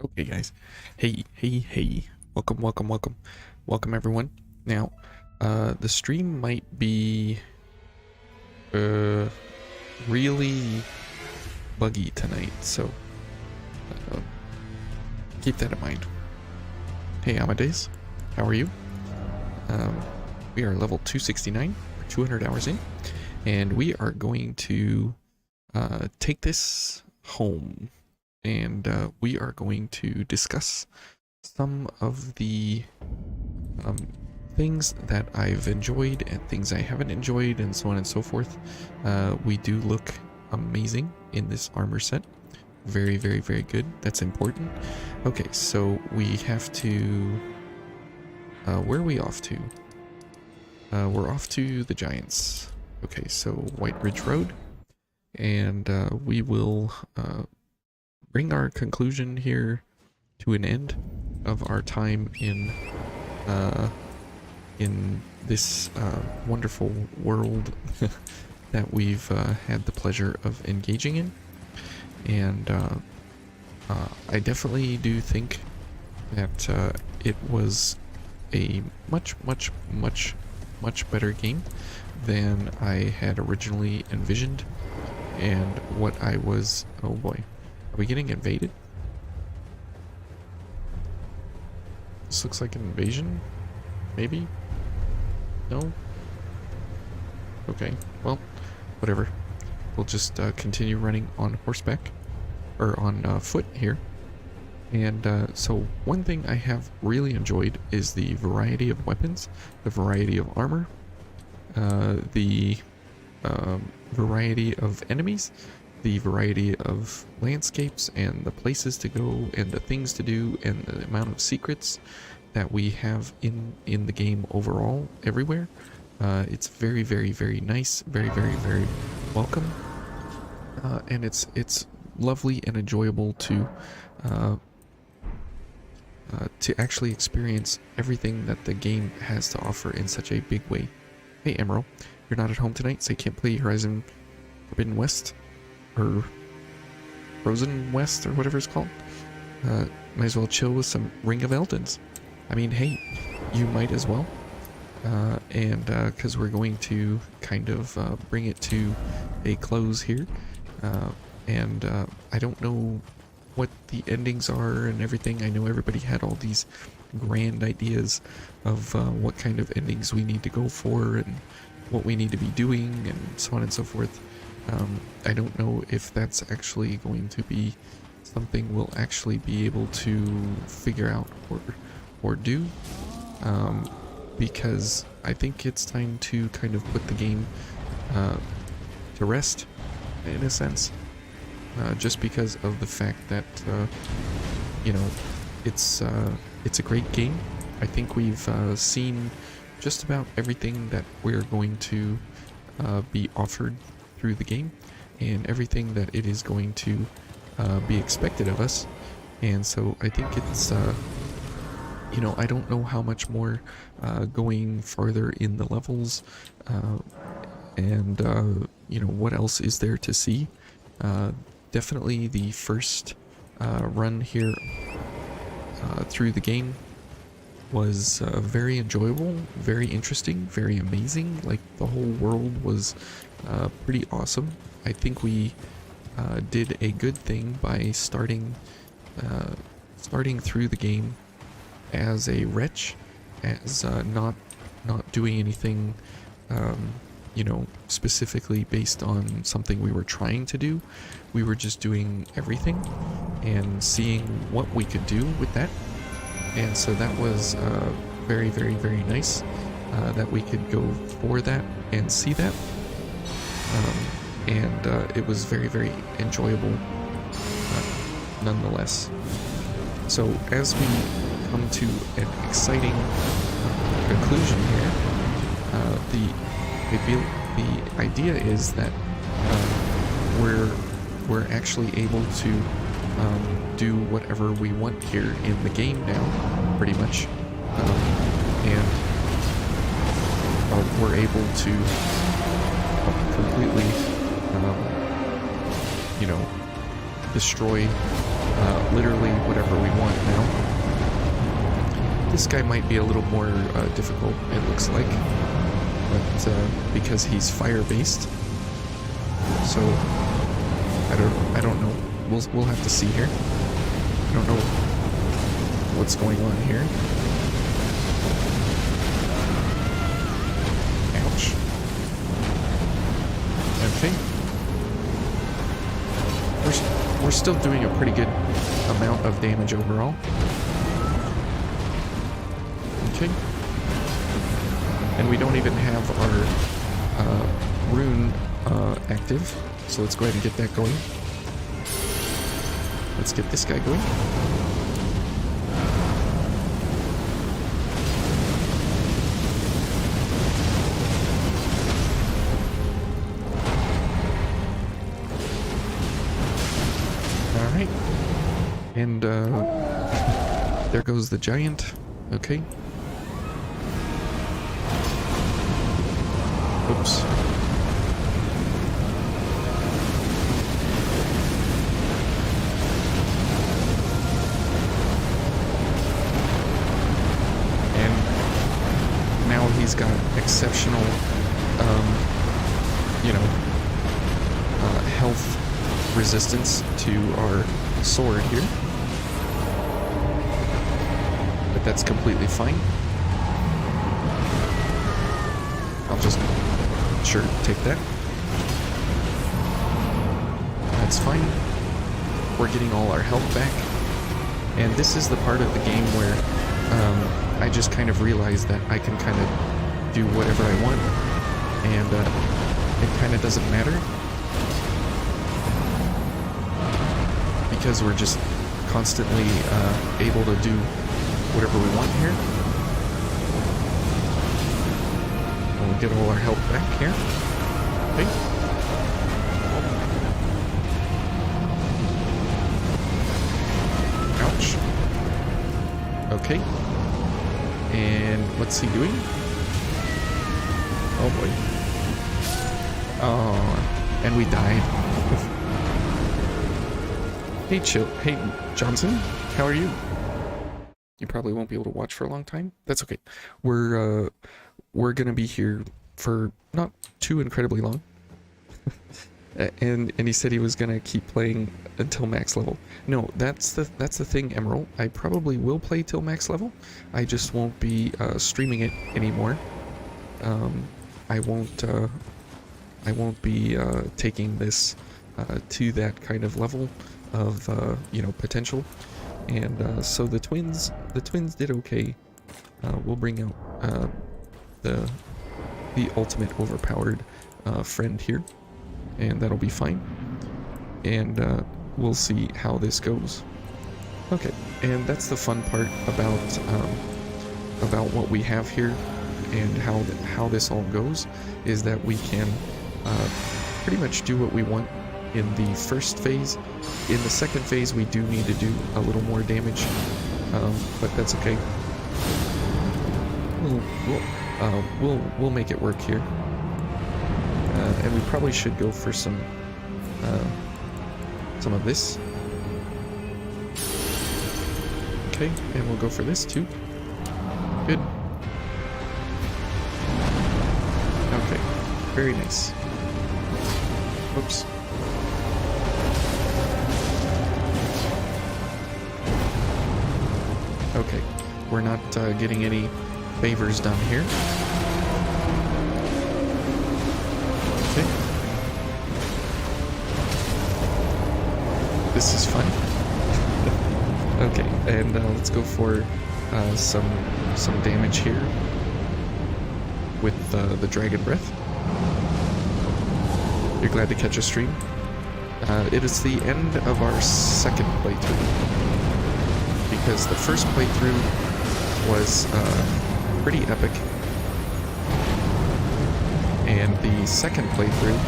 Okay, guys. Hey. Welcome everyone. Now, the stream might be, uh, really buggy tonight, so, uh, keep that in mind. Hey, Amadeus. How are you? Um, we are level 269, 200 hours in, and we are going to, take this home, and, we are going to discuss some of the things that I've enjoyed and things I haven't enjoyed, and so on and so forth. We do look amazing in this armor set. Very good. That's important. Okay, so we have to... where are we off to? We're off to the Giants. Okay, so White Ridge Road. And we will bring our conclusion here to an end of our time in this wonderful world that we've had the pleasure of engaging in. And I definitely do think that it was a much better game than I had originally envisioned, and what I was... Oh boy, are we getting invaded? This looks like an invasion, maybe? No? Okay, well, whatever. We'll just continue running on horseback, or on foot here. And so one thing I have really enjoyed is the variety of weapons, the variety of armor, the variety of enemies, the variety of landscapes, and the places to go, and the things to do, and the amount of secrets that we have in the game overall, everywhere. It's very nice, very welcome, and it's lovely and enjoyable to actually experience everything that the game has to offer in such a big way. Hey Emerald, you're not at home tonight, so you can't play Horizon Forbidden West, or Frozen West, or whatever it's called. Might as well chill with some Ring of Eldens. I mean, hey, you might as well. And because we're going to kind of bring it to a close here. And I don't know what the endings are and everything. I know everybody had all these grand ideas of what kind of endings we need to go for and what we need to be doing and so on and so forth. I don't know if that's actually going to be something we'll actually be able to figure out or do, because I think it's time to kind of put the game to rest, in a sense, just because of the fact that you know, it's a great game. I think we've seen just about everything that we're going to be offered through the game, and everything that it is going to be expected of us. And so I think it's you know, I don't know how much more going farther in the levels, and you know, what else is there to see. Definitely the first run here through the game was very enjoyable, very interesting, very amazing. Like, the whole world was pretty awesome. I think we did a good thing by starting through the game as a wretch, as not doing anything you know, specifically based on something we were trying to do. We were just doing everything and seeing what we could do with that. And so that was very nice that we could go for that and see that. And it was very enjoyable nonetheless. So as we come to an exciting conclusion here, the idea is that we're actually able to do whatever we want here in the game now, pretty much, and we're able to completely, you know, destroy literally whatever we want now. This guy might be a little more difficult, it looks like, but because he's fire-based. So I don't know. We'll have to see here. I don't know what's going on here. Ouch. Okay. We're still doing a pretty good amount of damage overall. Okay. And we don't even have our rune active, so let's go ahead and get that going. Let's get this guy going. Alright. And there goes the giant. Okay. Oops. He's got exceptional, you know, health resistance to our sword here. But that's completely fine. I'll just, sure, take that. That's fine. We're getting all our health back. And this is the part of the game where I just kind of realized that I can kind of do whatever I want, and it kind of doesn't matter, because we're just constantly able to do whatever we want here. And we'll get all our health back here. Okay. Ouch. Okay. And what's he doing? Oh boy. Oh, and we died. Hey, Hey, Johnson, how are you? You probably won't be able to watch for a long time. That's okay. We're gonna be here for not too incredibly long. and he said he was gonna keep playing until max level. No, that's the thing, Emerald. I probably will play till max level. I just won't be streaming it anymore. I won't be taking this to that kind of level of you know, potential. And so the twins did okay. We'll bring out the ultimate overpowered friend here, and that'll be fine. And we'll see how this goes. Okay, and that's the fun part about what we have here, and how this all goes, is that we can pretty much do what we want in the first phase. In the second phase, we do need to do a little more damage, but that's okay. We'll make it work here, and we probably should go for some of this. Okay, and we'll go for this too. Good. Okay, very nice. Oops. Okay, we're not getting any favors done here. Okay. This is fun. Okay, and let's go for some damage here with the Dragon Breath. You're glad to catch a stream? It is the end of our second playthrough, because the first playthrough was pretty epic, and the second playthrough,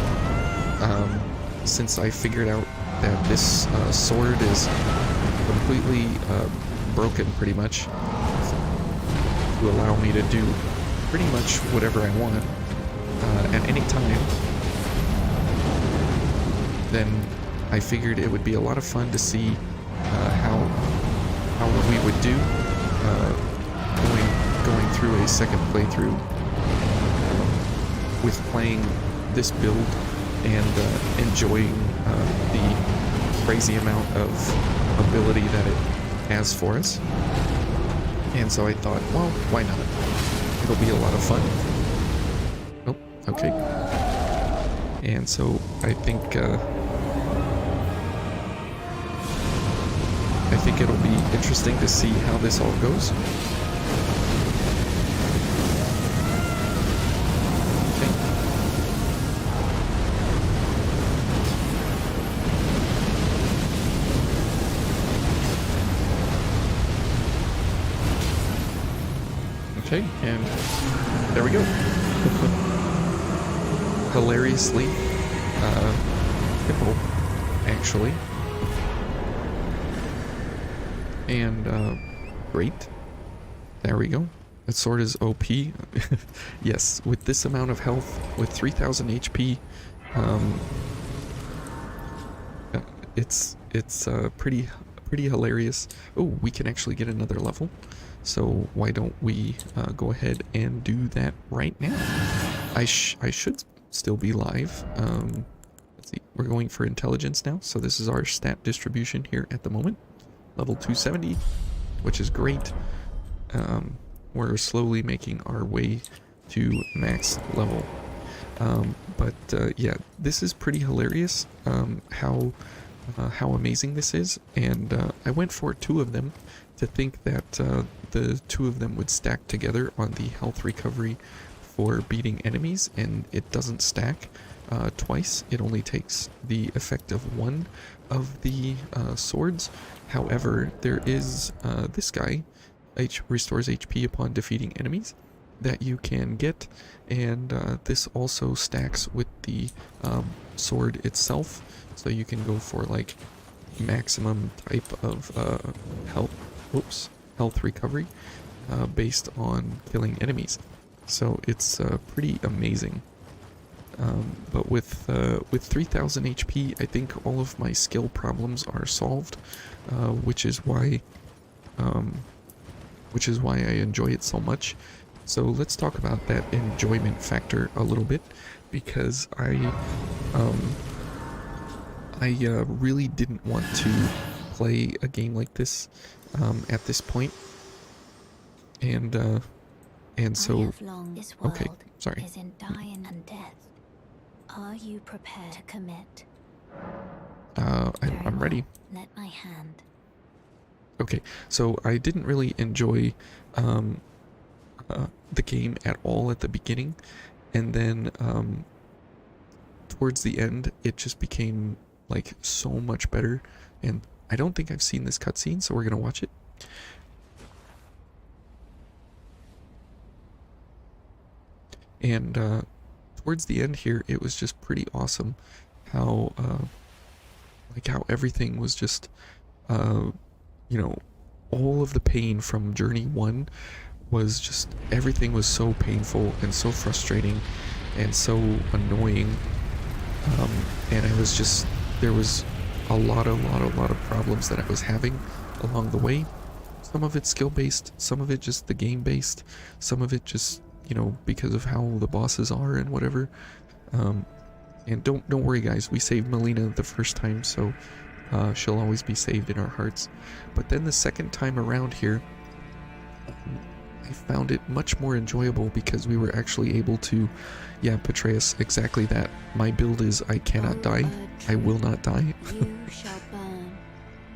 since I figured out that this sword is completely broken pretty much, to allow me to do pretty much whatever I want at any time, then I figured it would be a lot of fun to see how we would do going through a second playthrough with playing this build and enjoying the crazy amount of ability that it has for us. And so I thought, well, why not? It'll be a lot of fun. Oh, okay. And so I think it'll be interesting to see how this all goes. Okay, and there we go. Hilariously, simple, actually. And, great. There we go. That sword is OP. Yes, with this amount of health, with 3000 HP, it's pretty hilarious. Oh, we can actually get another level. So why don't we go ahead and do that right now? I should still be live. Let's see. We're going for intelligence now. So this is our stat distribution here at the moment. Level 270, which is great. We're slowly making our way to max level. But yeah, this is pretty hilarious. How amazing this is. And I went for 2 of them to think that the 2 of them would stack together on the health recovery for beating enemies, and it doesn't stack twice. It only takes the effect of 1 of the swords. However, there is this guy, restores HP upon defeating enemies, that you can get, and this also stacks with the sword itself, so you can go for like maximum type of health recovery based on killing enemies. So it's pretty amazing. But with 3000 HP, I think all of my skill problems are solved, which is why I enjoy it so much. So let's talk about that enjoyment factor a little bit, because I really didn't want to play a game like this at this point, and so okay, sorry. Is in dying and death. Are you prepared to commit? I'm ready. Let my hand. Okay, so I didn't really enjoy the game at all at the beginning, and then towards the end it just became like so much better, and I don't think I've seen this cutscene, so we're gonna watch it. And towards the end here, it was just pretty awesome how how everything was just you know, all of the pain from Journey 1 was just, everything was so painful and so frustrating and so annoying, and I was just, there was a lot of problems that I was having along the way. Some of it skill based, some of it just the game based, some of it just, you know, because of how the bosses are and whatever. And don't worry guys, we saved Melina the first time, so she'll always be saved in our hearts. But then the second time around here, I found it much more enjoyable because we were actually able to, yeah, portray us exactly that. My build is I cannot die, I will not die. You shall burn.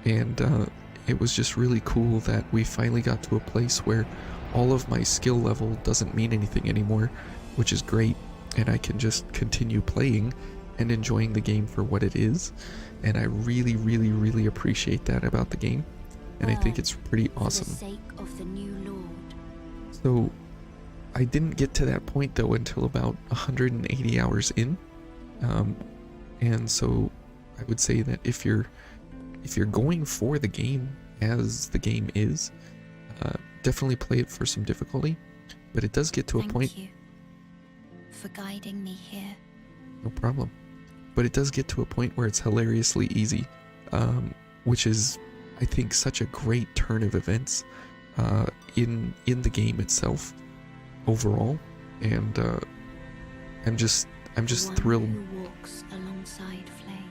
And it was just really cool that we finally got to a place where all of my skill level doesn't mean anything anymore, which is great, and I can just continue playing and enjoying the game for what it is. And I really appreciate that about the game, and I think it's pretty awesome. For the sake of the new Lord. So I didn't get to that point though until about 180 hours in, and so I would say that if you're going for the game as the game is, definitely play it for some difficulty, but it does get to a point. Thank you for guiding me here. No problem. But it does get to a point where it's hilariously easy, which is I think, such a great turn of events in the game itself overall, and I'm just thrilled Who walks alongside flame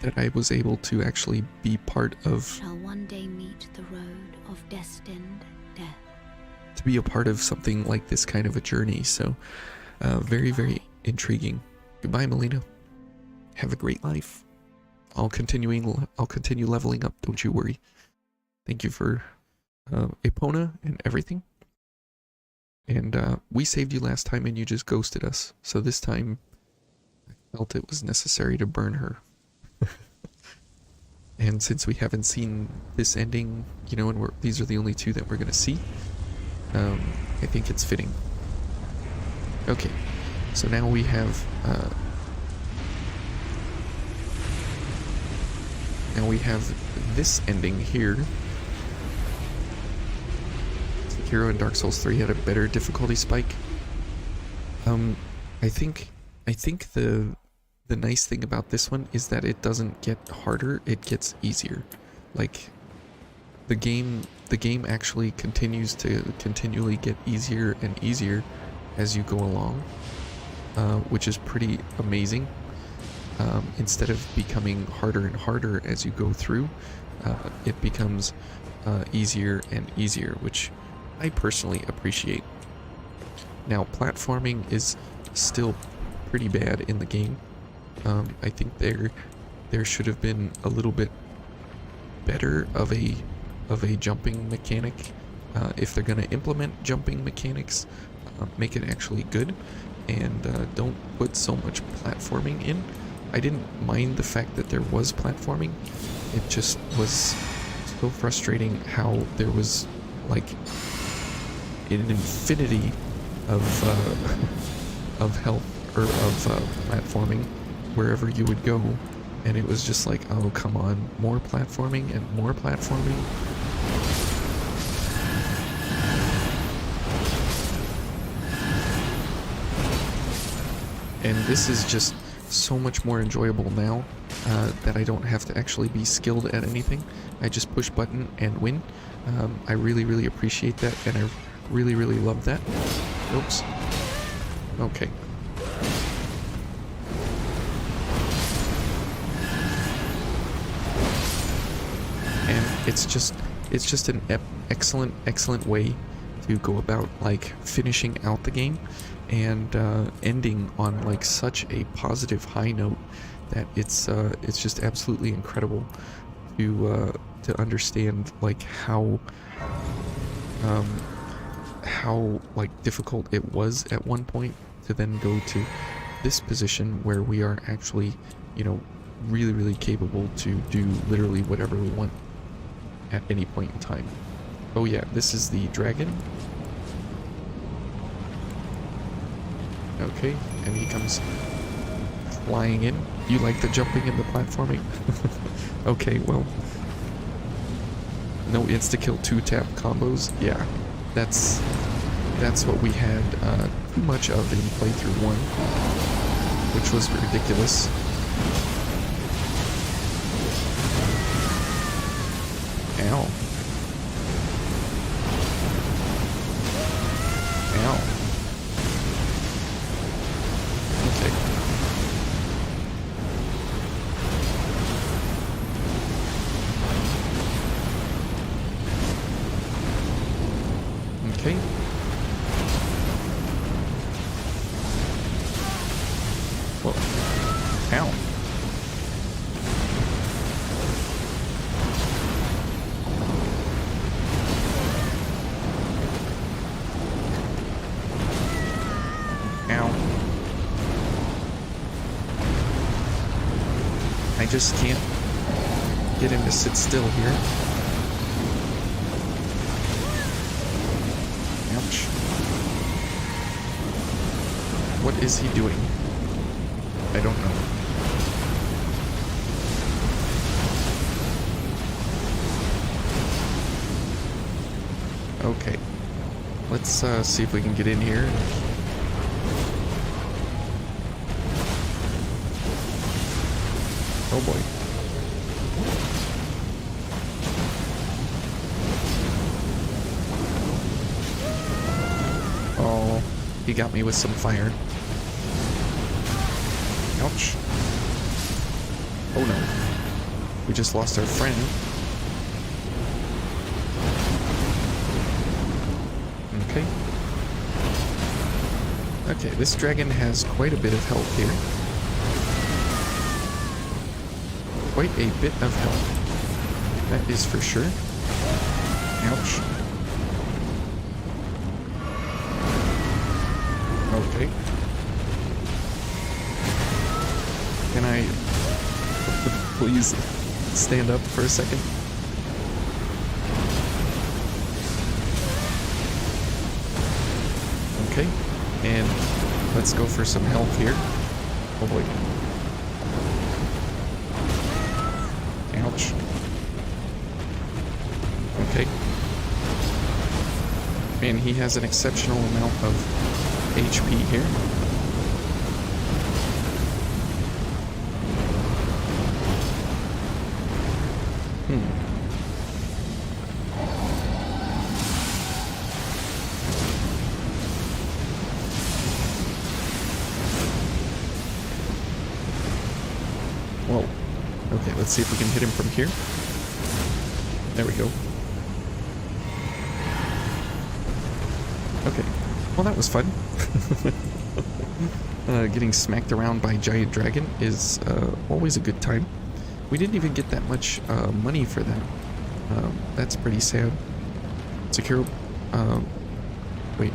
that I was able to actually be part of, shall one day meet the road of destined death. to be a part of something like this kind of a journey. So very, very intriguing. Goodbye, Melina. Have a great life. I'll continue leveling up, don't you worry. Thank you for Epona and everything. And we saved you last time and you just ghosted us. So this time I felt it was necessary to burn her. And since we haven't seen this ending, you know, and these are the only two that we're gonna see, I think it's fitting. Okay, so now we have this ending here. Sekiro and Dark Souls 3 had a better difficulty spike. I think the nice thing about this one is that it doesn't get harder, it gets easier. Like the game actually continues to continually get easier and easier as you go along, which is pretty amazing. Instead of becoming harder and harder as you go through, it becomes easier and easier, which I personally appreciate. Now, platforming is still pretty bad in the game. I think there should have been a little bit better of a jumping mechanic. If they're going to implement jumping mechanics, make it actually good, and don't put so much platforming in. I didn't mind the fact that there was platforming. It just was so frustrating how there was like an infinity of health or of platforming wherever you would go, and it was just like, oh come on, more platforming and more platforming. And this is just so much more enjoyable now that I don't have to actually be skilled at anything. I just push button and win. I really, really appreciate that, and I really, really love that. Oops. Okay. And it's just an excellent way to go about like finishing out the game and ending on like such a positive high note that it's just absolutely incredible to understand like how like difficult it was at one point to then go to this position where we are actually, you know, really, really capable to do literally whatever we want at any point in time. Oh yeah, this is the dragon. Okay, and he comes flying in. You like the jumping and the platforming? Okay, well, no insta-kill 2-tap combos. Yeah, that's what we had too much of in playthrough 1, which was ridiculous. Ow. Ow. Okay. Okay. Whoa. Ow. I just can't get him to sit still here. Ouch. What is he doing? I don't know. Okay. Let's see if we can get in here. Oh boy. He got me with some fire. Ouch. Oh no. We just lost our friend. Okay. Okay, this dragon has quite a bit of health here. Quite a bit of health. That is for sure. Ouch. Okay. Can I please stand up for a second? Okay. And let's go for some health here. Oh boy. Ouch. Okay. And he has an exceptional amount of HP here. Whoa. Okay, let's see if we can hit him from here. There we go. Okay. Well, that was fun. Getting smacked around by a giant dragon is always a good time. We didn't even get that much money for that. That's pretty sad. Secure... wait.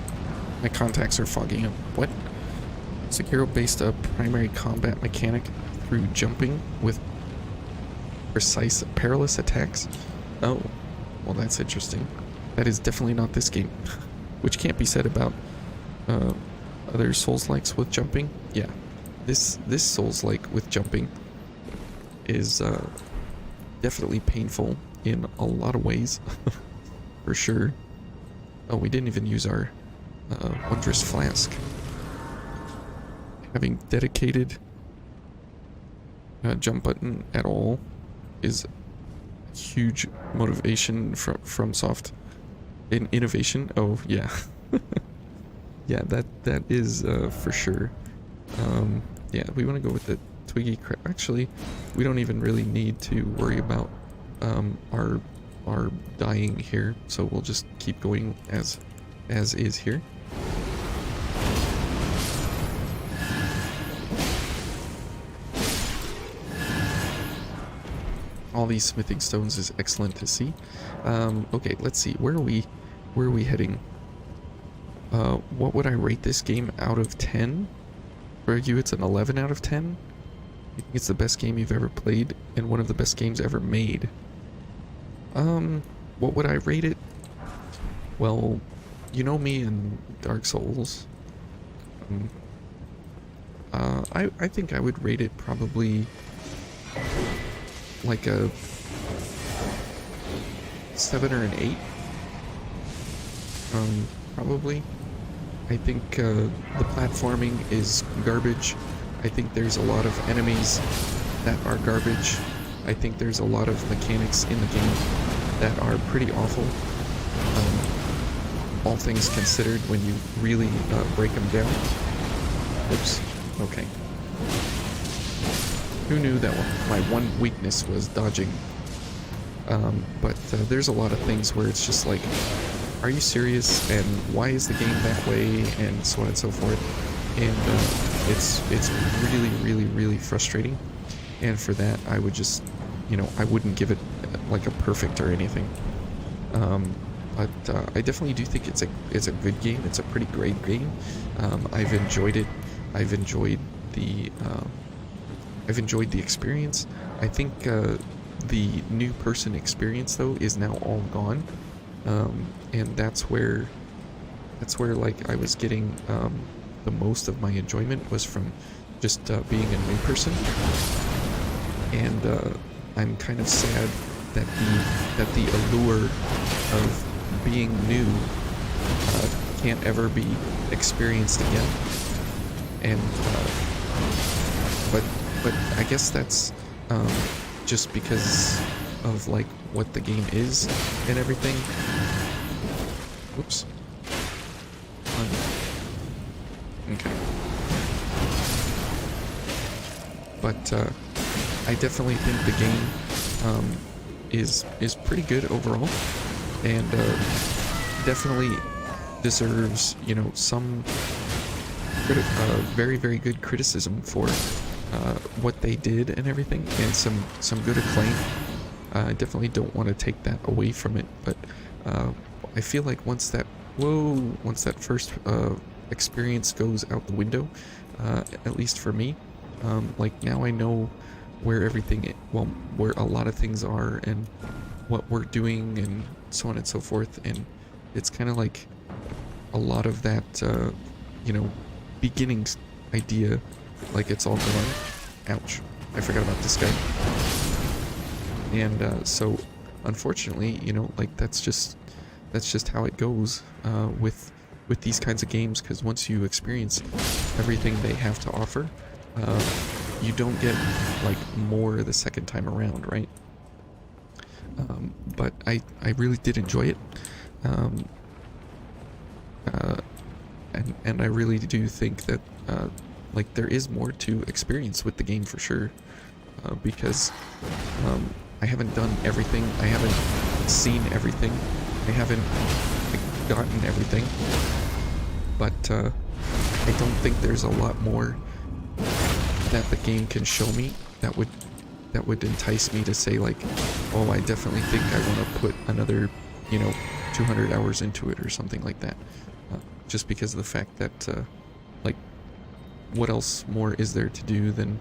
My contacts are fogging up. What? Sekiro based a primary combat mechanic through jumping with precise, perilous attacks? Oh. Well, that's interesting. That is definitely not this game. Which can't be said about other Souls-likes with jumping. Yeah. This Souls-like with jumping is definitely painful in a lot of ways. For sure. Oh, we didn't even use our wondrous flask. Having dedicated jump button at all is huge motivation from Soft. In innovation. Oh yeah. Yeah, that is for sure. Yeah, we want to go with the Twiggy actually, we don't even really need to worry about our dying here, so we'll just keep going as is here. All these smithing stones is excellent to see. Okay, let's see. Where are we heading? What would I rate this game out of 10? For you, it's an 11 out of 10? You think it's the best game you've ever played and one of the best games ever made? What would I rate it? Well, you know me and Dark Souls. I think I would rate it probably like a 7 or an 8. Probably. I think the platforming is garbage. I think there's a lot of enemies that are garbage. I think there's a lot of mechanics in the game that are pretty awful. All things considered, when you really break them down. Oops. Okay. Who knew that my one weakness was dodging? But there's a lot of things where it's just like, are you serious? And why is the game that way? And so on and so forth. And it's really, really, really frustrating. And for that, I would just, I wouldn't give it like a perfect or anything. But I definitely do think it's a good game. It's a pretty great game. I've enjoyed it. I've enjoyed the experience. I think the new person experience though is now all gone, and that's where like I was getting the most of my enjoyment was from just being a new person, and I'm kind of sad that the allure of being new can't ever be experienced again. And but I guess that's just because of like what the game is and everything. Oops. Okay. But I definitely think the game is pretty good overall, and definitely deserves, you know, some very, very good criticism for what they did and everything, and some good acclaim. I definitely don't want to take that away from it, but I feel like once that first experience goes out the window, at least for me, like now I know where where a lot of things are and what we're doing and so on and so forth, and it's kind of like a lot of that, you know, beginnings idea, like it's all gone. Ouch, I forgot about this guy. And so unfortunately, you know, like that's just how it goes with these kinds of games, because once you experience everything they have to offer, you don't get like more the second time around, right? But I really did enjoy it, and I really do think that like there is more to experience with the game for sure, because I haven't done everything, I haven't seen everything, I haven't gotten everything, but I don't think there's a lot more that the game can show me that would entice me to say like, oh, I definitely think I want to put another, you know, 200 hours into it or something like that, just because of the fact that like what else more is there to do than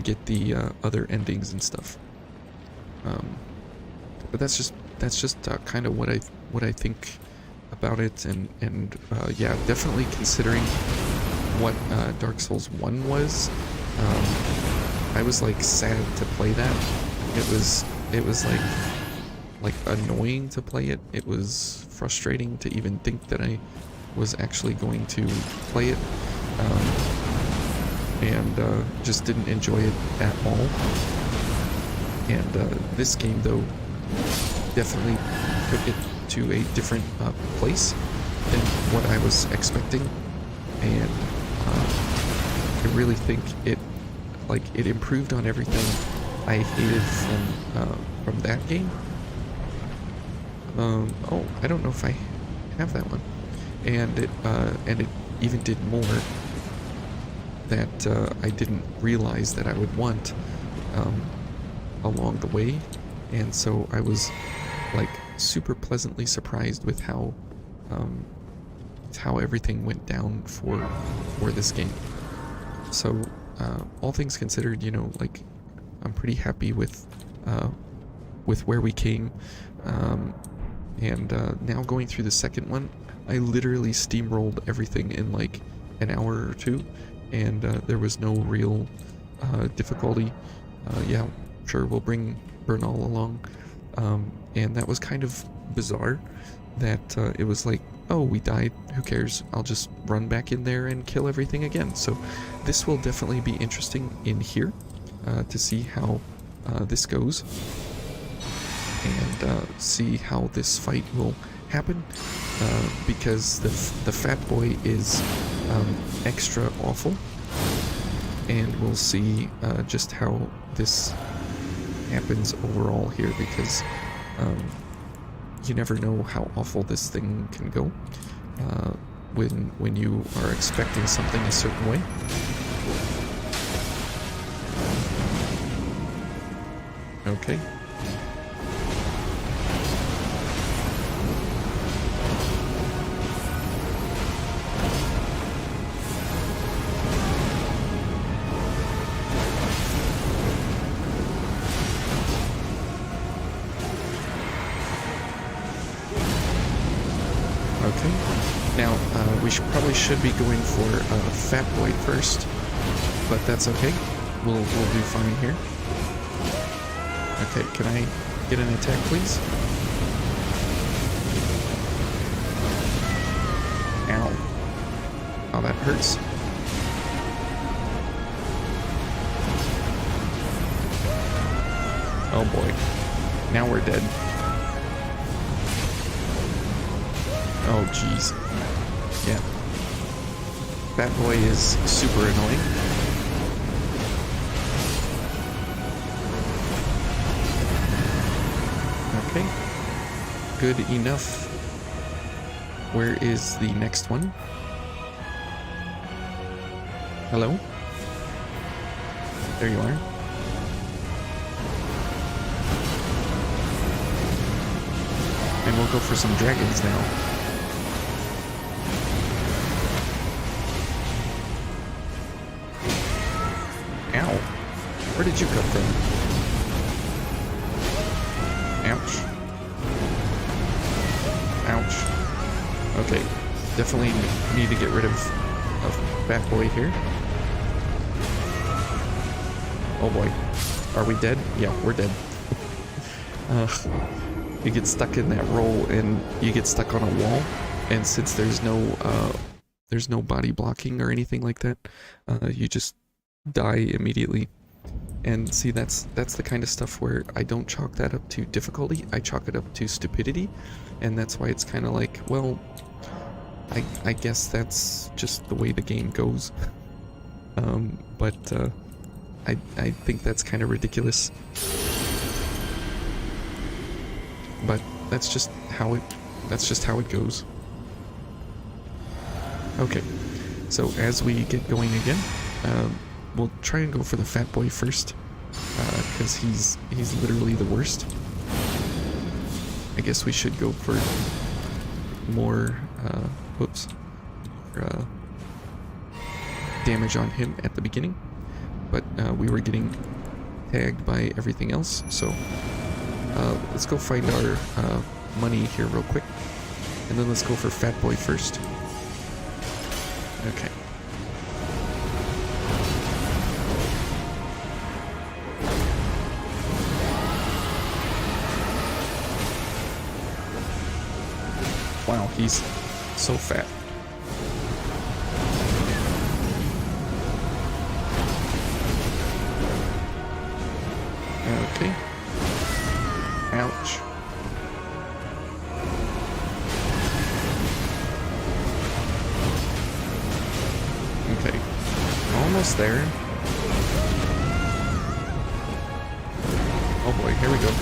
get the other endings and stuff. But that's just kind of what I think about it, and yeah, definitely considering what Dark Souls 1 was, I was like sad to play that. It was like annoying to play it. It was frustrating to even think that I was actually going to play it, and just didn't enjoy it at all. And this game, though, definitely took it to a different place than what I was expecting, and I really think it improved on everything I hated from that game. Oh, I don't know if I have that one, and it even did more that I didn't realize that I would want along the way, and so I was like super pleasantly surprised with how everything went down for this game. So all things considered, you know, like I'm pretty happy with where we came, and now going through the second one, I literally steamrolled everything in like an hour or two, and there was no real difficulty. Yeah, sure, we'll bring Bernal along, and that was kind of bizarre that it was like, oh, we died, who cares, I'll just run back in there and kill everything again. So this will definitely be interesting in here to see how this goes, and see how this fight will happen, because the fat boy is extra awful, and we'll see just how this happens overall here, because you never know how awful this thing can go when you are expecting something a certain way. Okay. Okay. Now, we probably should be going for Fat Boy first, but that's okay. We'll do fine here. Okay, can I get an attack, please? Ow. Oh, that hurts. Oh boy. Now we're dead. Oh, jeez. Yeah. Fat Boy is super annoying. Okay. Good enough. Where is the next one? Hello? There you are. And we'll go for some dragons now. Ow. Where did you come from? Ouch. Ouch. Okay. Definitely need to get rid of Fat Boy here. Oh boy. Are we dead? Yeah, we're dead. You get stuck in that roll and you get stuck on a wall. And since there's no body blocking or anything like that, you just die immediately. And see, that's the kind of stuff where I don't chalk that up to difficulty. I chalk it up to stupidity. And that's why it's kind of like, well, I guess that's just the way the game goes. But I think that's kind of ridiculous. But that's just how it goes. Okay, so as we get going again, we'll try and go for the Fat Boy first, because he's literally the worst. I guess we should go for more damage on him at the beginning, but we were getting tagged by everything else, so let's go find our money here real quick, and then let's go for Fat Boy first. Okay. Wow, he's so fat. Okay. Ouch. Okay. Almost there. Oh boy, here we go.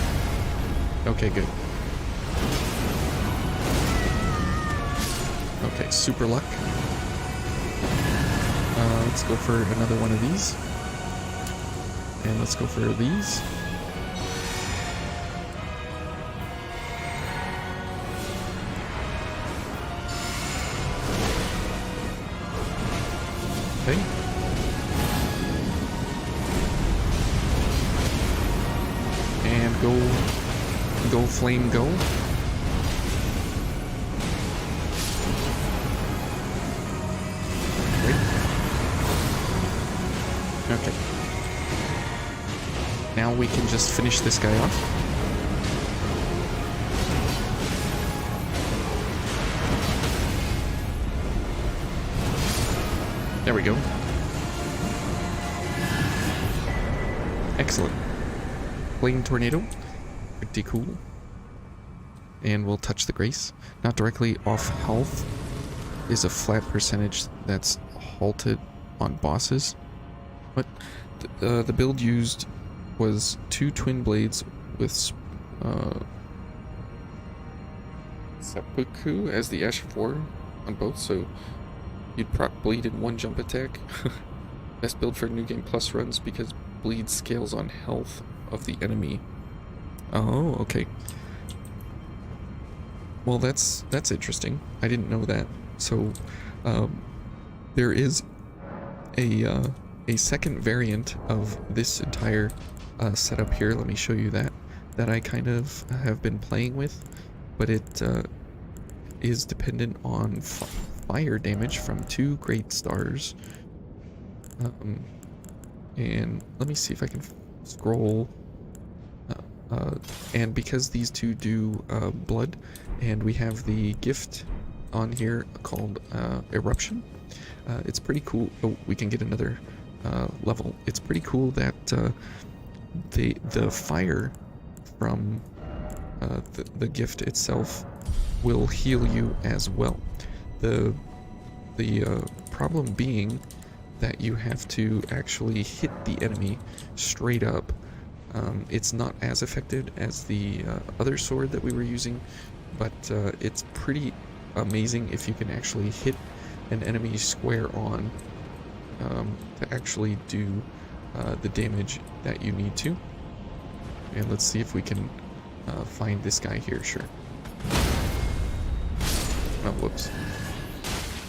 Okay, good. Okay, super luck. Let's go for another one of these. And let's go for these. Okay. And go flame go. Okay. Now we can just finish this guy off. There we go. Excellent. Flame tornado. Pretty cool. And we'll touch the grace. Not directly off health is a flat percentage that's halted on bosses. But the build used was 2 twin blades with seppuku as the Ash of War on both, so you'd proc bleed in 1 jump attack. Best build for New Game Plus runs because bleed scales on health of the enemy. Oh, okay. Well, that's interesting. I didn't know that. So there is a second variant of this entire setup here. Let me show you that I kind of have been playing with, but it is dependent on fire damage from 2 great stars. And let me see if I can scroll. And because these two do blood, and we have the gift on here called Eruption, it's pretty cool. Oh, we can get another level. It's pretty cool that the fire from the gift itself will heal you as well. The The problem being that you have to actually hit the enemy straight up. It's not as effective as the other sword that we were using, but it's pretty amazing if you can actually hit an enemy square on to actually do the damage that you need to. And let's see if we can find this guy here. Sure. Oh, whoops.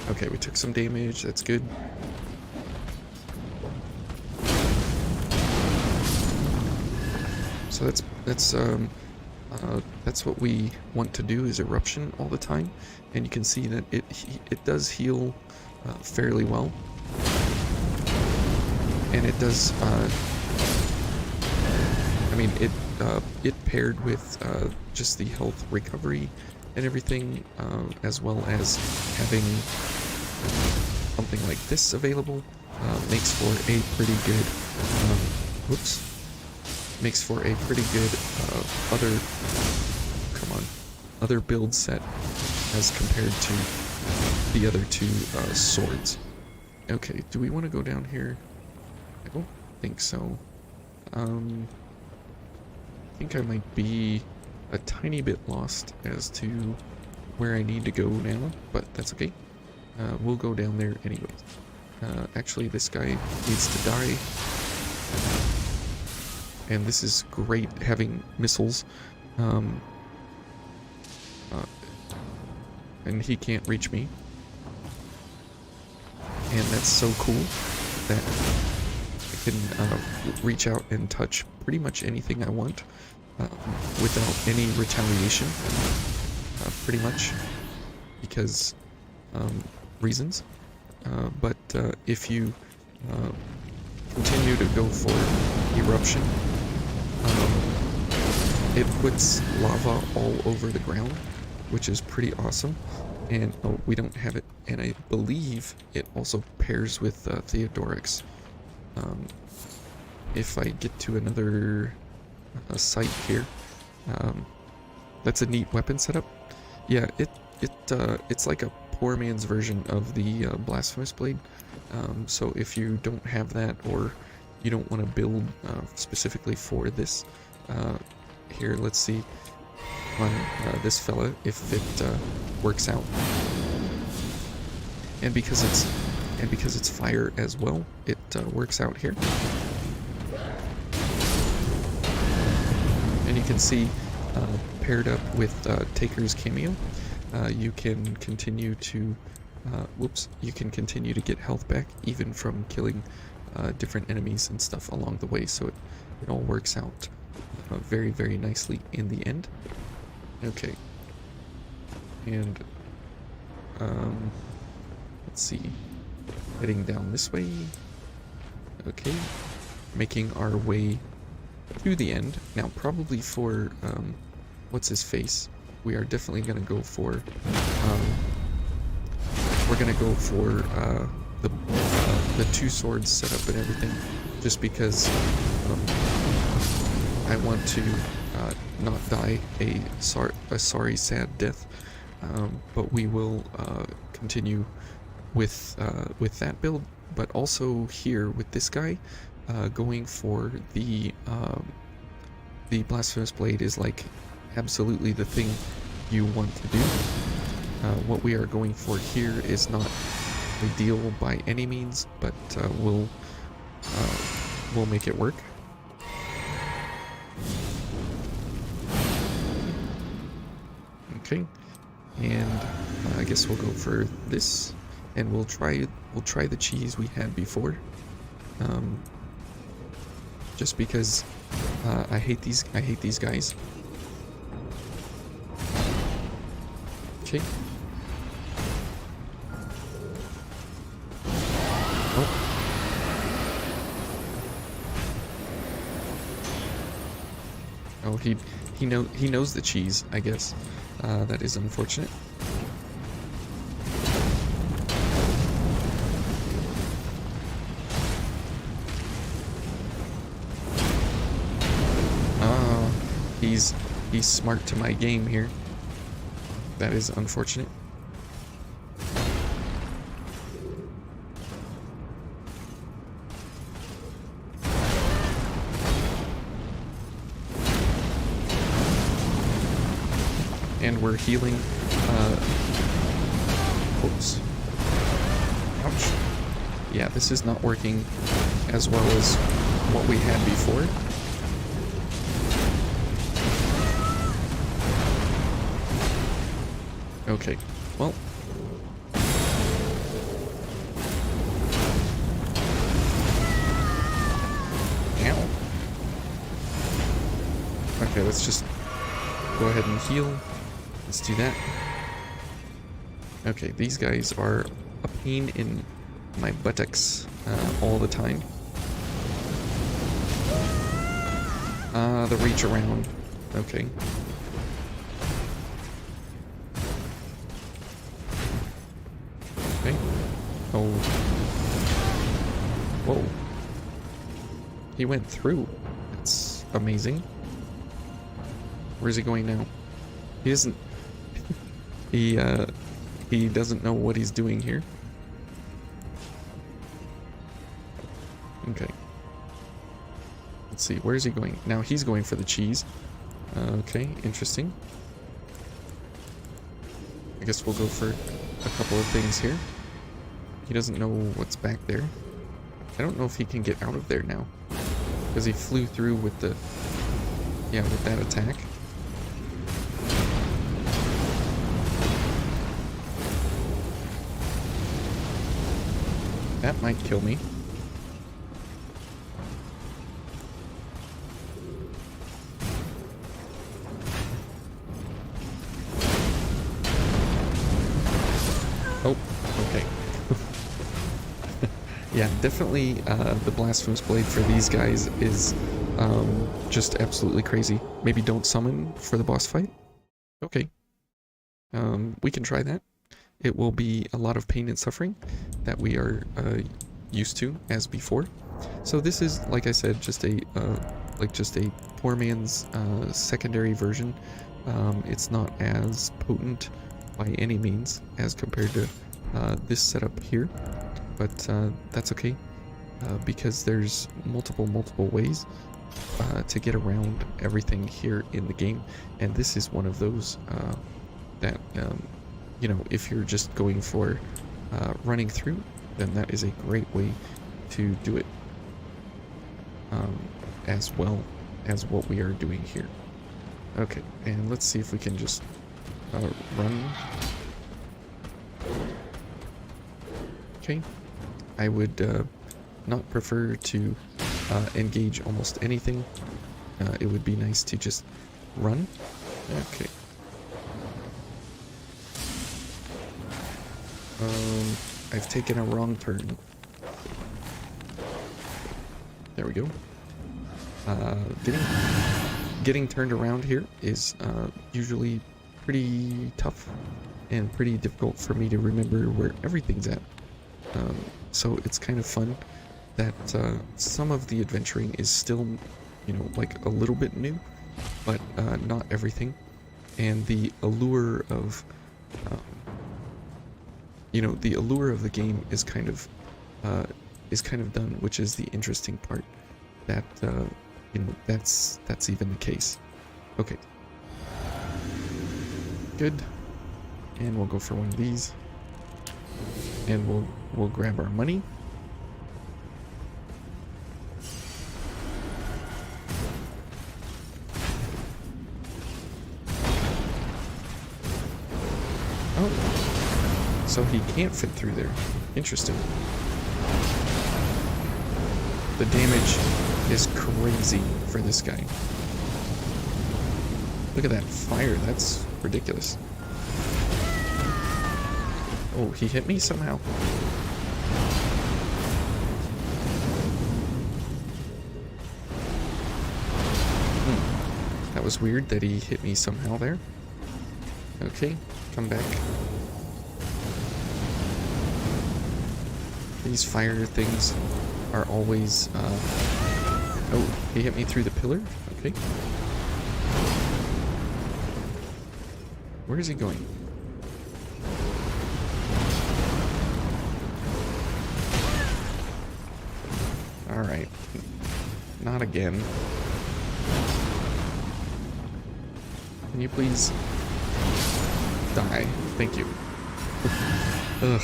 Okay, we took some damage. That's good. So that's what we want to do, is eruption all the time, and you can see that it does heal fairly well, and it does. I mean, it paired with just the health recovery and everything, as well as having something like this available, makes for a pretty good. Whoops. Makes for a pretty good other build set as compared to the other two swords. Okay, do we want to go down here? I don't think so. I think I might be a tiny bit lost as to where I need to go now, but that's okay. We'll go down there anyways. Actually, this guy needs to die. And this is great, having missiles. And he can't reach me. And that's so cool that I can reach out and touch pretty much anything I want without any retaliation, pretty much, because reasons. But if you continue to go for eruption, it puts lava all over the ground, which is pretty awesome. And oh, we don't have it, and I believe it also pairs with Theodorix. If I get to another site here, that's a neat weapon setup. Yeah, it's like a poor man's version of the Blasphemous Blade. So if you don't have that, or you don't want to build specifically for this, here, let's see on this fella if it works out. And because it's fire as well, it works out here. And you can see, paired up with Taker's cameo, you can continue to you can continue to get health back even from killing different enemies and stuff along the way, so it all works out very, very nicely in the end. Okay. And let's see, heading down this way. Okay, making our way to the end now. Probably for what's his face, we are definitely gonna go for the two swords setup and everything, just because I want to not die a sorry sad death, but we will continue with that build. But also here with this guy, going for the Blasphemous Blade is like absolutely the thing you want to do. What we are going for here is not ideal by any means, but we'll make it work. Okay, and I guess we'll go for this, and we'll try the cheese we had before. Just because I hate these guys. Okay. Oh, he knows the cheese, I guess. That is unfortunate. He's smart to my game here. That is unfortunate. and we're healing. Oops. Ouch. Yeah, this is not working as well as what we had before. Okay, well. Ow. Okay, let's just go ahead and heal. Let's do that. Okay, these guys are a pain in my buttocks all the time. The reach around. Okay. Okay. Oh. Whoa. He went through. That's amazing. Where's he going now? He doesn't... he doesn't know what he's doing here. Okay. Let's see, where's he going? Now he's going for the cheese. Okay, interesting. I guess we'll go for a couple of things here. He doesn't know what's back there. I don't know if he can get out of there now. Because he flew through with the... yeah, with that attack. That might kill me. Oh, okay. Yeah, definitely the Blasphemous Blade for these guys is just absolutely crazy. Maybe don't summon for the boss fight? Okay. We can try that. It will be a lot of pain and suffering that we are used to as before. So this is, like I said, just a poor man's secondary version. It's not as potent by any means as compared to this setup here, but that's okay because there's multiple ways to get around everything here in the game, and this is one of those that you know, if you're just going for running through, then that is a great way to do it, as well as what we are doing here. Okay, and let's see if we can just run. Okay, I would not prefer to engage almost anything. It would be nice to just run. Okay. I've taken a wrong turn. There we go. Getting turned around here is usually pretty tough and pretty difficult for me to remember where everything's at. So it's kind of fun that some of the adventuring is still, you know, like a little bit new, but not everything. And the allure of you know, the allure of the game is kind of done, which is the interesting part. That you know, that's even the case. Okay. Good. And we'll go for one of these. And we'll grab our money. Oh. So he can't fit through there. Interesting. The damage is crazy for this guy. Look at that fire. That's ridiculous. Oh, he hit me somehow. That was weird that he hit me somehow there. Okay, come back. These fire things are always, oh, he hit me through the pillar? Okay. Where is he going? Alright. Not again. Can you please Die. Thank you. Ugh.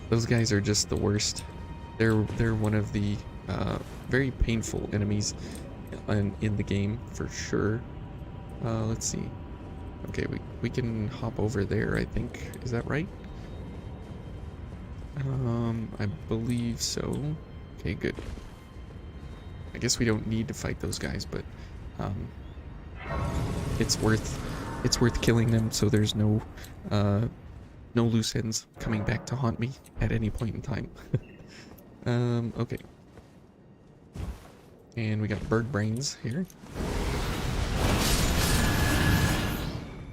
Those guys are just the worst. They're one of the very painful enemies in the game for sure. Let's see. Okay, we can hop over there, I think. Is that right? I believe so. Okay, good. I guess we don't need to fight those guys, but it's worth killing them so there's no loose ends coming back to haunt me at any point in time. Okay. And we got bird brains here.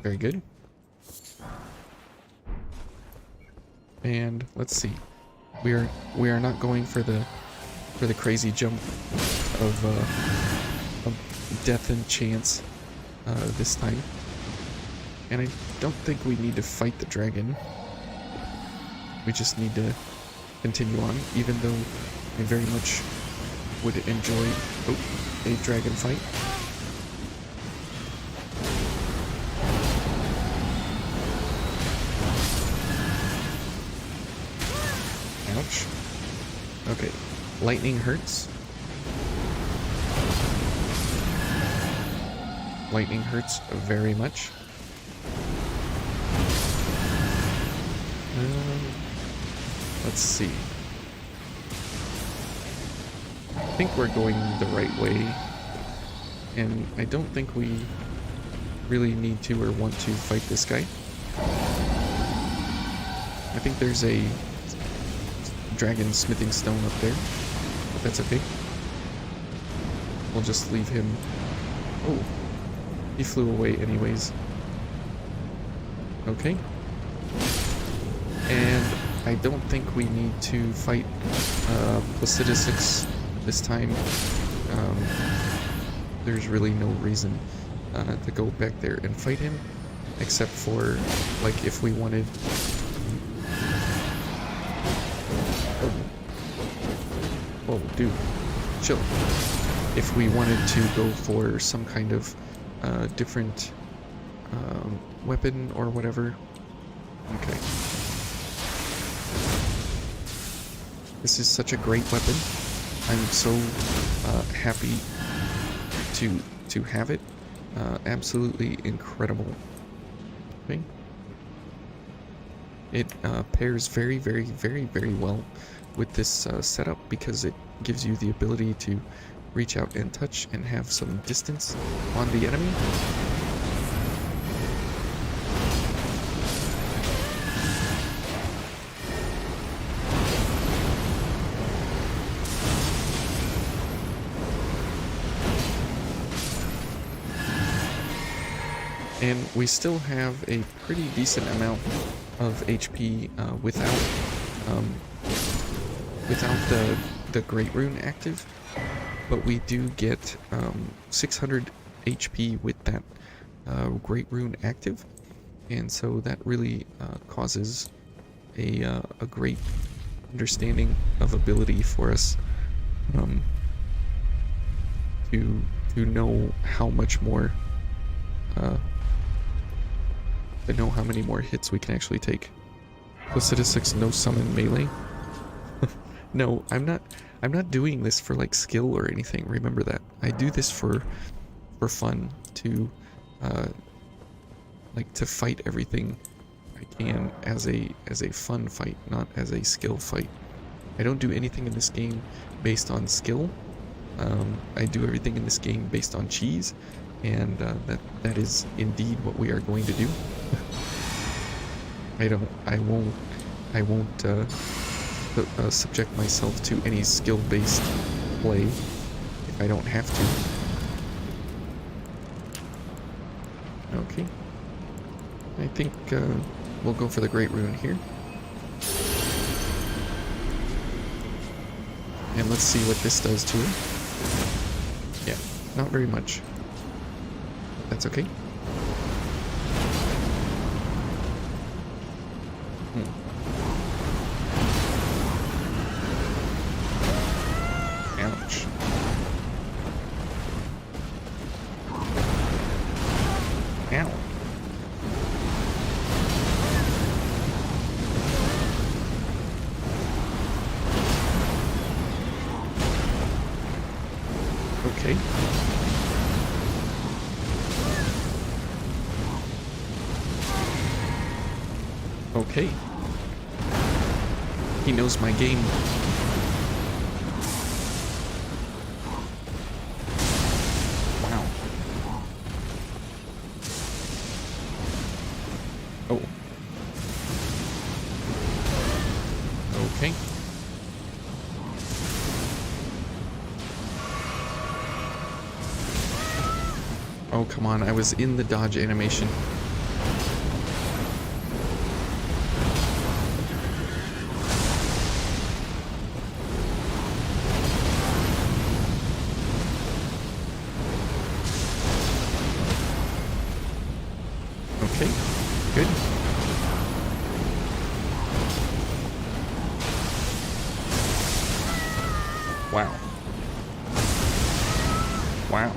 Very good. And let's see. We are not going for the crazy jump of death and chance this time. And I don't think we need to fight the dragon. We just need to continue on, even though I very much would enjoy a dragon fight. Ouch. Okay, lightning hurts. Lightning hurts very much. Let's see. I think we're going the right way, and I don't think we really need to or want to fight this guy. I think there's a dragon smithing stone up there, but that's okay. We'll just leave him. Oh, he flew away anyways. Okay. And I don't think we need to fight Placidus this time. There's really no reason to go back there and fight him, except for, like, if we wanted... Whoa, dude, chill. If we wanted to go for some kind of different weapon or whatever. Okay. This is such a great weapon. I'm so happy to have it. Absolutely incredible. Okay. It pairs very, very, very, very well with this setup because it gives you the ability to reach out and touch and have some distance on the enemy. And we still have a pretty decent amount of HP without the Great Rune active, but we do get 600 HP with that Great Rune active, and so that really causes a great understanding of ability for us to know how much more. To know how many more hits we can actually take. Placidus 6 no summon melee. No, I'm not doing this for like skill or anything. Remember that. I do this for fun, to like to fight everything I can as a fun fight, not as a skill fight. I don't do anything in this game based on skill. I do everything in this game based on cheese. And that is indeed what we are going to do. I won't subject myself to any skill-based play if I don't have to. Okay. I think we'll go for the Great Rune here. And let's see what this does to her. Yeah, not very much. That's okay. Ouch. Ow. Okay. Okay. He knows my game. Wow. Oh. Okay. Oh, come on. I was in the dodge animation. Okay. Good. Wow. Wow.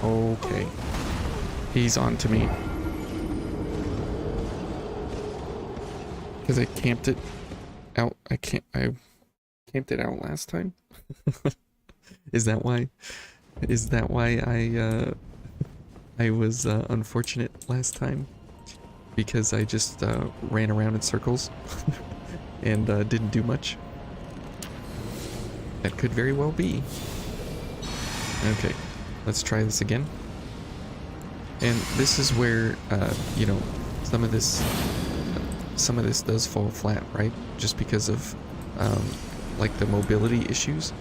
Okay. He's on to me. Because I camped it out. I camped it out last time. Is that why? Is that why I was unfortunate last time? Because I just ran around in circles and didn't do much? That could very well be. Okay, let's try this again. And this is where, you know, some of this does fall flat, right? Just because of, like, the mobility issues.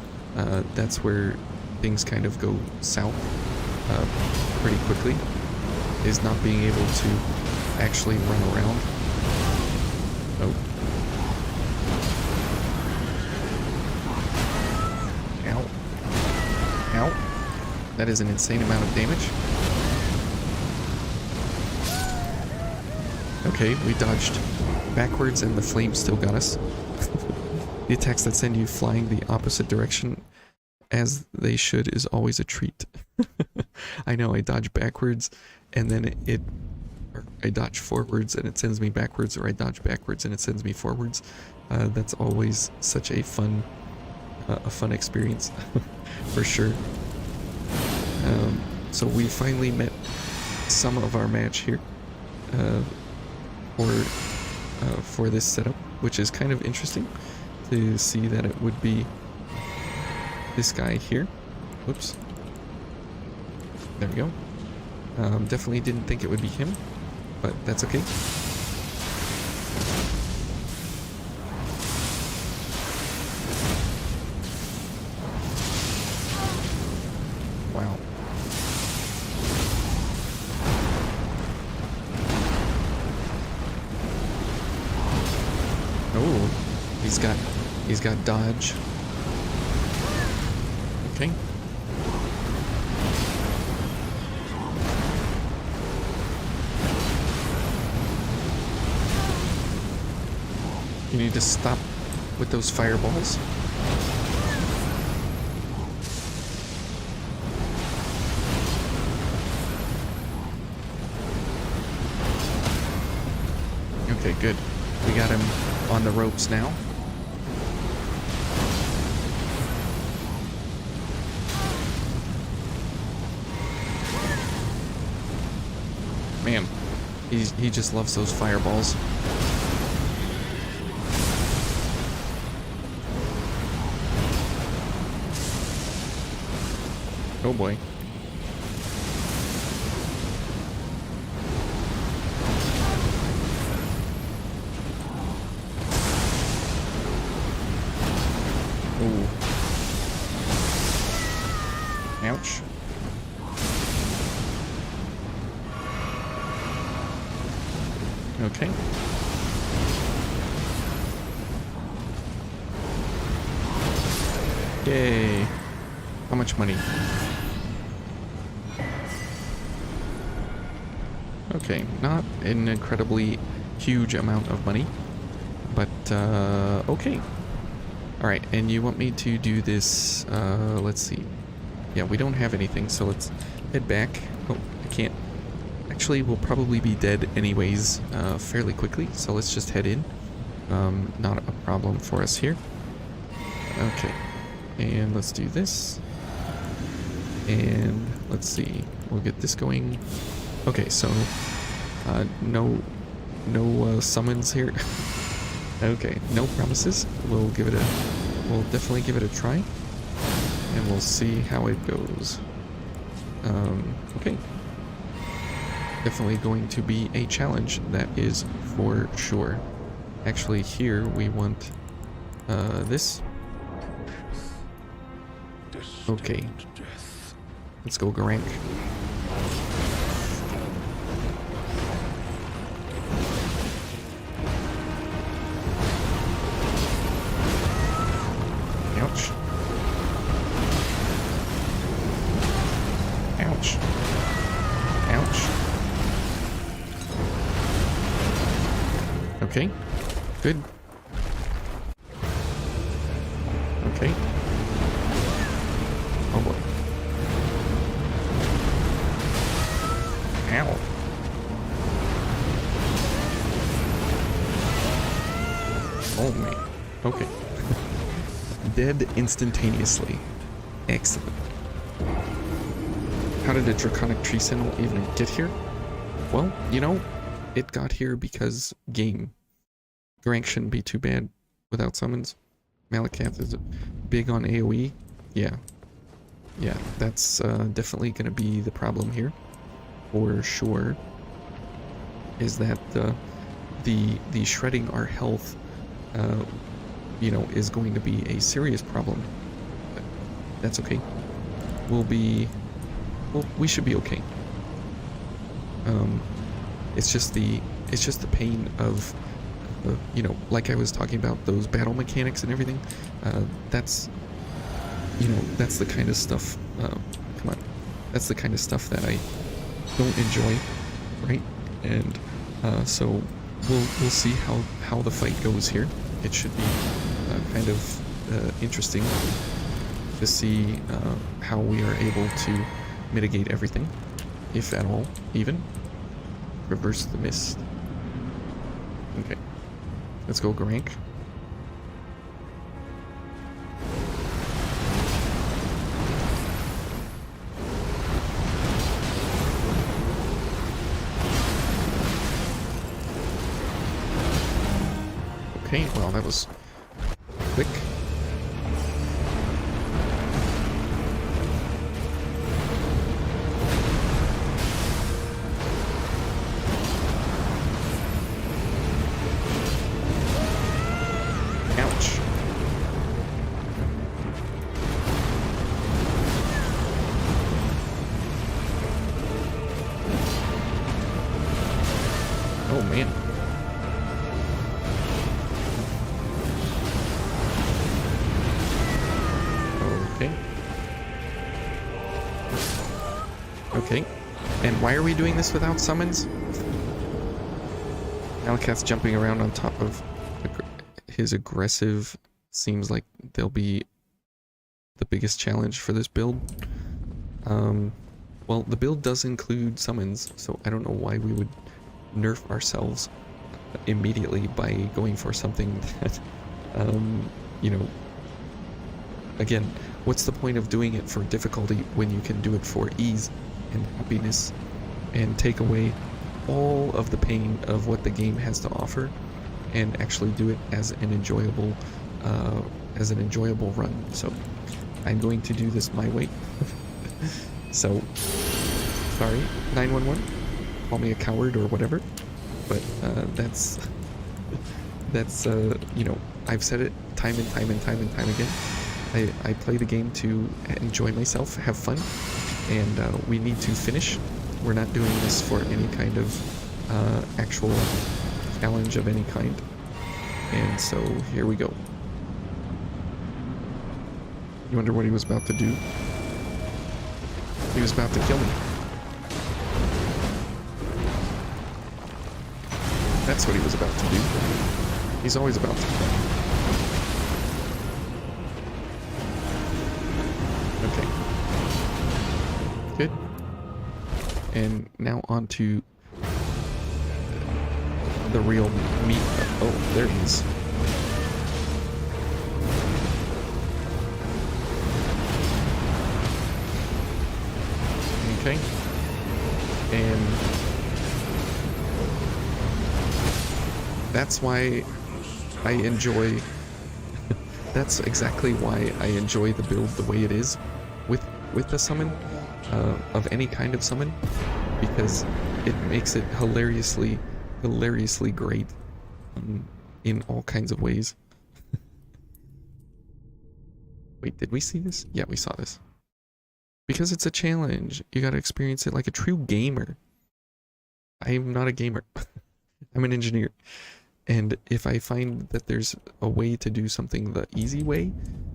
That's where things kind of go south pretty quickly, is not being able to actually run around. Oh. Ow. Ow. That is an insane amount of damage. Okay, we dodged backwards and the flames still got us. The attacks that send you flying the opposite direction as they should is always a treat. I know, I dodge backwards and then I dodge forwards and it sends me backwards, or I dodge backwards and it sends me forwards. That's always such a fun experience, for sure. So we finally met some of our match here for this setup, which is kind of interesting to see that it would be this guy here. Whoops. There we go. Definitely didn't think it would be him, but that's okay. Wow. Oh, he's got dodge. Okay. You need to stop with those fireballs. Okay, good. We got him on the ropes now. Man, he just loves those fireballs. Oh boy. Ooh. Ouch. Okay. Yay. How much money? Okay, not an incredibly huge amount of money, but okay. Alright, and you want me to do this, let's see. Yeah, we don't have anything, so let's head back. Oh, I can't. Actually, we'll probably be dead anyways fairly quickly, so let's just head in Not a problem for us here. Okay, and let's do this. And let's see, we'll get this going. Okay, so no summons here. Okay, no promises. We'll definitely give it a try, and we'll see how it goes. Okay, definitely going to be a challenge, that is for sure. Actually, here we want this. Okay, let's go Garank. Ouch. Ouch. Ouch. Okay, good. Okay. Oh boy. Ow. Oh man. Okay. Dead instantaneously. Excellent. How did a draconic tree sentinel even get here? Well, you know, it got here because game. Garank shouldn't be too bad without summons. Malakath is big on AoE. Yeah. Yeah, that's definitely going to be the problem here. For sure. Is that the shredding our health, you know, is going to be a serious problem. But that's okay. We should be okay. It's just the pain of, you know, like I was talking about, those battle mechanics and everything. That's, you know, that's the kind of stuff. Come on, that's the kind of stuff that I don't enjoy, right? And so we'll see how the fight goes here. It should be kind of interesting to see how we are able to mitigate everything, if at all, even. Reverse the mist. Okay. Let's go Garank. Okay, well that was quick. Ouch. Oh man. Okay. Okay. And why are we doing this without summons? Malakath's jumping around on top of his aggressive. Seems like they'll be the biggest challenge for this build. Well, the build does include summons, so I don't know why we would nerf ourselves immediately by going for something that, you know, again, what's the point of doing it for difficulty when you can do it for ease and happiness and take away all of the pain of what the game has to offer and actually do it as an enjoyable run. So I'm going to do this my way. So sorry, 911, call me a coward or whatever, but that's you know, I've said it time and time again. I play the game to enjoy myself, have fun, and we need to finish. We're not doing this for any kind of actual challenge of any kind. And so here we go. You wonder what he was about to do? He was about to kill me. That's what he was about to do. He's always about to kill me. Okay. Good. And now on to the real meat. Oh, there he is. Okay. And that's why I enjoy that's exactly why I enjoy the build the way it is with the summon, of any kind of summon, because it makes it hilariously great, in all kinds of ways. Wait, did we see this? Yeah, we saw this. Because it's a challenge, you gotta experience it like a true gamer. I'm not a gamer. I'm an engineer. And if I find that there's a way to do something the easy way,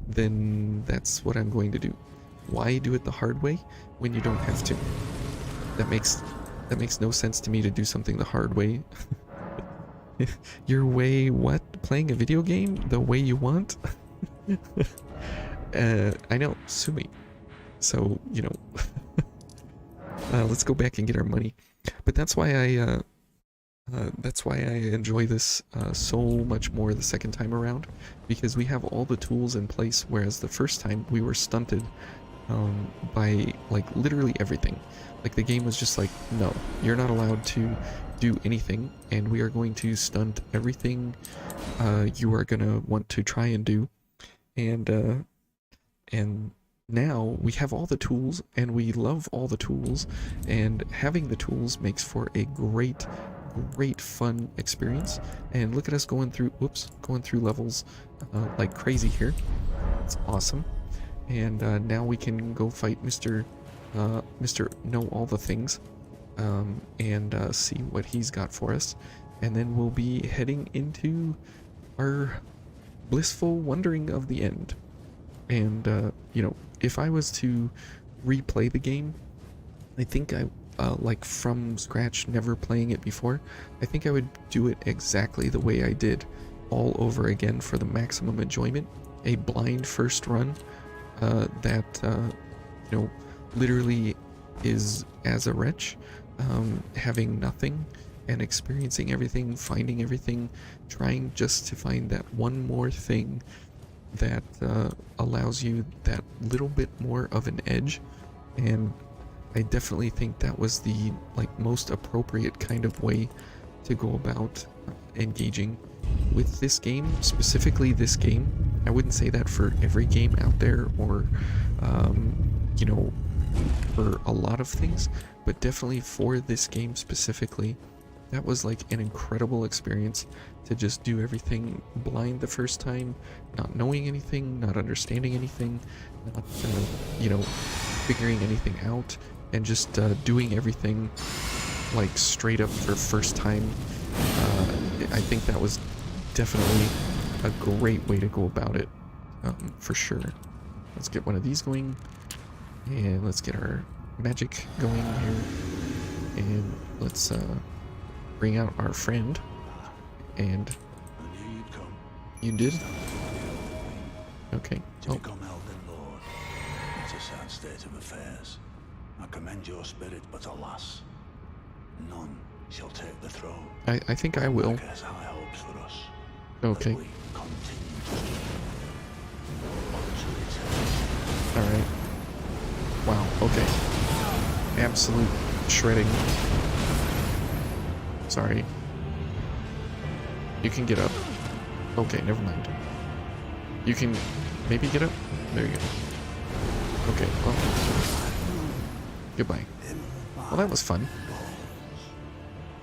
then that's what I'm going to do. Why do it the hard way when you don't have to? That makes no sense to me, to do something the hard way. Your way what? Playing a video game the way you want? I know, sue me. So, you know, let's go back and get our money. But that's why I enjoy this so much more the second time around, because we have all the tools in place, whereas the first time we were stunted by like literally everything. Like the game was just like, no, you're not allowed to do anything, and we are going to stunt everything you are gonna want to try and do. And now we have all the tools, and we love all the tools, and having the tools makes for a great fun experience. And look at us going through levels like crazy here. It's awesome. And now we can go fight Mr. Know All the Things, and see what he's got for us, and then we'll be heading into our blissful wondering of the end. And you know, if I was to replay the game, I think I like from scratch, never playing it before, I think I would do it exactly the way I did, all over again for the maximum enjoyment. A blind first run that you know, literally is as a wretch, having nothing and experiencing everything, finding everything, trying just to find that one more thing that allows you that little bit more of an edge. And I definitely think that was the like most appropriate kind of way to go about engaging with this game, specifically this game. I wouldn't say that for every game out there, or you know, for a lot of things, but definitely for this game specifically, that was like an incredible experience to just do everything blind the first time, not knowing anything, not understanding anything, not you know, figuring anything out, and just doing everything like straight up for first time. I think that was definitely a great way to go about it, for sure. Let's get one of these going, and let's get our magic going here, and let's bring out our friend. And you did? Okay. To become Elden Lord, it's a sad state of affairs. I commend your spirit, but alas, none shall take the throne. I think I will. There's high hopes for us. Okay. We continue to strive. Alright. Wow, okay. Absolute shredding. Sorry. You can get up. Okay, never mind. You can maybe get up? There you go. Okay, well. Goodbye. Well, that was fun.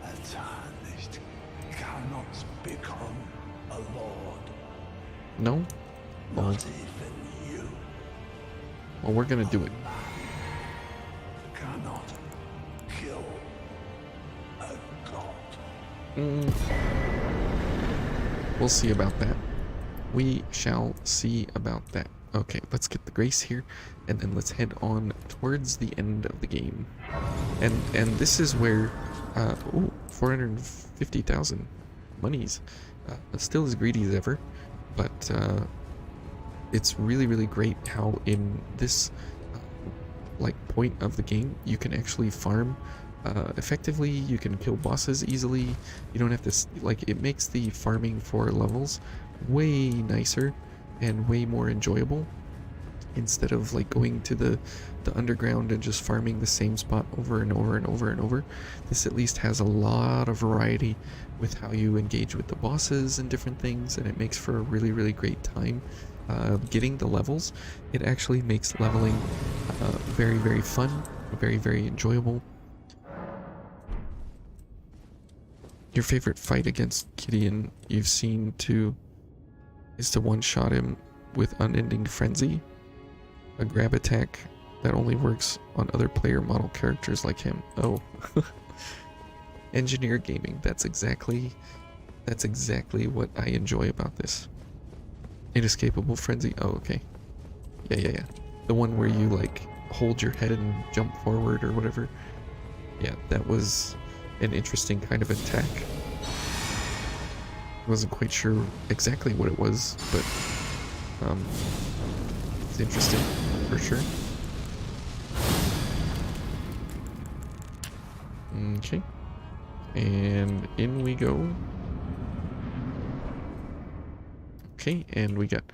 A tarnished cannot become a lord. No? Well, Not even you well, we're gonna do it. cannot kill a god. We'll see about that. We shall see about that. Okay, let's get the grace here, and then let's head on towards the end of the game. And this is where, ooh, 450,000 monies. Still as greedy as ever, but it's really great how in this like point of the game you can actually farm effectively. You can kill bosses easily. You don't have to like, it makes the farming for levels way nicer and way more enjoyable, instead of like going to the underground and just farming the same spot over and over and over and over. This at least has a lot of variety with how you engage with the bosses and different things, and it makes for a really, really great time getting the levels. It actually makes leveling very, very fun, very, very enjoyable. Your favorite fight against Gideon you've seen is to one-shot him with Unending Frenzy, a grab attack that only works on other player model characters like him. Oh. Engineer gaming. That's exactly what I enjoy about this. Inescapable Frenzy. Oh, okay. Yeah. The one where you like hold your head and jump forward or whatever. Yeah, that was an interesting kind of attack. Wasn't quite sure exactly what it was, but it's interesting for sure. Okay. And in we go. Okay, and we got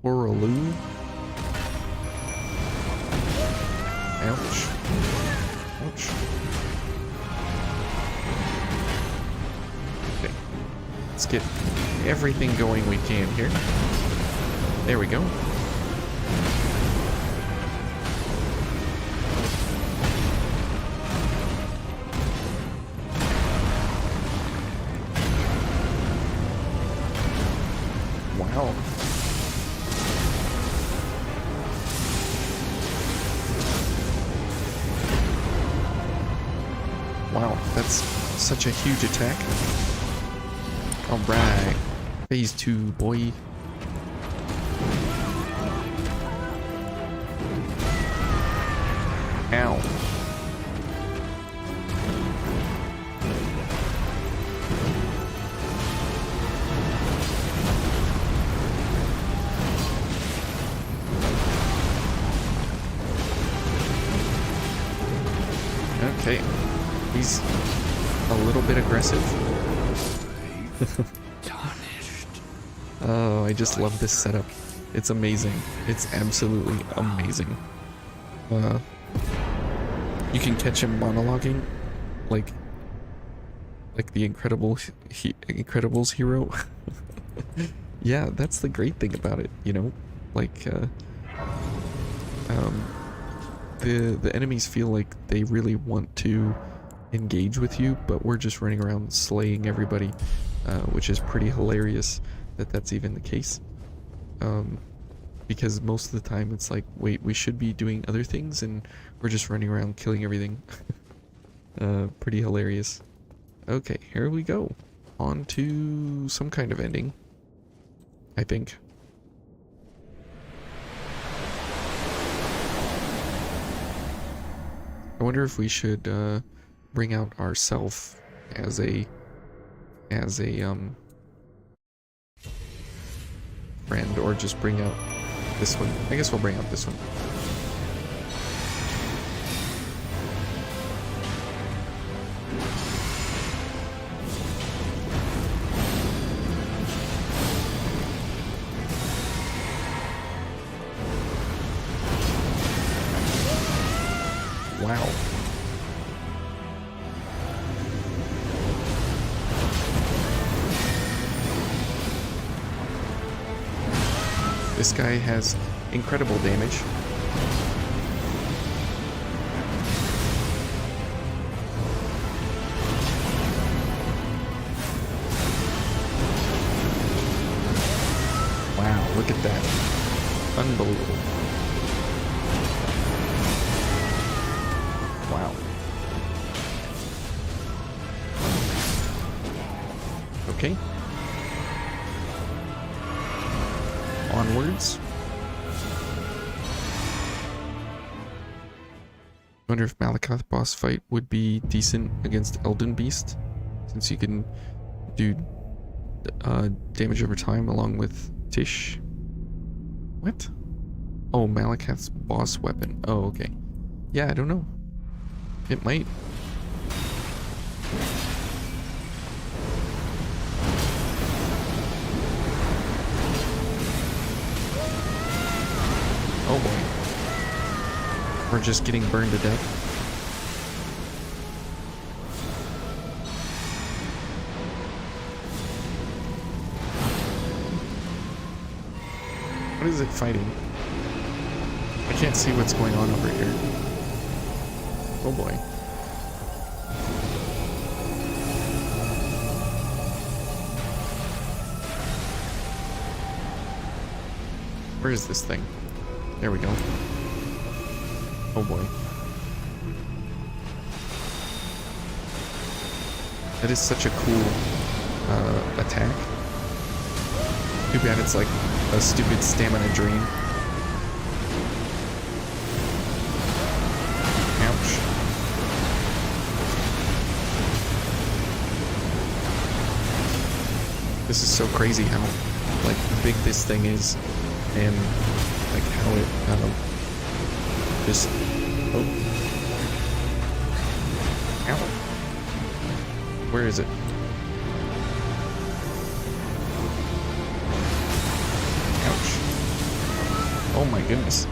Horaloo. Ouch. Ouch. Okay. Let's get everything going we can here. There we go. Wow. Wow, that's such a huge attack. Alright. Phase 2, boy. Ow. Okay. He's a little bit aggressive. Oh, I just love this setup. It's amazing. It's absolutely amazing. You can catch him monologuing like the Incredibles hero. Yeah, that's the great thing about it, you know? Like the enemies feel like they really want to engage with you, but we're just running around slaying everybody, which is pretty hilarious that that's even the case. Because most of the time it's like, wait, we should be doing other things and we're just running around killing everything. Pretty hilarious. Okay, here we go. On to some kind of ending, I think. I wonder if we should bring out ourself as a friend, or just bring out this one. I guess we'll bring out this one. Wow. This guy has incredible damage. Wow, look at that. Unbelievable. Wow. Okay. Onwards. I wonder if Malakoth boss fight would be decent against Elden Beast, since you can do damage over time along with Tish. What? Oh, Malakoth's boss weapon. Oh, okay. Yeah, I don't know. It might. just getting burned to death. What is it fighting? I can't see what's going on over here. Oh boy. Where is this thing? There we go. Oh boy. That is such a cool attack. Too bad it's like a stupid stamina drain. Ouch. This is so crazy how like big this thing is and like how it just ow. Where is it? Oh my goodness.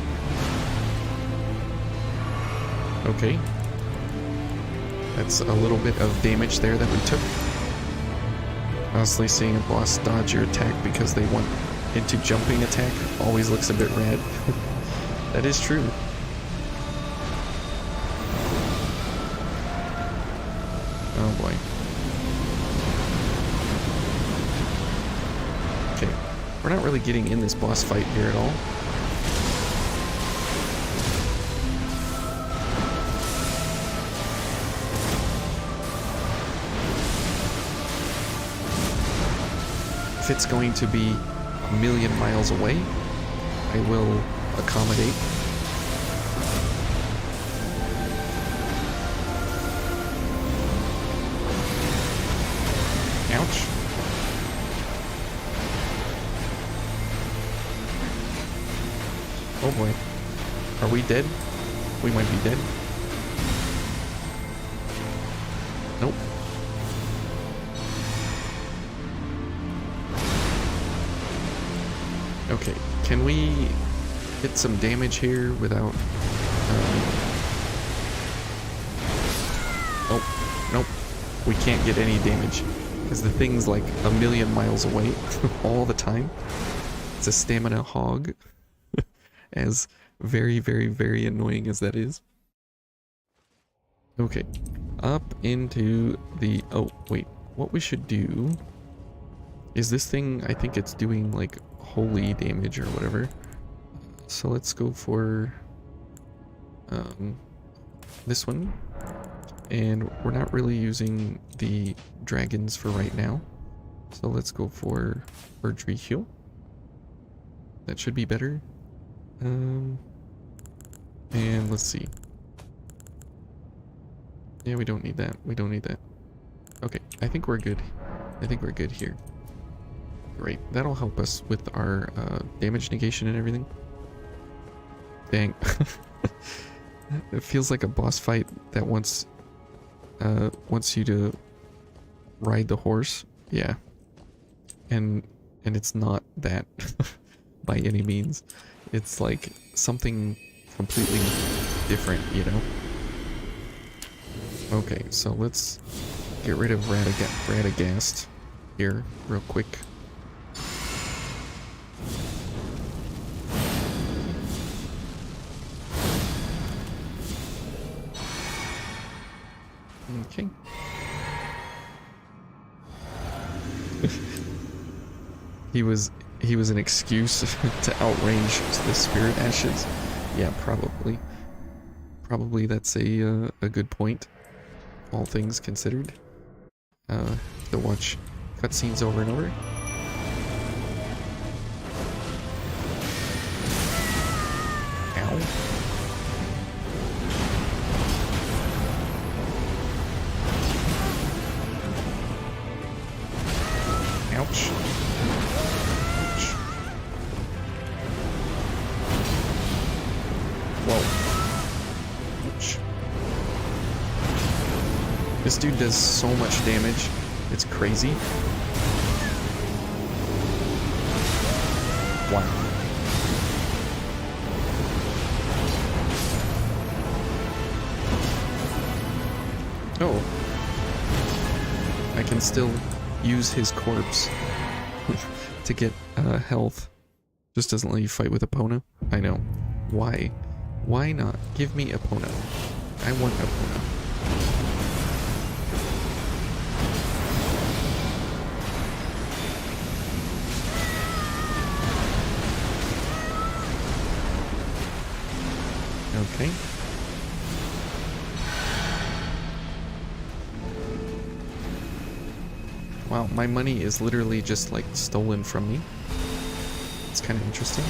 Okay. That's a little bit of damage there that we took. Honestly, seeing a boss dodge your attack because they want into jumping attack always looks a bit rad. That is true. Oh boy. Okay. We're not really getting in this boss fight here at all. If it's going to be a million miles away, I will accommodate. Ouch. Oh boy. Are we dead? We might be dead. Nope. Okay, can we hit some damage here without... Oh, nope. We can't get any damage because the thing's like a million miles away all the time. It's a stamina hog. As very, very, very annoying as that is. Okay, up into the... Oh, wait. What we should do is this thing, I think it's doing like holy damage or whatever. So let's go for this one. And we're not really using the dragons for right now. So let's go for Erdtree Heal. That should be better. And let's see. Yeah, we don't need that. We don't need that. Okay, I think we're good. I think we're good here. Great. That'll help us with our damage negation and everything. Dang. It feels like a boss fight that wants you to ride the horse. Yeah. And it's not that by any means. It's like something completely different, you know? Okay, so let's get rid of Radagast here real quick. Okay. He was an excuse to outrange the spirit ashes. Yeah, probably. Probably that's a good point. All things considered. To watch cutscenes over and over. Ow. Ouch. Ouch. Whoa. Ouch. This dude does so much damage. It's crazy. Wow. Oh. I can still use his corpse to get health. Just doesn't let you fight with Epona. I know. Why? Why not? Give me Epona. I want Epona. Okay. Wow, my money is literally just like stolen from me. It's kind of interesting.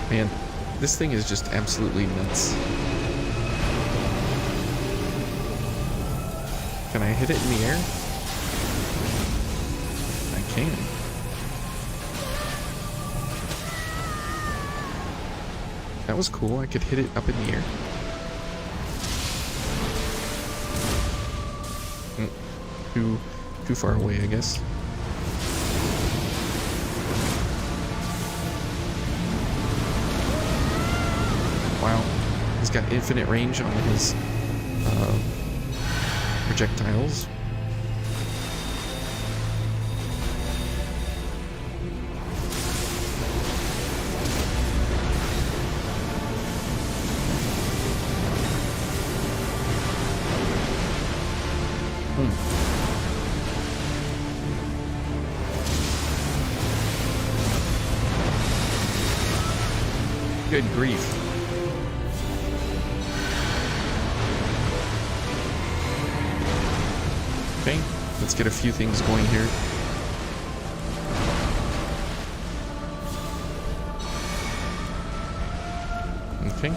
Man, this thing is just absolutely nuts. Can I hit it in the air? I can. That was cool. I could hit it up in the air. Too far away, I guess. Wow. He's got infinite range on his projectiles. Good grief. Okay, let's get a few things going here. Okay.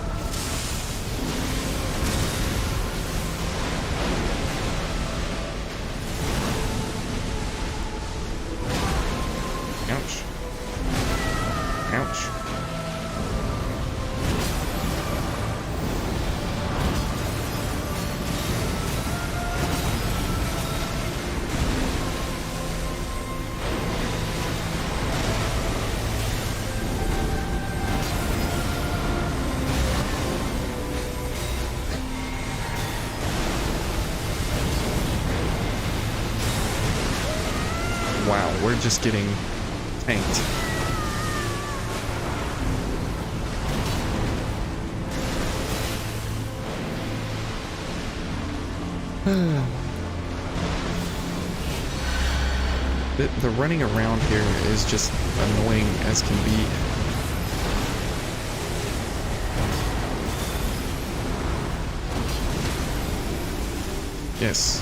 Ouch. Ouch. Wow, we're just getting tanked. The running around here is just annoying as can be. Yes.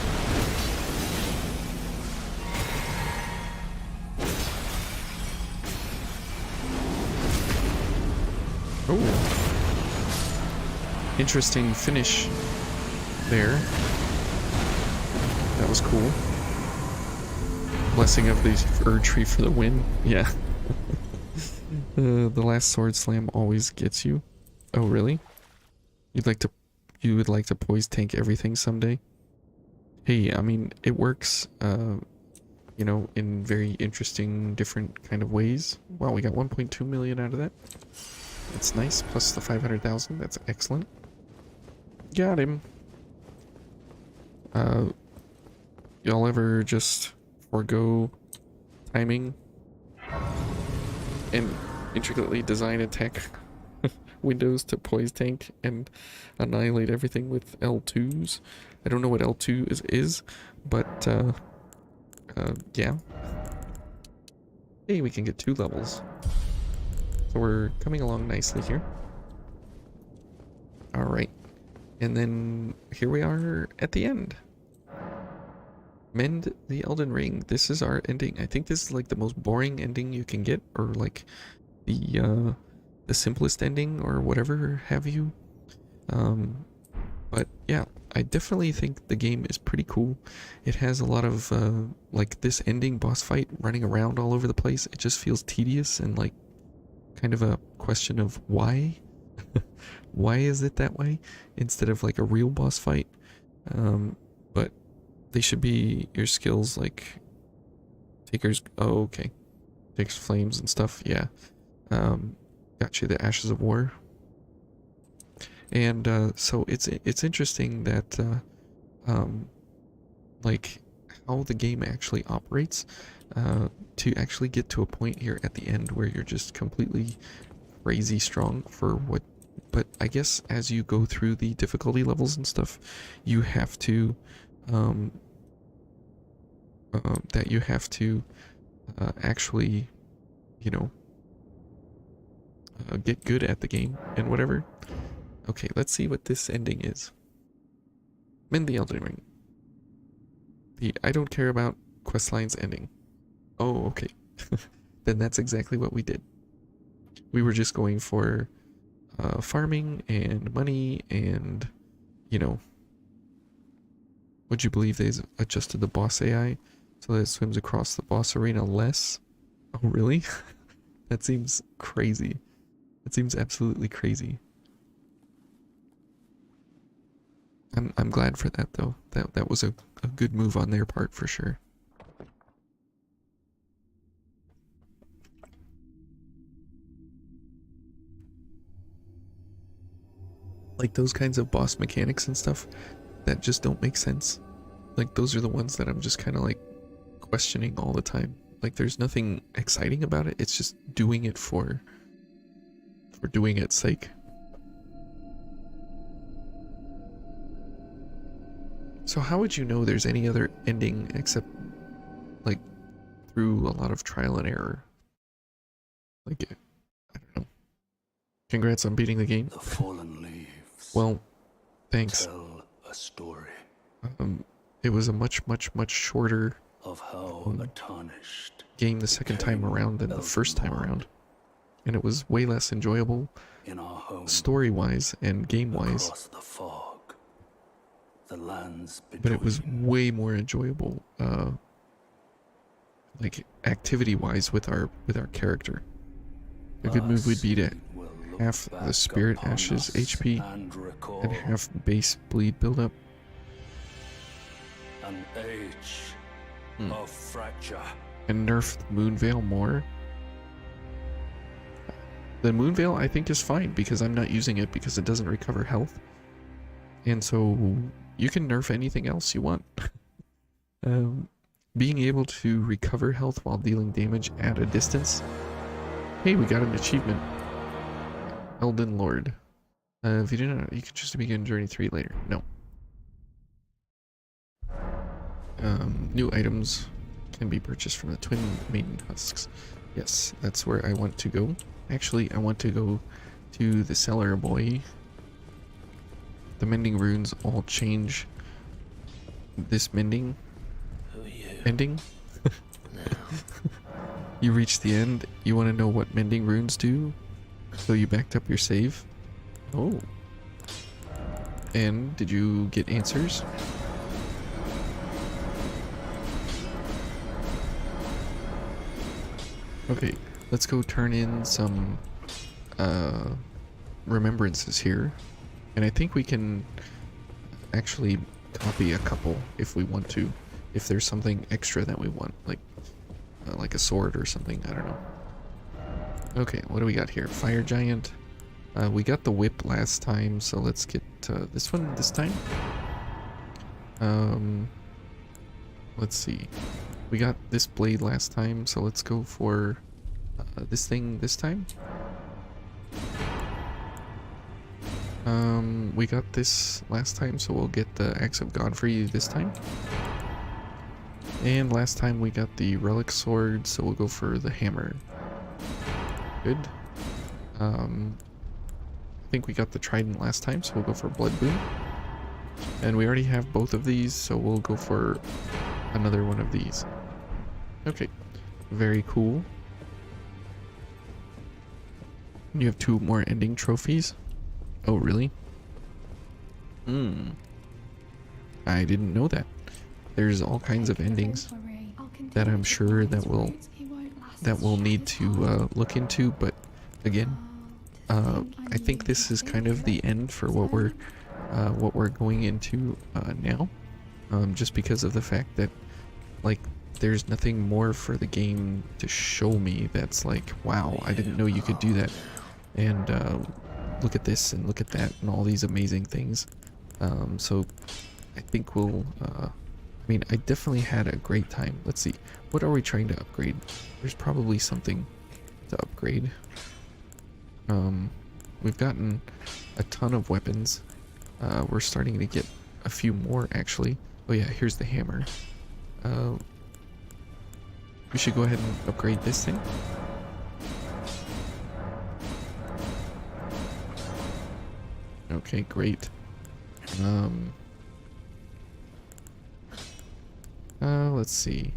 Oh. Interesting finish there. That was cool. Blessing of the Erd Tree for the win. Yeah. The last sword slam always gets you. Oh, really? You would like to poise tank everything someday? Hey, I mean, it works, you know, in very interesting, different kind of ways. Wow, we got 1.2 million out of that. That's nice, plus the 500,000. That's excellent. Got him. Y'all ever just forego timing and intricately design attack windows to poise tank and annihilate everything with L2s? I don't know what L2 is, but yeah. Hey, we can get 2 levels. So we're coming along nicely here. Alright. And then here we are at the end. Mend the Elden Ring. This is our ending. I think this is like the most boring ending you can get, or like the simplest ending, or whatever have you. But yeah, I definitely think the game is pretty cool. It has a lot of like this ending boss fight running around all over the place. It just feels tedious and like kind of a question of why. Why is it that way instead of like a real boss fight? But They should be your skills like takers. Oh, okay. Takes flames and stuff. Yeah. Got you the Ashes of War. And so it's interesting that like how the game actually operates to actually get to a point here at the end where you're just completely crazy strong for what. But I guess as you go through the difficulty levels and stuff, you have to that you have to actually, you know, get good at the game and whatever. Okay, let's see what this ending is. Mend the Elden Ring. The I don't care about questlines ending. Oh, okay. Then that's exactly what we did. We were just going for farming and money and, you know, would you believe they've adjusted the boss AI so that it swims across the boss arena less? Oh, really? That seems crazy. That seems absolutely crazy. I'm glad for that though. That was a good move on their part for sure. Like those kinds of boss mechanics and stuff that just don't make sense. Like those are the ones that I'm just kind of like questioning all the time. Like there's nothing exciting about it. It's just doing it for doing its sake. So how would you know there's any other ending except like through a lot of trial and error? Like I don't know. Congrats on beating the game. The fallen leaves. Well, thanks. Tell a story It was a much shorter of how a tarnished game the second time around than the first time around. And it was way less enjoyable in our home story-wise and game-wise. across the fog, the lands But it was between. way more enjoyable like activity-wise with our character. A good move would be to half the spirit ashes HP and half base bleed buildup. An age of fracture. And nerf the Moonveil more. The Moonveil I think is fine because I'm not using it because it doesn't recover health. And so you can nerf anything else you want. Being able to recover health while dealing damage at a distance. Hey, we got an achievement. Elden Lord. If you didn't know, you can choose to begin Journey 3 later. No. New items can be purchased from the Twin Maiden Husks. Yes, that's where I want to go. Actually, I want to go to the Cellar Boy. The mending runes all change this mending ending. You reach the end. You want to know what mending runes do? So you backed up your save. Oh. And did you get answers? Okay, let's go turn in some remembrances here. And I think we can actually copy a couple if we want to. If there's something extra that we want, like a sword or something, I don't know. Okay, what do we got here? Fire Giant. We got the whip last time, so let's get this one this time. Let's see. We got this blade last time, so let's go for this thing this time. We got this last time, so we'll get the Axe of Godfrey this time. And last time we got the Relic Sword, so we'll go for the hammer. Good. I think we got the Trident last time, so we'll go for Blood Boon. And we already have both of these, so we'll go for another one of these. Okay. Very cool. You have 2 more ending trophies? Oh, really? I didn't know that. There's all kinds of endings that I'm sure that we'll need to look into, but again, I think this is kind of the end for what we're going into now. just because of the fact that, like, there's nothing more for the game to show me that's like, wow, I didn't know you could do that. And look at this and look at that and all these amazing things. So I think we'll, I mean, I definitely had a great time. Let's see, what are we trying to upgrade? There's probably something to upgrade. We've gotten a ton of weapons. We're starting to get a few more, actually. Oh yeah, here's the hammer. We should go ahead and upgrade this thing. Okay, great. Let's see.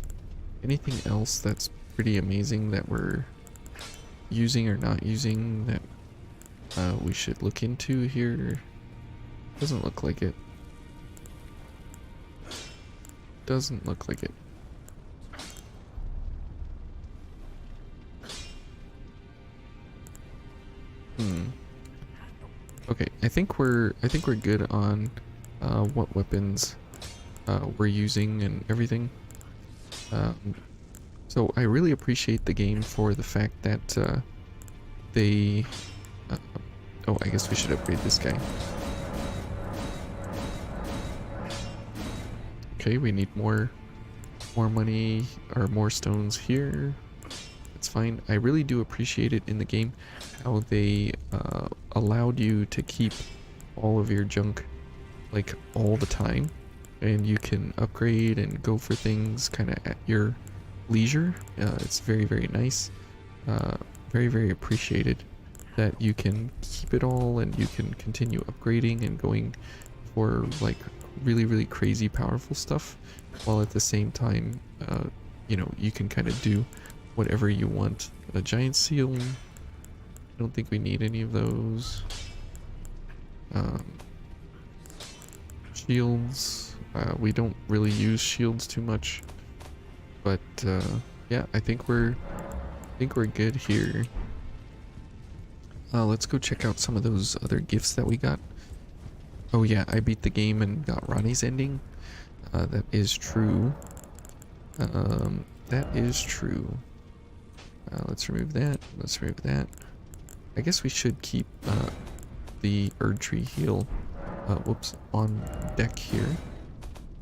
Anything else that's pretty amazing that we're using or not using that we should look into here? Doesn't look like it. Doesn't look like it. Okay, I think we're good on what weapons we're using and everything. So I really appreciate the game for the fact that they. Oh, I guess we should upgrade this guy. Okay, we need more money or more stones here. It's fine. I really do appreciate it in the game how they allowed you to keep all of your junk like all the time, and you can upgrade and go for things kind of at your leisure. It's very, very nice. Very, very appreciated that you can keep it all and you can continue upgrading and going for like really, really crazy powerful stuff, while at the same time you know, you can kind of do whatever you want. A giant seal, I don't think we need any of those. Shields, we don't really use shields too much, but yeah, I think we're good here. Let's go check out some of those other gifts that we got. Oh yeah, I beat the game and got Ronnie's ending. That is true. That is true. Let's remove that. Let's remove that. I guess we should keep the Erdtree heal whoops, on deck here.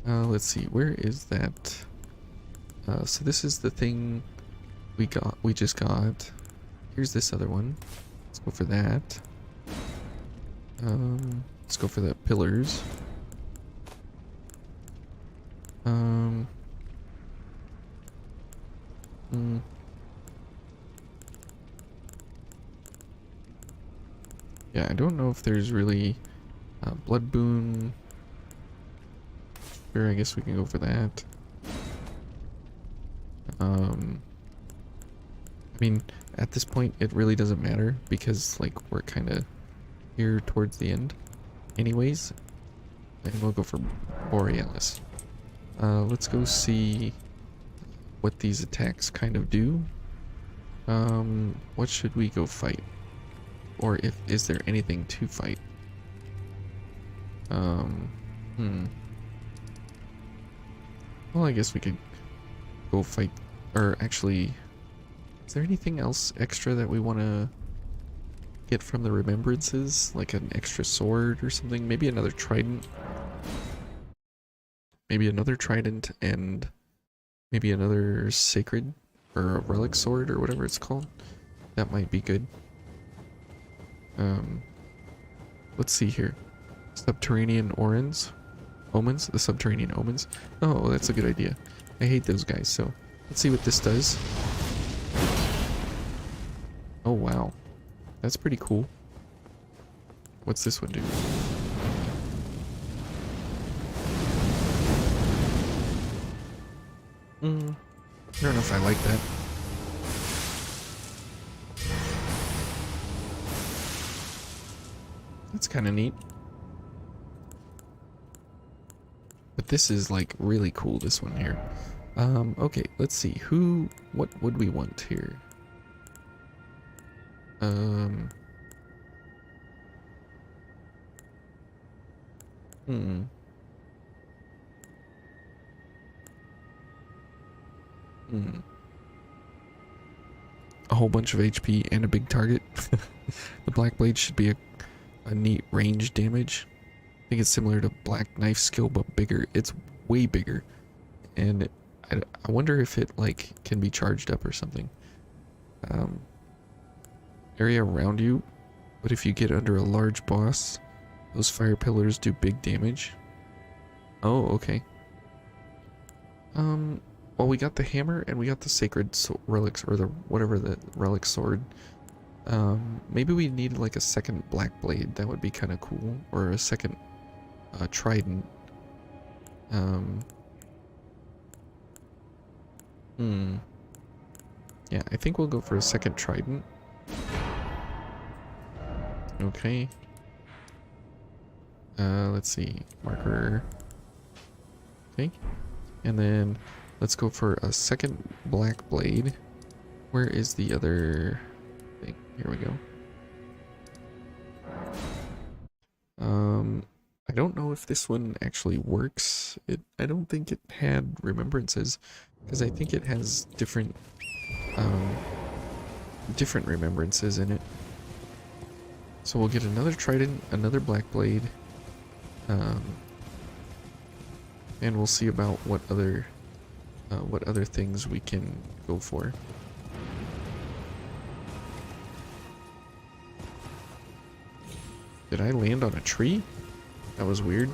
Let's see, where is that? So this is the thing we just got. Here's this other one. Let's go for that. Let's go for the pillars. Yeah, I don't know if there's really blood boon. Sure, I guess we can go for that. I mean, at this point, it really doesn't matter because, like, we're kind of here towards the end, anyways. And we'll go for Borealis. Let's go see what these attacks kind of do. What should we go fight? Or is there anything to fight? Well, I guess we could go fight, or actually, is there anything else extra that we want to get from the remembrances? Like an extra sword or something? Maybe another trident? Maybe another trident and maybe another sacred or a relic sword or whatever it's called. That might be good. Let's see here. Subterranean omens? The subterranean omens? Oh, that's a good idea. I hate those guys, so let's see what this does. Oh wow. That's pretty cool. What's this one do? I don't know if I like that. That's kind of neat. But this is like really cool, this one here. Okay, let's see. What would we want here? Hmm. A whole bunch of HP and a big target. The Black Blade should be a neat range damage. I think it's similar to Black Knife skill, but bigger. It's way bigger. And I wonder if it, like, can be charged up or something. Area around you, but if you get under a large boss, those fire pillars do big damage. Oh, okay. Well, we got the hammer and we got the sacred relics, or the whatever the relic sword. Maybe we need like a second black blade. That would be kind of cool, or a second trident. Yeah, I think we'll go for a second trident. Okay. Let's see, marker. Okay, and then let's go for a second black blade. Where is the other thing? Here we go. I don't know if this one actually works. I don't think it had remembrances, because I think it has different remembrances in it. So we'll get another trident, another black blade, and we'll see about what other things we can go for. Did I land on a tree? That was weird.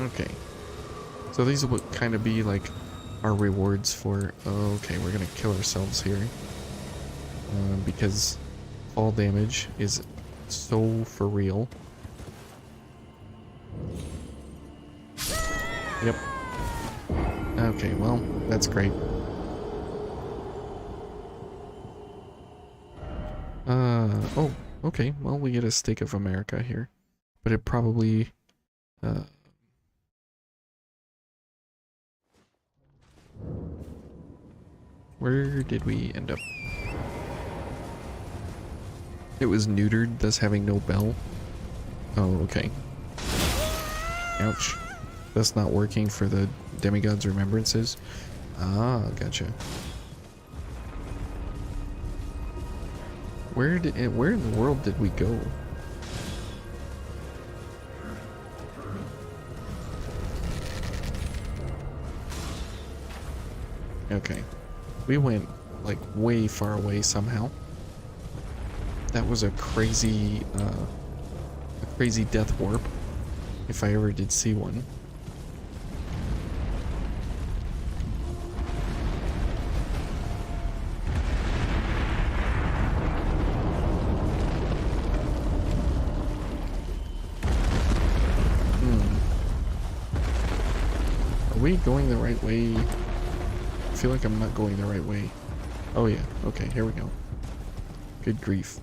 Okay. So these will kind of be like our rewards for... Okay, we're gonna kill ourselves here. Because fall damage is so for real. Yep. Okay, well, that's great. Oh, okay, well, we get a Stake of America here. But it probably, where did we end up? It was neutered, thus having no bell. Oh, okay. Ouch. That's not working for the demigod's remembrances. Ah, gotcha. Where in the world did we go? Okay. We went like way far away somehow. That was a crazy death warp, if I ever did see one. Are we going the right way? I feel like I'm not going the right way. Oh yeah, okay, here we go. Good grief.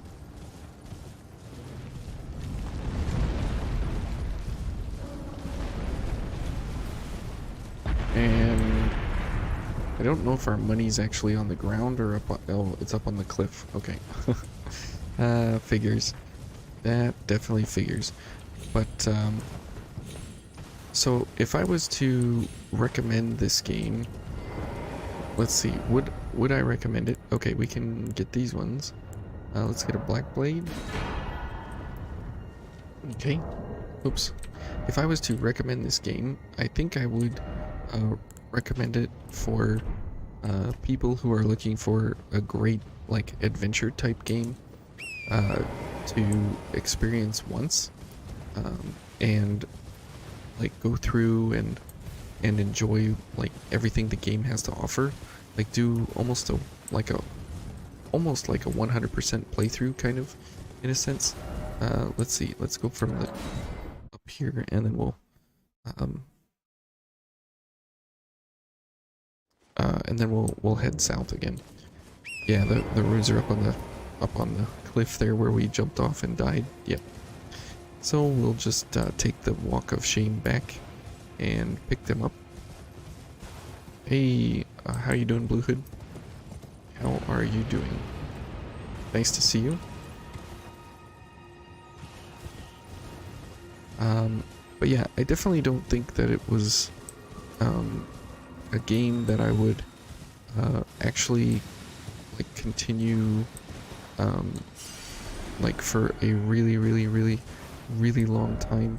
And I don't know if our money's actually on the ground or up on, oh, it's up on the cliff. Okay. Figures. That definitely figures. But, so if I was to recommend this game, let's see, would I recommend it? Okay, we can get these ones. Let's get a black blade. Okay. Oops. If I was to recommend this game, I think I would recommend it for people who are looking for a great, like, adventure type game to experience once, and like go through and enjoy like everything the game has to offer. Like do almost like a 100% playthrough kind of, in a sense. Let's see, let's go from the up here and then we'll we'll head south again. Yeah, the runes are up on the cliff there where we jumped off and died. Yep. So we'll just take the walk of shame back and pick them up. Hey, how you doing, Blue Hood? How are you doing? Nice to see you. But yeah, I definitely don't think that it was a game that I would actually like continue like for a really long time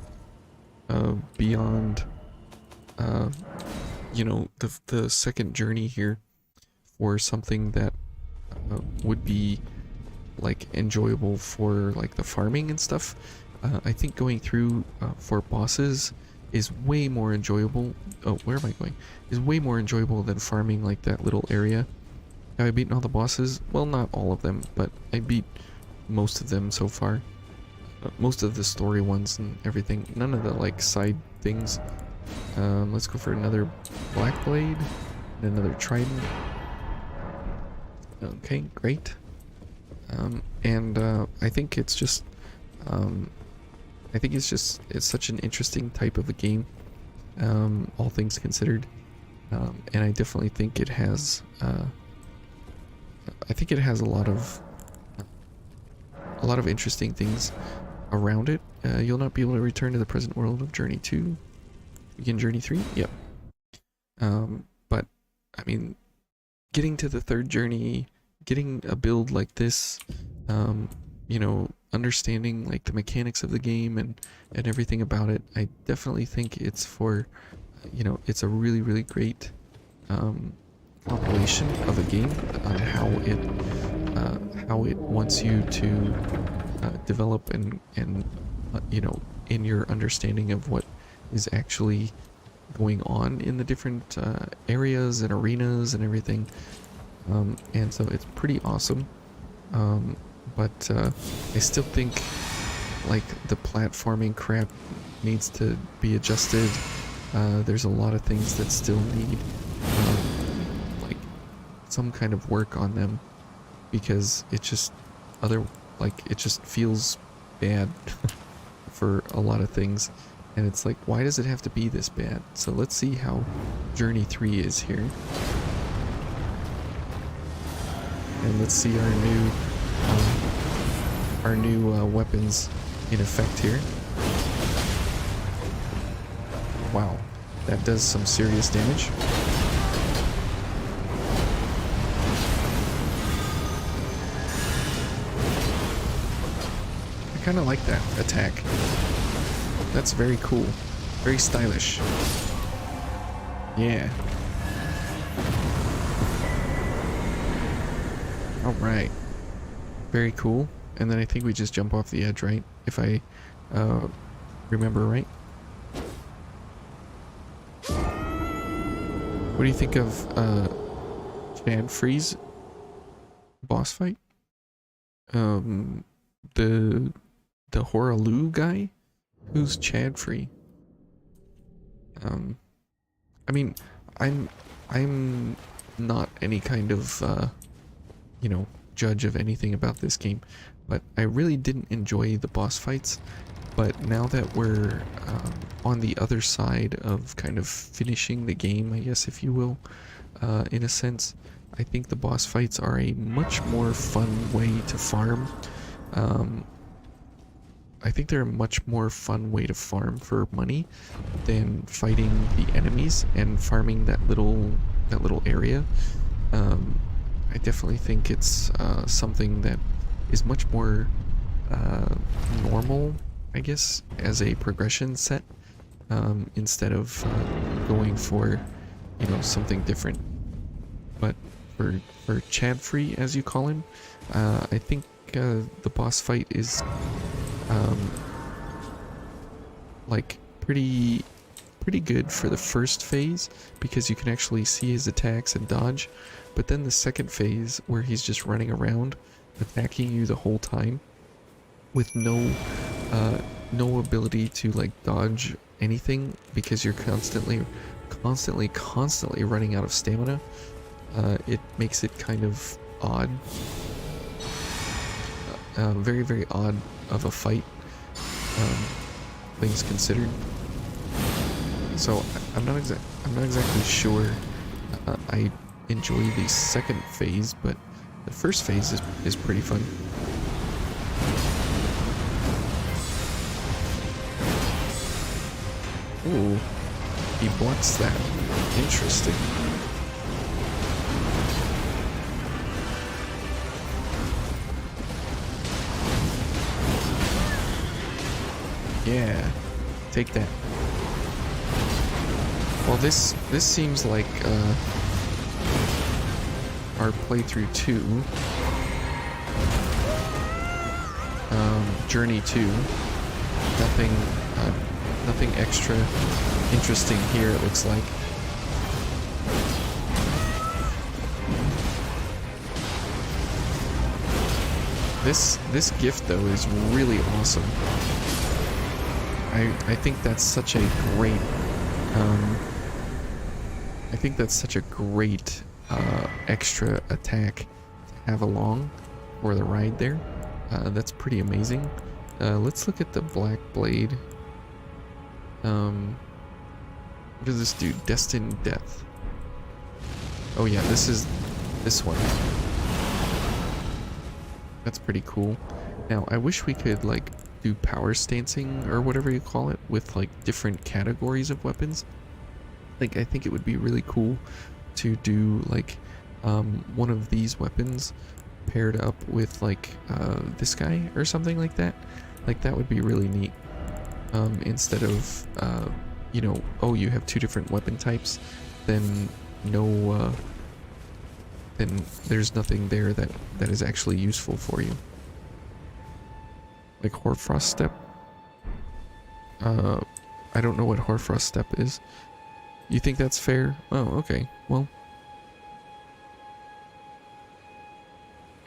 beyond you know, the second journey here, for something that would be like enjoyable for like the farming and stuff. I think going through for bosses is way more enjoyable. Oh, where am I going? Is way more enjoyable than farming like that little area. Have I beaten all the bosses? Well, not all of them, but I beat most of them so far. Most of the story ones and everything. None of the like side things. Let's go for another Black Blade and another Trident. Okay, great. I think it's just it's such an interesting type of a game, all things considered. And I definitely think it has a lot of interesting things around it. You'll not be able to return to the present world of Journey 2. Begin Journey 3? Yep. But, I mean, getting to the third journey, getting a build like this, you know, understanding like the mechanics of the game and everything about it, I definitely think it's for, you know, it's a really great compilation of a game on how it wants you to develop and you know, in your understanding of what is actually going on in the different areas and arenas and everything. And so it's pretty awesome. But I still think like the platforming crap needs to be adjusted. There's a lot of things that still need like some kind of work on them, because it just it just feels bad for a lot of things. And it's like, why does it have to be this bad? So let's see how Journey 3 is here. And let's see our new weapons in effect here. Wow, that does some serious damage. I kind of like that attack. That's very cool. Very stylish. Yeah. Alright. Very cool. And then I think we just jump off the edge, right? If I remember right. What do you think of Chad Freeze boss fight? The Horaloo guy? Who's Chad Free? I mean, I'm not any kind of you know, judge of anything about this game, but I really didn't enjoy the boss fights. But now that we're on the other side of kind of finishing the game, I guess, if you will, in a sense, I think the boss fights are a much more fun way to farm. I think they're a much more fun way to farm for money than fighting the enemies and farming that little area. I definitely think it's something that is much more normal, I guess, as a progression set, instead of going for, you know, something different. But for Chadfree, as you call him, I think the boss fight is like pretty good for the first phase, because you can actually see his attacks and dodge. But then the second phase, where he's just running around attacking you the whole time with no ability to like dodge anything, because you're constantly running out of stamina, it makes it kind of odd. Very odd of a fight, things considered. So I'm not exactly sure I enjoy the second phase, but the first phase is pretty fun. Ooh, he blocks that. Interesting. Yeah, take that. Well, this seems like our playthrough 2, Journey 2. Nothing extra interesting here, it looks like. This gift though is really awesome. I think that's such a great extra attack to have along for the ride there. That's pretty amazing. Let's look at the Black Blade. What does this do? Destined Death. Oh yeah, this is this one. That's pretty cool. Now, I wish we could, like, do power stancing, or whatever you call it, with, like, different categories of weapons. Like, I think it would be really cool to do, like, one of these weapons paired up with, like, this guy, or something like that. Like, that would be really neat. Instead of, you know, oh, you have two different weapon types, then no, then there's nothing there that is actually useful for you. Like Hoarfrost Step. I don't know what Hoarfrost Step is. You think that's fair? Oh, okay. Well,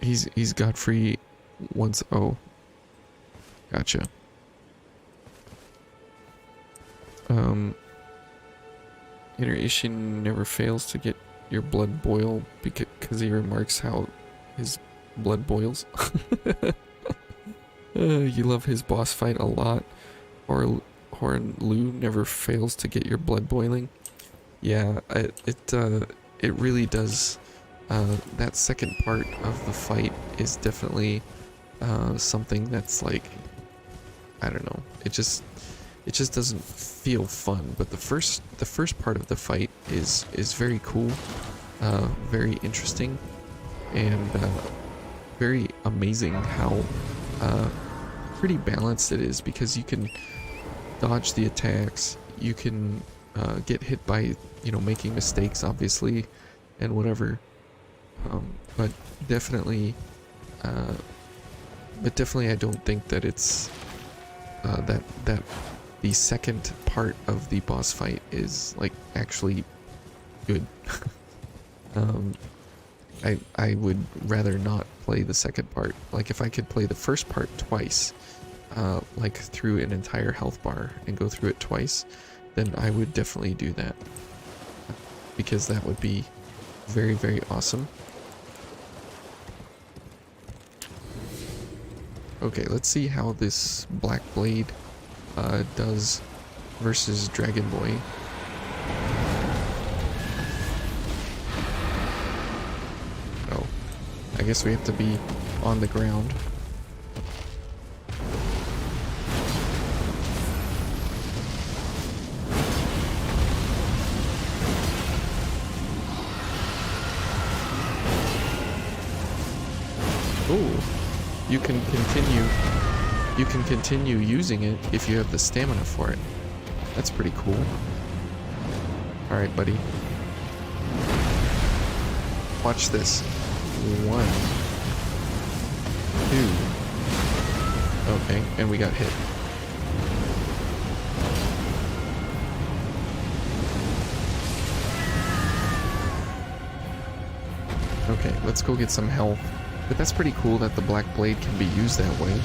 he's Godfrey once. Oh, gotcha. Iteration never fails to get your blood boil because he remarks how his blood boils. You love his boss fight a lot. Or Horn Lu never fails to get your blood boiling. Yeah, it really does. That second part of the fight is definitely something that's like, I don't know. It just doesn't feel fun. But the first part of the fight is very cool, very interesting, and very amazing how pretty balanced it is, because you can dodge the attacks, you can get hit by, you know, making mistakes, obviously, and whatever. But definitely I don't think that it's that the second part of the boss fight is like actually good. I would rather not play the second part. Like, if I could play the first part twice, like through an entire health bar and go through it twice, then I would definitely do that, because that would be very, very awesome. Okay, let's see how this Black Blade does versus Dragon Boy. Oh, I guess we have to be on the ground. Ooh, you can continue using it if you have the stamina for it. That's pretty cool. Alright, buddy. Watch this. 1, 2. Okay, and we got hit. Okay, let's go get some health. But that's pretty cool that the Black Blade can be used that way.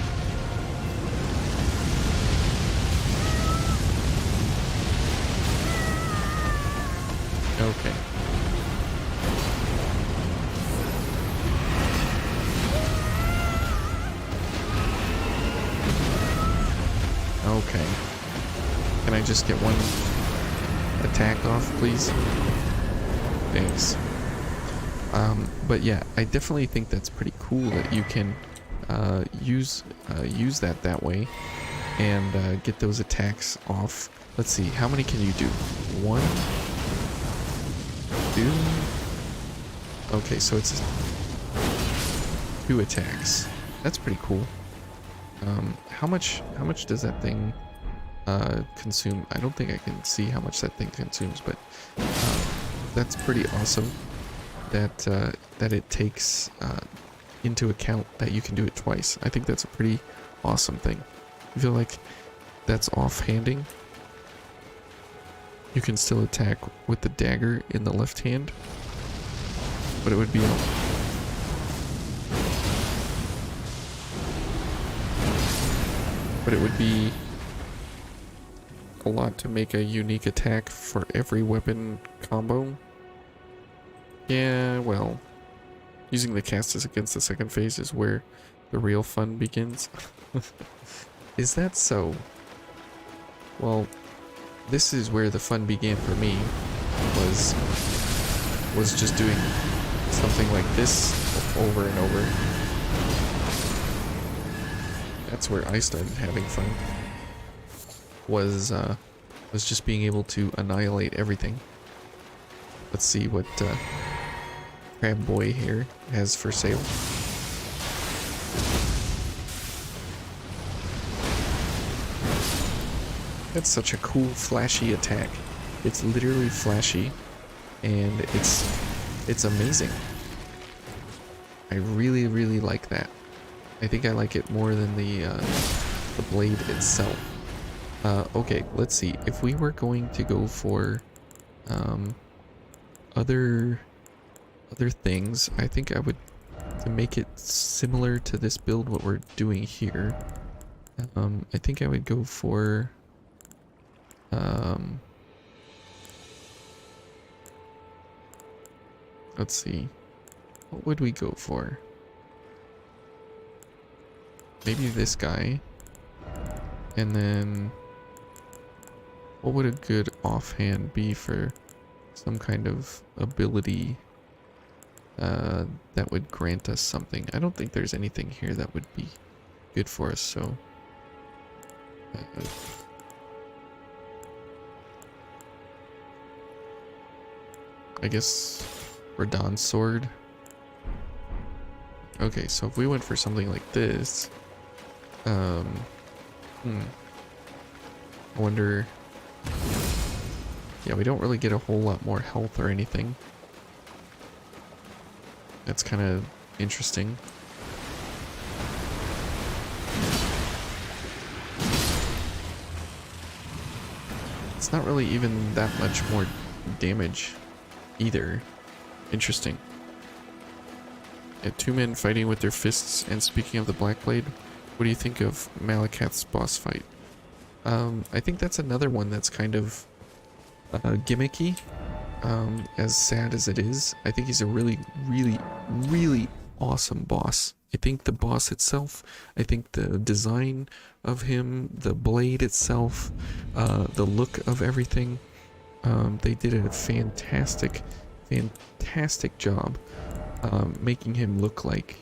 Okay. Okay. Can I just get one attack off, please? Thanks. But yeah, I definitely think that's pretty cool that you can use that way. and get those attacks off. Let's see, how many can you do? 1, 2. Okay, so it's 2 attacks. That's pretty cool. How much does that thing consume? I don't think I can see how much that thing consumes, but that's pretty awesome that that it takes into account that you can do it twice. I think that's a pretty awesome thing. I feel like that's offhanding. You can still attack with the dagger in the left hand, but it would be a lot to make a unique attack for every weapon combo. Yeah, well, using the casters against the second phase is where the real fun begins. Is that so? Well, this is where the fun began for me, was just doing something like this over and over. That's where I started having fun. Was just being able to annihilate everything. Let's see what Crab Boy here has for sale. That's such a cool, flashy attack. It's literally flashy, and it's amazing. I really, really like that. I think I like it more than the blade itself. Okay, let's see. If we were going to go for other things, I think I would, to make it similar to this build, what we're doing here. I think I would go for let's see. What would we go for? Maybe this guy. And then what would a good offhand be for some kind of ability that would grant us something? I don't think there's anything here that would be good for us, so I guess Radahn's sword. Okay, so if we went for something like this, I wonder. Yeah, we don't really get a whole lot more health or anything. That's kind of interesting. It's not really even that much more damage either. Interesting. Yeah, 2 men fighting with their fists. And speaking of the Black Blade, what do you think of Malakath's boss fight? I think that's another one that's kind of gimmicky, as sad as it is. I think he's a really, really, really awesome boss. I think the boss itself, I think the design of him, the blade itself, the look of everything, they did a fantastic job making him look like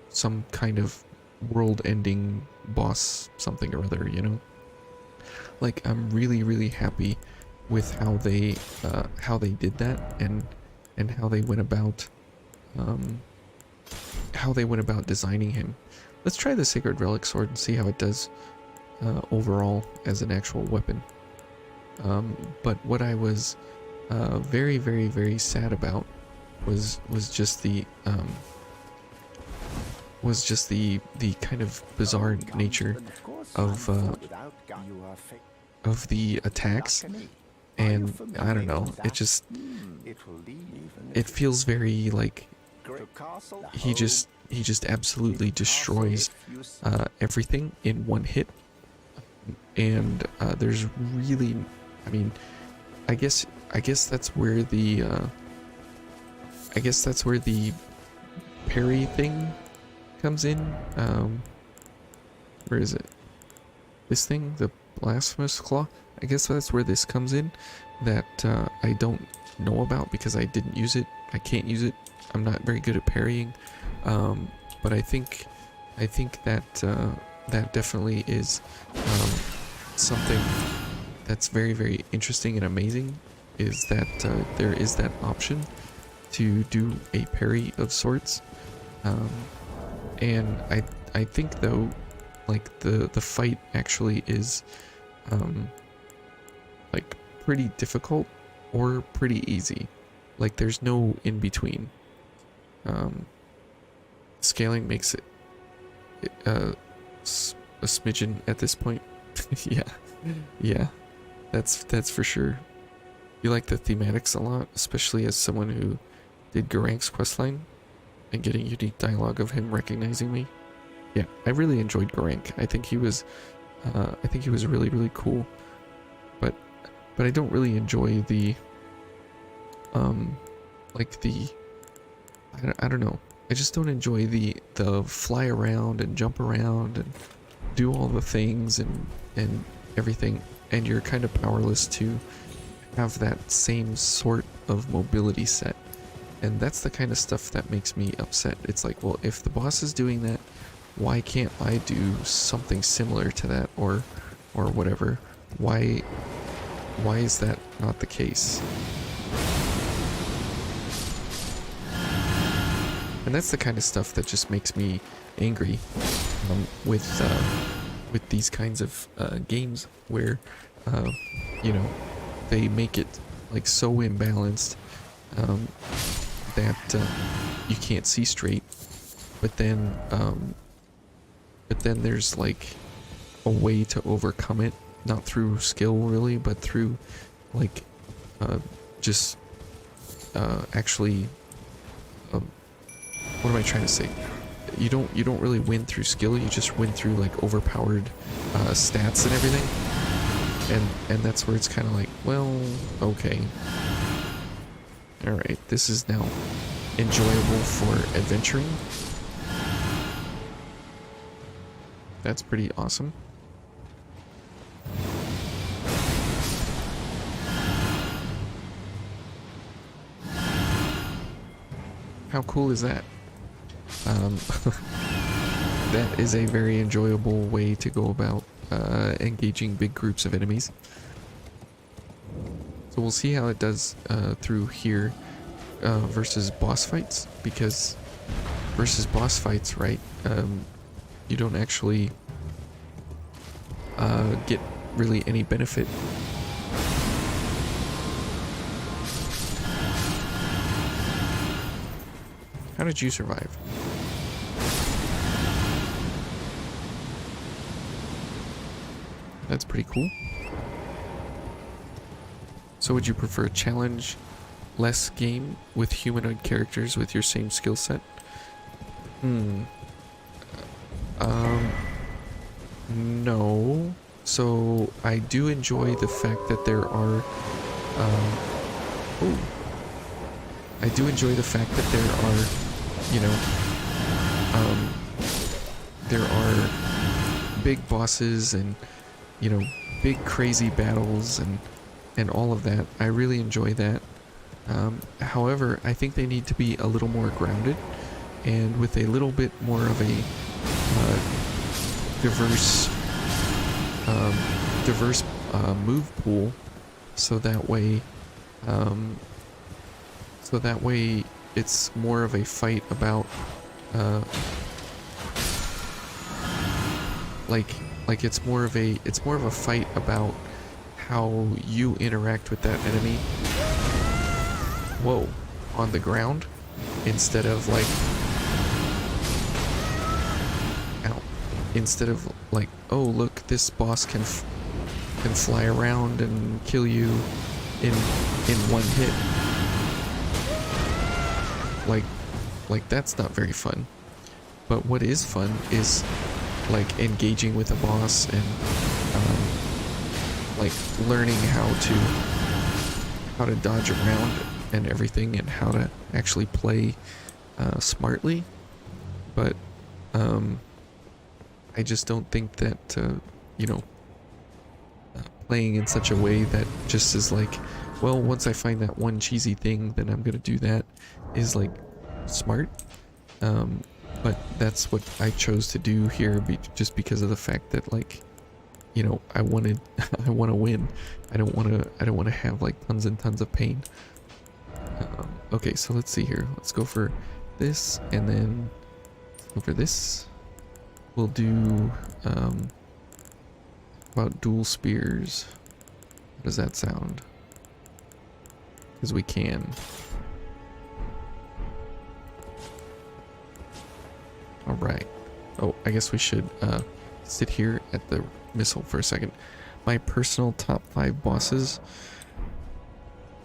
some kind of world-ending boss something or other, you know? Like, I'm really, really happy with how they did that, and how they went about designing him. Let's try the Sacred Relic Sword and see how it does overall as an actual weapon. But what I was very, very, very sad about was just the kind of bizarre nature of the attacks, and I don't know, it feels very like he just absolutely destroys everything in one hit, and there's really, I mean, I guess that's where the parry thing comes in. Where is it? This thing, the Blasphemous Claw? I guess that's where this comes in, that I don't know about because I didn't use it. I can't use it. I'm not very good at parrying. But I think that that definitely is something that's very, very interesting and amazing, is that there is that option to do a parry of sorts. And I think though, like the fight actually is like pretty difficult or pretty easy. Like there's no in between. Scaling makes it a smidgen at this point. Yeah, yeah, that's for sure. You like the thematics a lot, especially as someone who did Garank's questline and getting unique dialogue of him recognizing me. Yeah, I really enjoyed Garank. I think he was really, really cool. But I don't really enjoy the like the I don't know. I just don't enjoy the fly around and jump around and do all the things and everything, and you're kind of powerless to have that same sort of mobility set. And that's the kind of stuff that makes me upset. It's like, well, if the boss is doing that, why can't I do something similar to that, or whatever? Why is that not the case? And that's the kind of stuff that just makes me angry with these kinds of games where you know, they make it like so imbalanced that you can't see straight, but then there's like a way to overcome it, not through skill really, but through like just actually what am I trying to say? You don't really win through skill, you just win through like overpowered stats and everything. And that's where it's kind of like, well, okay. Alright, this is now enjoyable for adventuring. That's pretty awesome. How cool is that? That is a very enjoyable way to go about engaging big groups of enemies. So we'll see how it does through here versus boss fights, because versus boss fights, right, you don't actually get really any benefit. How did you survive? That's pretty cool. So would you prefer challenge less game with humanoid characters with your same skill set? No. So I do enjoy the fact that there are I do enjoy the fact that there are, you know, there are big bosses and, you know, big crazy battles and all of that. I really enjoy that. However, I think they need to be a little more grounded and with a little bit more of a diverse move pool, so that way it's more of a fight about like it's more of a fight about how you interact with that enemy, whoa, on the ground, instead of like, ow, instead of like, oh look, this boss can fly around and kill you in one hit. Like that's not very fun. But what is fun is like engaging with a boss and like learning how to dodge around and everything, and how to actually play smartly. But I just don't think that you know, playing in such a way that just is like, well, once I find that one cheesy thing, then I'm gonna do that, is like smart. But that's what I chose to do here, just because of the fact that, like, you know, I want to win. I don't want to have like tons and tons of pain. Okay, so let's see here. Let's go for this, and then over this. We'll do about dual spears. How does that sound? Because we can. All right. Oh, I guess we should sit here at the missile for a second. My personal top 5 bosses.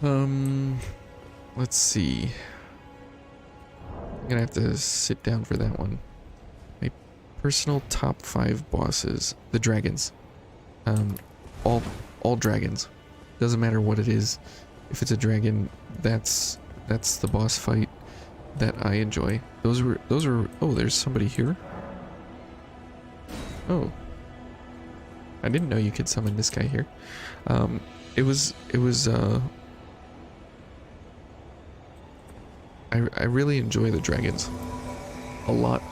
Let's see. I'm gonna have to sit down for that one. My personal top 5 bosses. The dragons. All dragons. Doesn't matter what it is. If it's a dragon, that's the boss fight that I enjoy. Those are oh, there's somebody here. Oh. I didn't know you could summon this guy here. It was I really enjoy the dragons. A lot.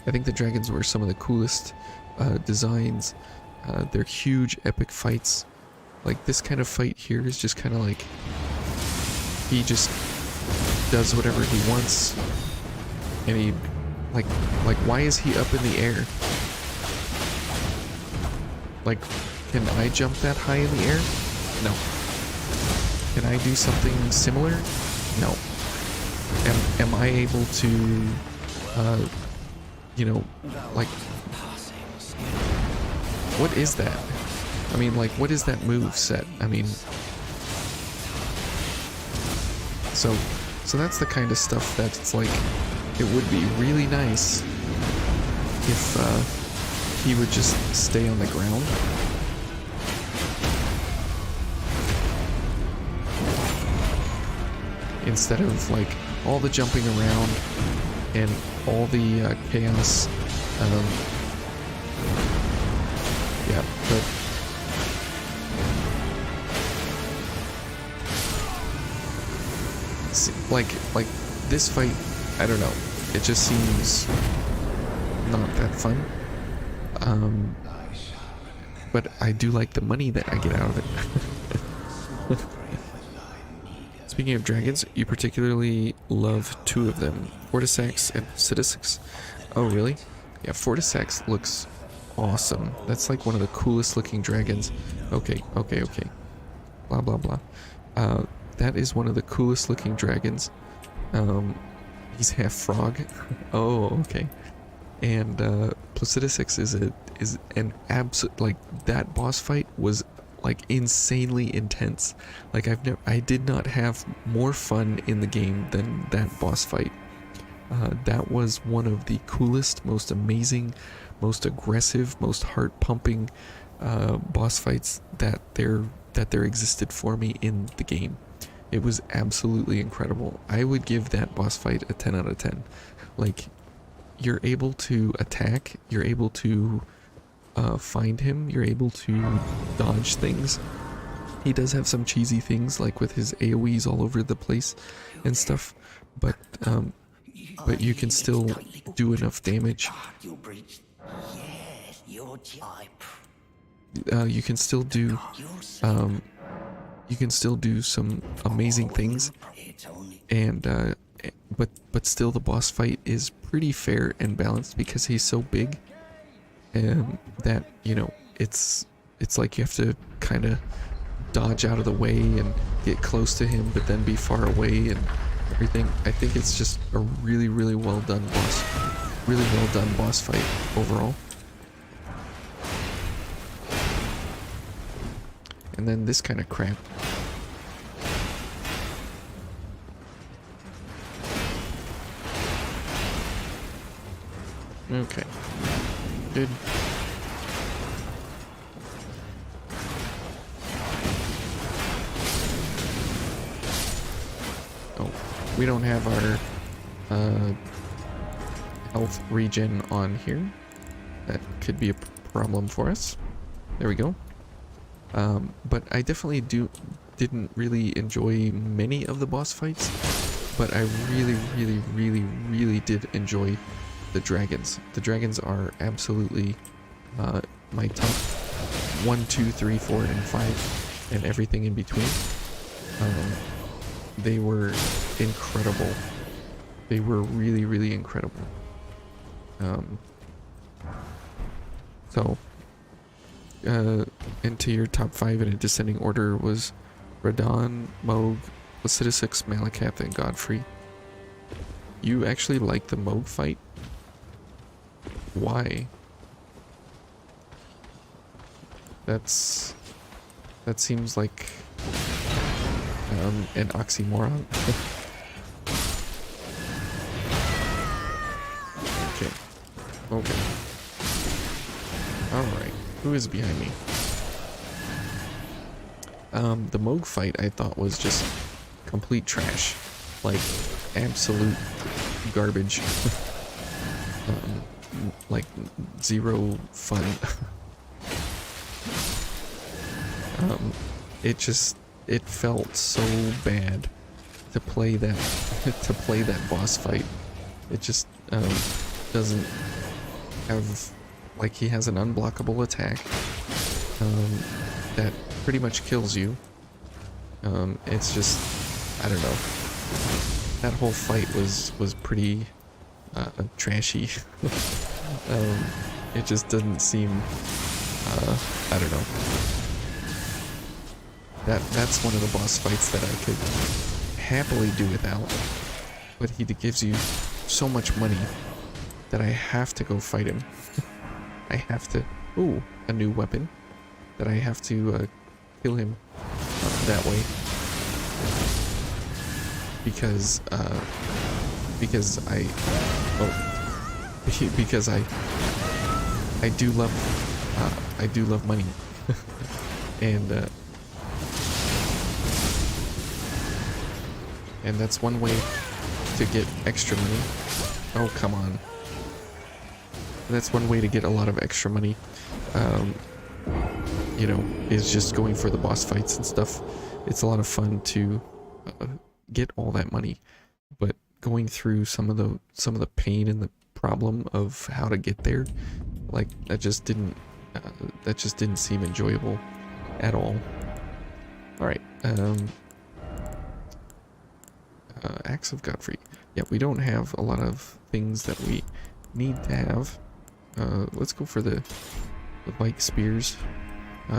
I think the dragons were some of the coolest designs. They're huge, epic fights. Like, this kind of fight here is just kind of like, he just does whatever he wants, and he, like why is he up in the air? Like, can I jump that high in the air? No. Can I do something similar? No. Am I able to, you know, like, what is that? I mean, like, what is that move set? I mean, so that's the kind of stuff that's like, it would be really nice if he would just stay on the ground. Instead of like all the jumping around and all the chaos. Yeah, but like this fight, I don't know. It just seems not that fun. But I do like the money that I get out of it. Speaking of dragons, you particularly love 2 of them, Fortisax and Citisax. Oh, really? Yeah, Fortisax looks awesome. That's like one of the coolest looking dragons. Okay. Blah, blah, blah. That is one of the coolest looking dragons. He's half frog. Oh, okay. And Placidusax is an absolute, like, that boss fight was like insanely intense. Like, I did not have more fun in the game than that boss fight. That was one of the coolest, most amazing, most aggressive, most heart-pumping boss fights that there existed for me in the game. It was absolutely incredible. I would give that boss fight a 10 out of 10. Like, you're able to attack, you're able to find him, you're able to dodge things. He does have some cheesy things, like with his AoEs all over the place and stuff, but you can still do enough damage. You can still do some amazing things, and but still the boss fight is pretty fair and balanced because he's so big, and that, you know, it's like you have to kind of dodge out of the way and get close to him, but then be far away and everything. I think it's just a really well done boss fight overall. And then this kind of crap. Okay. Good. Oh, we don't have our health regen on here. That could be a problem for us. There we go. But I definitely didn't really enjoy many of the boss fights. but I really, really, really, really did enjoy the dragons. The dragons are absolutely my top 1, 2, 3, 4, and 5, and everything in between. They were incredible. They were really, really incredible. So, into your top 5 in a descending order was Radon, Moog, Placidus, Malakath, and Godfrey. You actually like the Moog fight? Why? That seems like an oxymoron. Okay. Alright. Who is behind me? The Moog fight I thought was just complete trash. Like, absolute garbage. Like, zero fun. It felt so bad to play that boss fight. It just doesn't have, like, he has an unblockable attack that pretty much kills you. It's just, I don't know. That whole fight was pretty trashy. It just doesn't seem, I don't know. That's one of the boss fights that I could happily do without, but he gives you so much money that I have to go fight him. I have to. Ooh, a new weapon that I have to kill him that way because I do love money and that's one way to get extra money. Oh, come on. That's one way to get a lot of extra money. You know, is just going for the boss fights and stuff. It's a lot of fun to get all that money, but going through some of the pain and the problem of how to get there, like, that just didn't seem enjoyable at all. All right. Axe of Godfrey. Yeah, we don't have a lot of things that we need to have. Let's go for the light spears.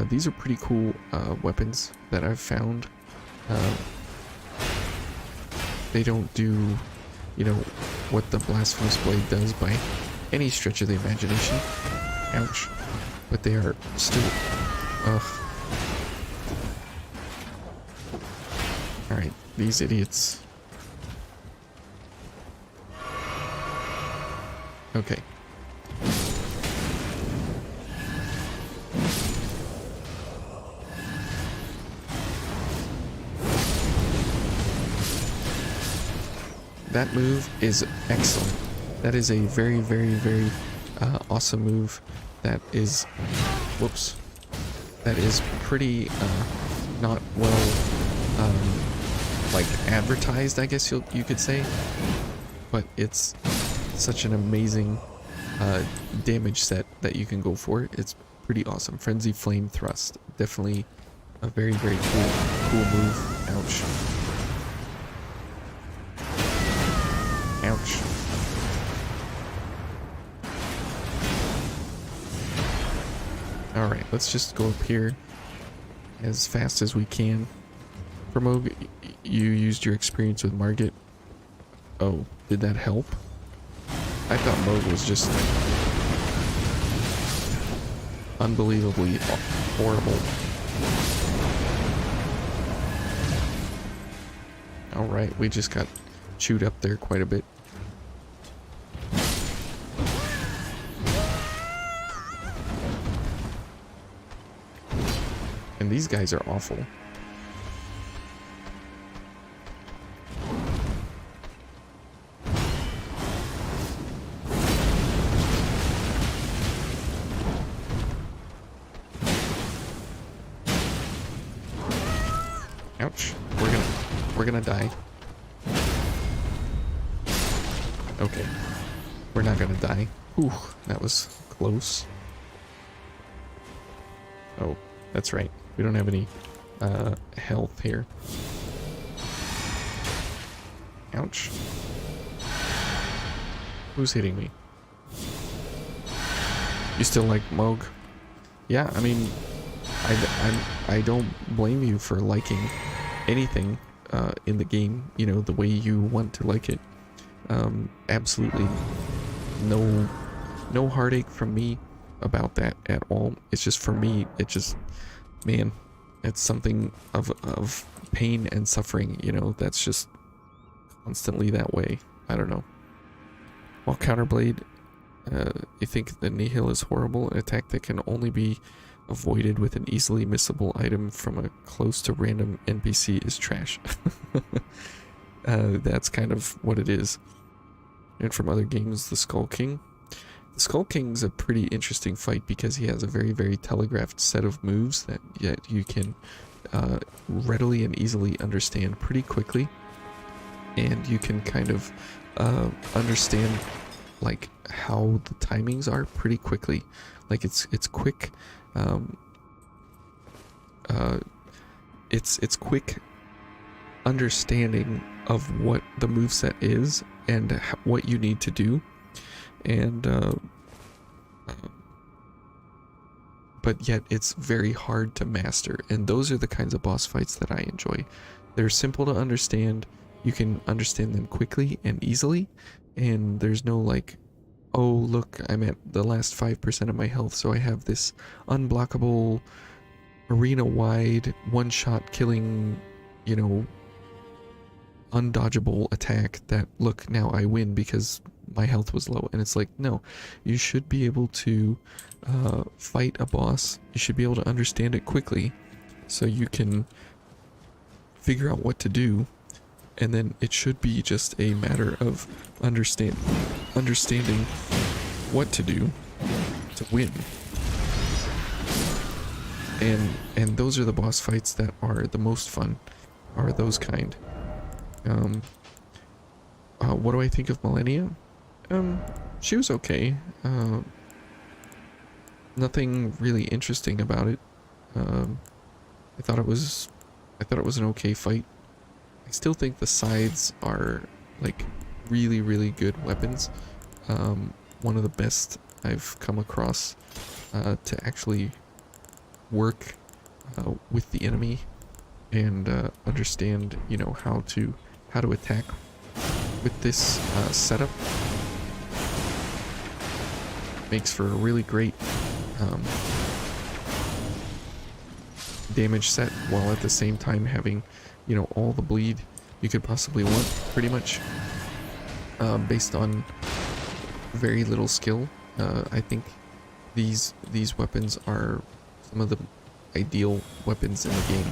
These are pretty cool weapons that I've found. They don't do, you know, what the Blasphemous Blade does by any stretch of the imagination. Ouch. But they are still... Ugh. Alright, these idiots. Okay. That move is excellent. That is a very, very, very awesome move. That is... Whoops. That is pretty not well like advertised, I guess you could say. But it's such an amazing damage set that you can go for. It's pretty awesome. Frenzy Flame Thrust. Definitely a very, very cool move. Ouch. Ouch. Alright, let's just go up here as fast as we can. Promog, you used your experience with Margit. Oh, did that help? I thought Moog was just unbelievably horrible. Alright, we just got chewed up there quite a bit. And these guys are awful. Ouch. We're gonna die. Okay. We're not gonna die. Whew, that was close. Oh, that's right. We don't have any health here. Ouch. Who's hitting me? You still like Moog? Yeah, I mean, I don't blame you for liking anything in the game, you know, the way you want to like it. Absolutely no heartache from me about that at all. It's just, for me, it just, man, it's something of pain and suffering, you know, that's just constantly that way. I don't know. While Counterblade, you think the Nihil is horrible, an attack that can only be avoided with an easily missable item from a close to random NPC is trash. That's kind of what it is. And from other games, the Skull King. The Skull King's a pretty interesting fight because he has a very, very telegraphed set of moves that yet you can readily and easily understand pretty quickly. And you can kind of understand like how the timings are pretty quickly. Like it's quick. It's quick understanding of what the moveset is and what you need to do, and but yet it's very hard to master, and those are the kinds of boss fights that I enjoy. They're simple to understand, you can understand them quickly and easily, and there's no like, oh look, I'm at the last 5% of my health, so I have this unblockable arena-wide one-shot killing, you know, undodgeable attack that, look, now I win because my health was low. And it's like, no, you should be able to fight a boss. You should be able to understand it quickly so you can figure out what to do, and then it should be just a matter of understanding what to do to win. And those are the boss fights that are the most fun, are those kind. What do I think of Millennia? She was okay. Nothing really interesting about it. I thought it was an okay fight. I still think the scythes are like really, really good weapons. One of the best I've come across to actually work with the enemy and understand, you know, how to attack with this setup. Makes for a really great damage set, while at the same time having, you know, all the bleed you could possibly want, pretty much, based on very little skill. I think these weapons are some of the ideal weapons in the game,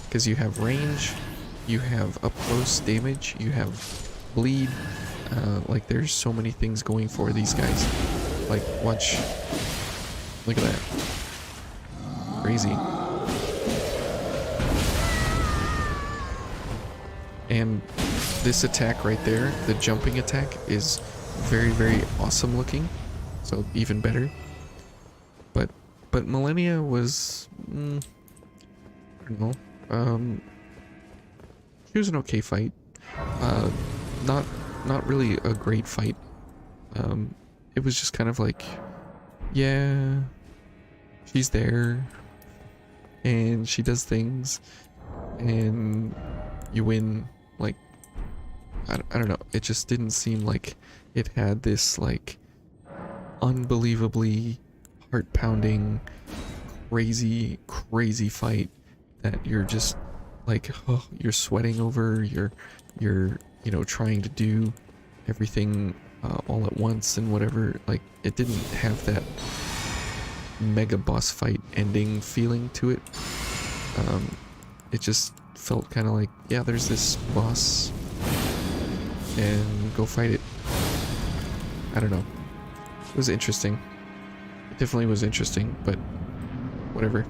because you have range, you have up close damage, you have bleed. Like, there's so many things going for these guys. Like, watch, look at that, crazy. And this attack right there, the jumping attack, is very, very awesome looking, so even better. But Millennia was, I don't know, she was an okay fight. Not really a great fight. It was just kind of like, yeah, she's there, and she does things, and you win. Like, I don't know, it just didn't seem like it had this like unbelievably heart-pounding, crazy fight that you're just like, oh, you're sweating over, you're you know, trying to do everything all at once and whatever. Like, it didn't have that mega boss fight ending feeling to it. It just felt kind of like, yeah, there's this boss and go fight it. I don't know. It was interesting. It definitely was interesting, but whatever.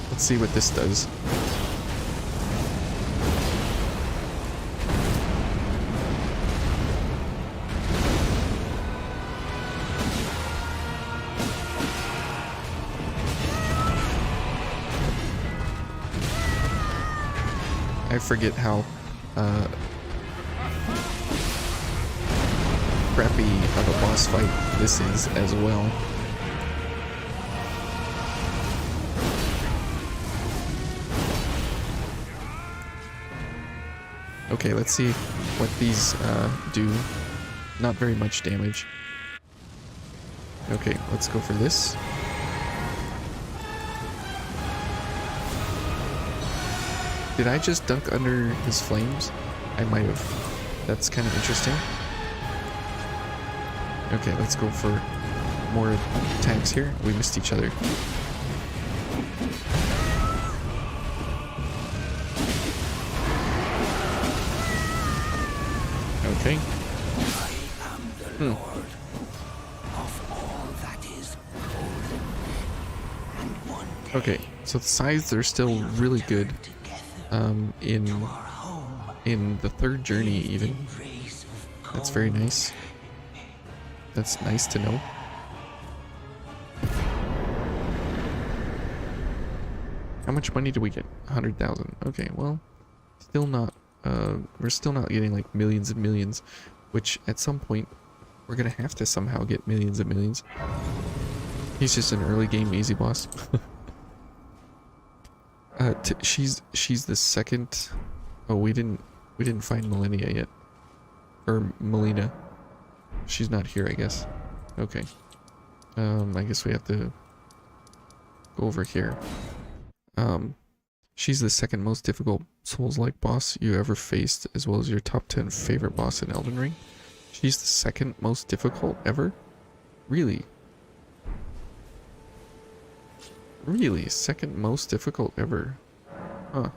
Let's Let's see what this does. I forget how crappy of a boss fight this is as well. Okay, let's see what these do. Not very much damage. Okay, let's go for this. Did I just duck under his flames? I might have. That's kind of interesting. Okay, let's go for more attacks here. We missed each other. Okay. Okay, so the scythes are still really good. In the third journey even. That's very nice. That's nice to know. How much money do we get? 100,000. Okay, well, still not, we're still not getting like millions and millions, which at some point we're gonna have to somehow get millions and millions. He's just an early game easy boss. She's the second. Oh, we didn't find Millennia yet, or Melina. She's not here, I guess. Okay. I guess we have to go over here. She's the second most difficult Souls-like boss you ever faced, as well as your top 10 favorite boss in Elden Ring. She's the second most difficult ever? Really? Really? Second most difficult ever? Huh.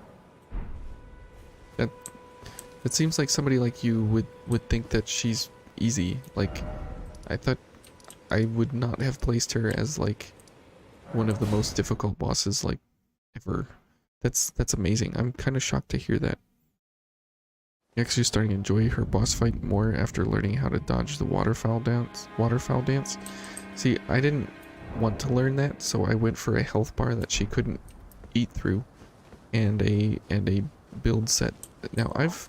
That seems like somebody like you would think that she's easy. Like, I thought I would not have placed her as like one of the most difficult bosses like ever. That's amazing. I'm kind of shocked to hear that. You're actually starting to enjoy her boss fight more after learning how to dodge the waterfowl dance. See, I didn't want to learn that, so I went for a health bar that she couldn't eat through, and a build set. Now I've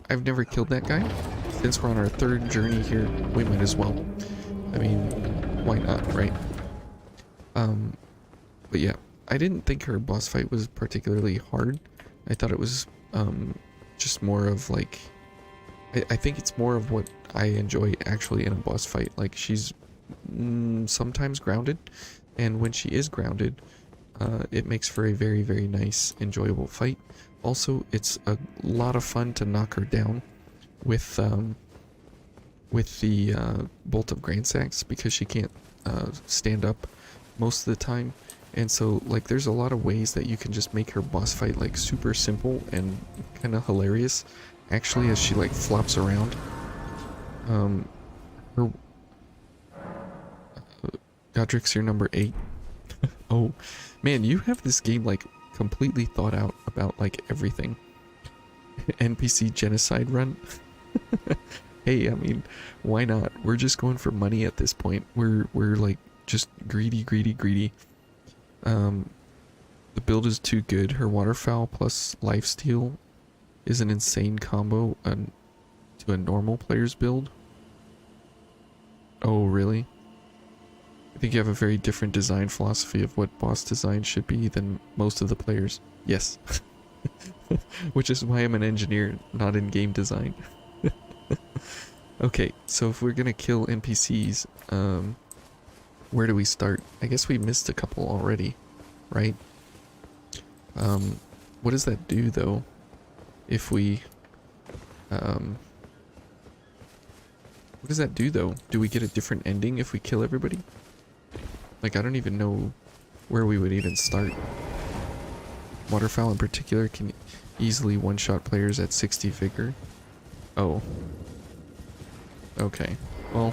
I've never killed that guy. Since we're on our third journey here, we might as well. I mean, why not, right? But yeah, I didn't think her boss fight was particularly hard. I thought it was just more of like, I think it's more of what I enjoy actually in a boss fight. Like, she's sometimes grounded, and when she is grounded, it makes for a very, very nice, enjoyable fight. Also, it's a lot of fun to knock her down with the Bolt of Grain Sacks, because she can't stand up most of the time. And so, like, there's a lot of ways that you can just make her boss fight, like, super simple and kind of hilarious, actually, as she, like, flops around. Godric's your number 8. Oh, man, you have this game, like, completely thought out about, like, everything. NPC genocide run? Hey, I mean, why not? We're just going for money at this point. We're like, just greedy. The build is too good. Her waterfowl plus lifesteal is an insane combo to a normal player's build. Oh, really? I think you have a very different design philosophy of what boss design should be than most of the players. Yes. Which is why I'm an engineer, not in game design. Okay, so if we're gonna kill NPCs, where do we start? I guess we missed a couple already, right? What does that do though? If we, what does that do though? Do we get a different ending if we kill everybody? Like, I don't even know where we would even start. waterfowl in particular can easily one-shot players at 60 vigor. Oh. Okay. Well,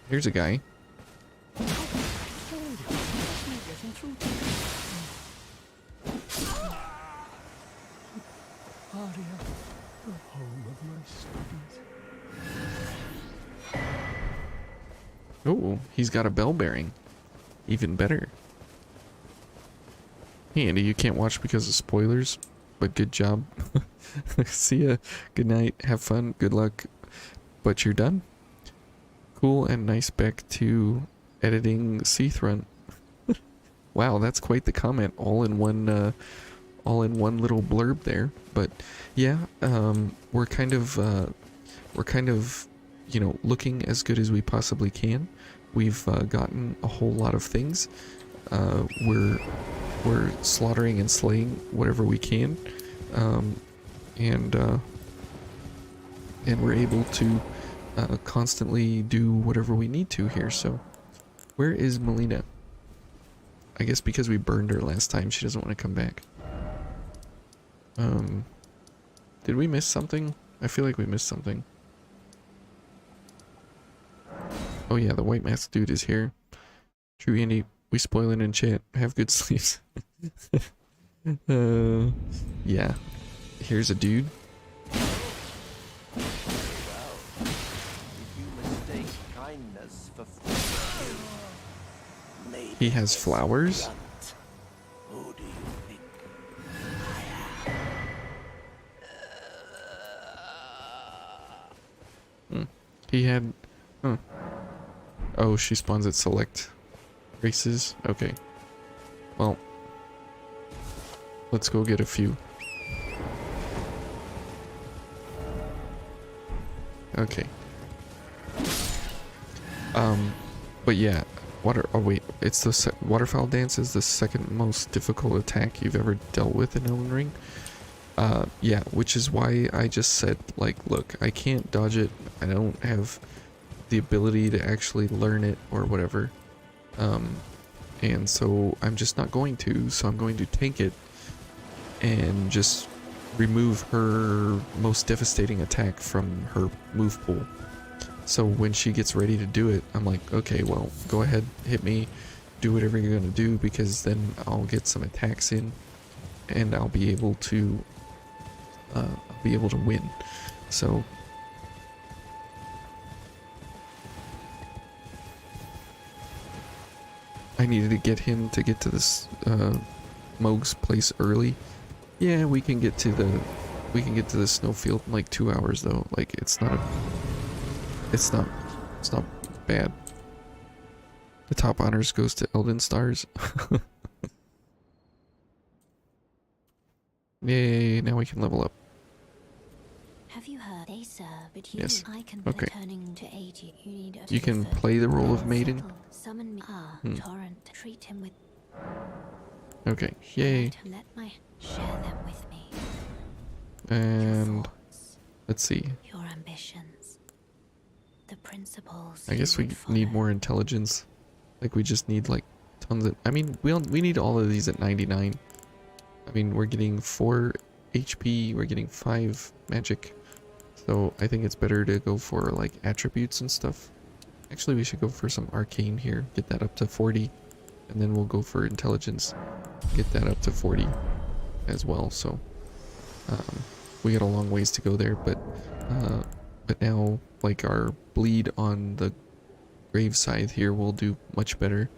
here's a guy. Oh, he's got a bell bearing. Even better. Hey Andy, you can't watch because of spoilers, but good job. See ya. Good night. Have fun. Good luck. But you're done. Cool and nice back to editing Seathrun. Wow, that's quite the comment. All in one little blurb there. But yeah, we're kind of you know, looking as good as we possibly can. We've gotten a whole lot of things. We're slaughtering and slaying whatever we can, and we're able to constantly do whatever we need to here. So, where is Melina? I guess because we burned her last time, she doesn't want to come back. Did we miss something? I feel like we missed something. Oh yeah, the white mask dude is here. True, Andy. We spoiling in chat. Have good sleeps. Yeah. Here's a dude. He has flowers. Who do you think? He had... Huh. Oh, she spawns at select races? Okay. Well, let's go get a few. Okay. But yeah, oh wait, it's the waterfowl dance is the second most difficult attack you've ever dealt with in Elden Ring. Yeah, which is why I just said, like, look, I can't dodge it. I don't have the ability to actually learn it or whatever. And so I'm just not going to, so I'm going to tank it and just remove her most devastating attack from her move pool. So when she gets ready to do it, I'm like, okay, well, go ahead, hit me, do whatever you're gonna do, because then I'll get some attacks in and I'll be able to win. So I needed to get him to get to this Moog's place early. Yeah, we can get to the snowfield in like 2 hours though. Like it's not bad. The top honors goes to Elden Stars. Yay, now we can level up. Have you heard? They serve, but you Yes. I can Okay. returning to aid you. You need a You can preferred play the role of settle. maiden. Summon me. Torrent. Treat him with. Okay, yay. Let my share them with me. And Your thoughts, let's see. your ambitions, the principles. I guess you we would need follow. more intelligence. Like we just need like tons of, I mean, we need all of these at 99. I mean, we're getting 4 HP, we're getting 5 magic. So I think it's better to go for like attributes and stuff. Actually, we should go for some arcane here. Get that up to 40. And then we'll go for intelligence. Get that up to 40 as well. So we got a long ways to go there. But now like our bleed on the grave scythe here will do much better.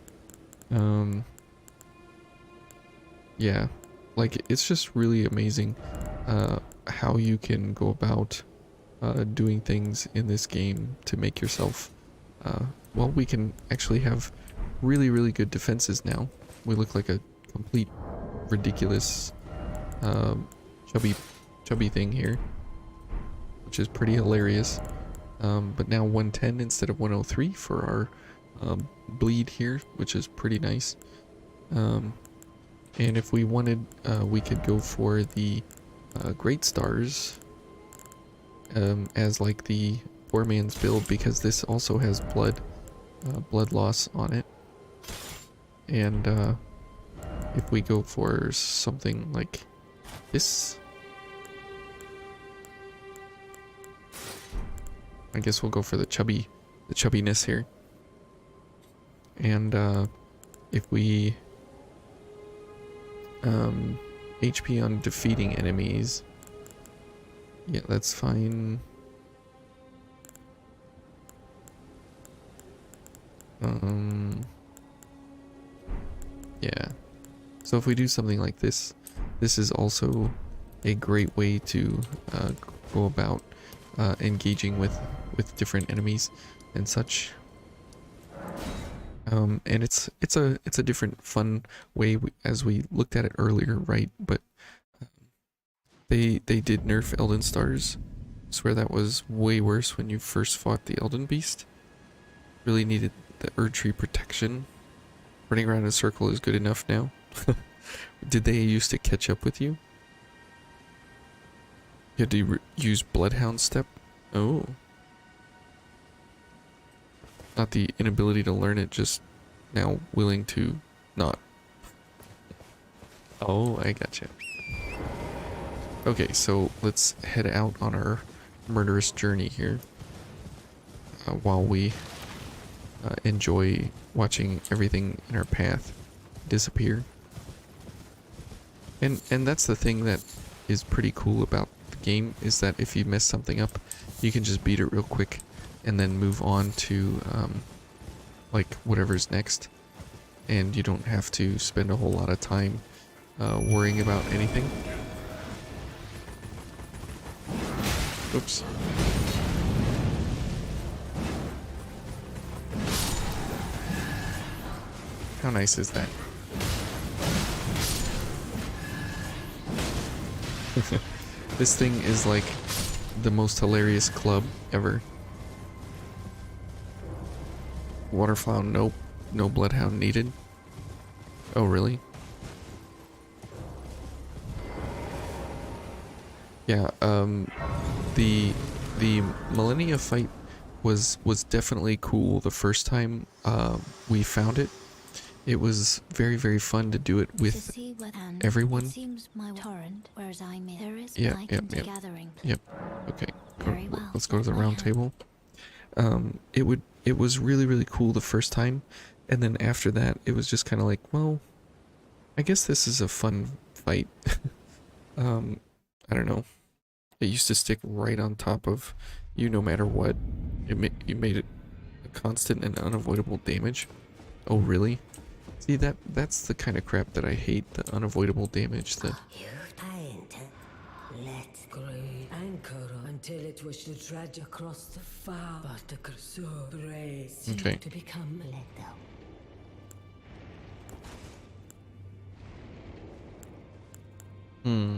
Yeah. Like, it's just really amazing how you can go about doing things in this game to make yourself... well, we can actually have really, really good defenses now. We look like a complete ridiculous chubby thing here, which is pretty hilarious. But now 110 instead of 103 for our bleed here, which is pretty nice. And if we wanted, we could go for the Great Stars as like the poor man's build, because this also has blood loss on it. And if we go for something like this, I guess we'll go for the chubbiness here. And if we HP on defeating enemies, yeah, that's fine. Yeah. So if we do something like this, this is also a great way to go about engaging with different enemies and such. And it's a different fun way, as we looked at it earlier, right? But they did nerf Elden Stars. I swear that was way worse when you first fought the Elden Beast. Really needed the Erdtree protection. Running around in a circle is good enough now. Did they used to catch up with you? You had to use Bloodhound Step? Oh. Not the inability to learn it, just now willing to not. Oh, I gotcha. Okay, so let's head out on our murderous journey here. While we enjoy watching everything in our path disappear. And that's the thing that is pretty cool about the game, is that if you mess something up, you can just beat it real quick and then move on to like whatever's next, and you don't have to spend a whole lot of time worrying about anything. Oops. How nice is that? This thing is like the most hilarious club ever. Waterfowl, nope. No bloodhound needed. Oh, really? Yeah, the Millennia fight was definitely cool the first time we found it. It was very, very fun to do it with everyone. Yep. Okay. Let's go to the round table. It was really, really cool the first time, and then after that, it was just kind of like, well, I guess this is a fun fight. I don't know. It used to stick right on top of you no matter what. You made it a constant and unavoidable damage. Oh, really? See, that's the kind of crap that I hate, the unavoidable damage. The let grow anchor until it was to dredge across the far, but the Kursor brace okay. to become let go.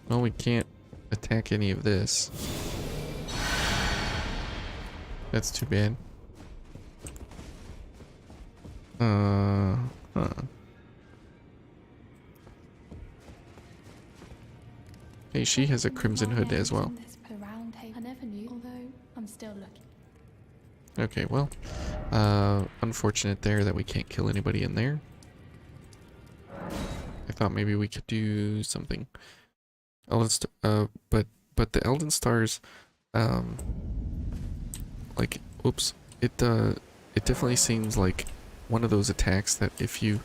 Well, we can't attack any of this. That's too bad. Huh. Hey, she has a crimson hood as well. I never knew, although I'm still looking. Okay, well, unfortunate there that we can't kill anybody in there. I thought maybe we could do something. But the Elden Stars, like, oops, it definitely seems like one of those attacks that if you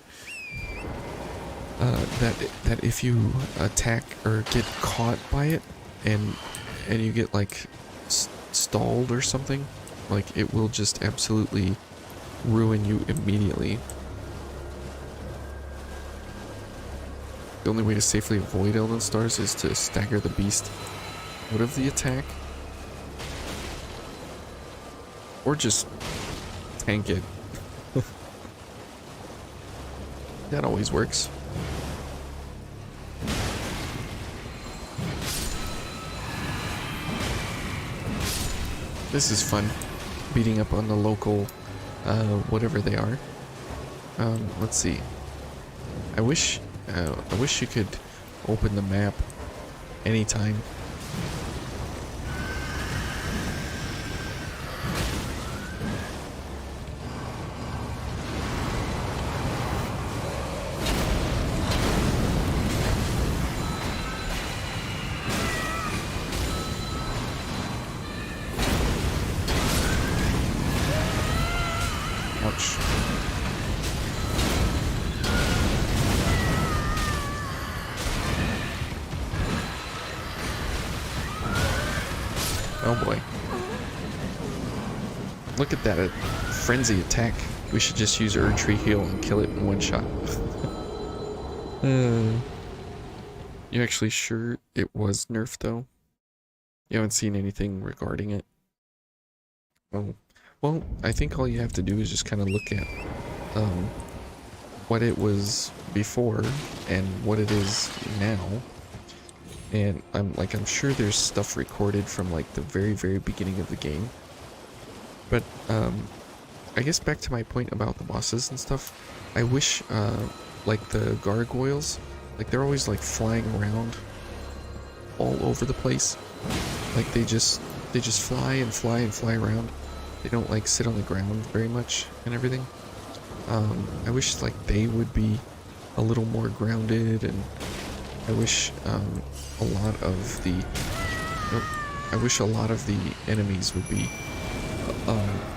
that if you attack or get caught by it and you get like stalled or something, like it will just absolutely ruin you immediately. The only way to safely avoid Elden Stars is to stagger the beast out of the attack, or just tank it. That always works. This is fun, beating up on the local, whatever they are. Let's see. I wish you could open the map anytime. Ouch. Oh boy. Look at that frenzy attack. We should just use Erd Tree Heal and kill it in one shot. You actually sure it was nerfed though? You haven't seen anything regarding it? Oh. Well, I think all you have to do is just kind of look at what it was before and what it is now. And I'm sure there's stuff recorded from like the very beginning of the game. But I guess back to my point about the bosses and stuff, I wish like the gargoyles, like they're always like flying around all over the place. Like they just fly and fly and fly around. They don't like sit on the ground very much and everything. I wish like they would be a little more grounded, and I wish a lot of the enemies would be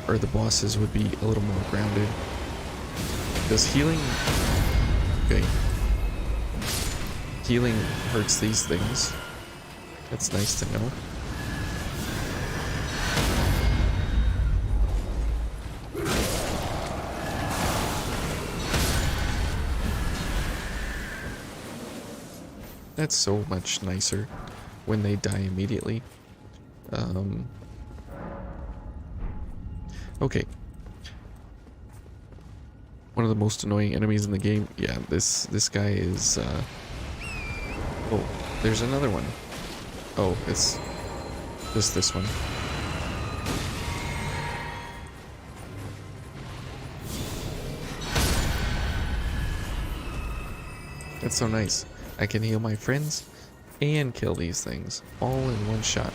or the bosses would be a little more grounded. Does healing hurts these things? That's nice to know. That's so much nicer when they die immediately. Okay. One of the most annoying enemies in the game. Yeah, this guy is oh, there's another one. Oh, it's just this one. That's so nice. I can heal my friends and kill these things all in one shot.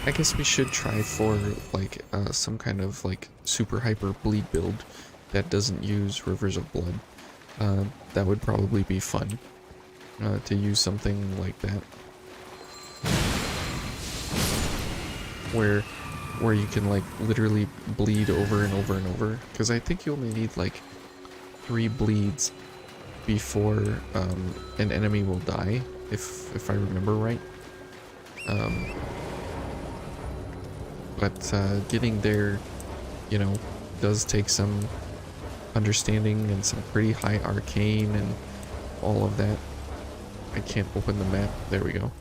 I guess we should try for like some kind of like super hyper bleed build that doesn't use Rivers of Blood. That would probably be fun to use something like that, where you can like literally bleed over and over and over. Because I think you only need like 3 bleeds before an enemy will die, if I remember right. But getting there, you know, does take some understanding and some pretty high arcane and all of that. I can't open the map. There we go.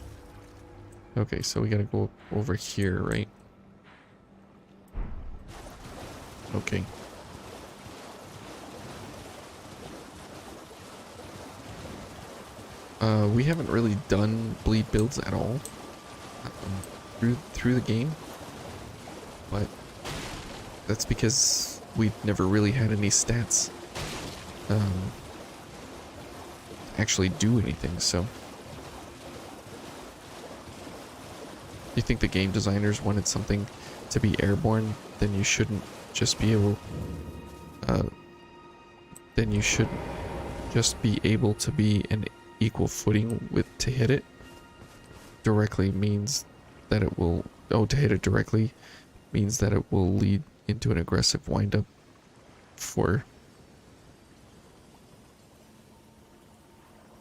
Okay, so we gotta go over here, right? Okay. We haven't really done bleed builds at all through the game. But that's because we never really had any stats actually do anything. So you think the game designers wanted something to be airborne, then you shouldn't just be able then you should just be able to be an equal footing with to hit it directly means that it will to hit it directly means that it will lead into an aggressive windup for...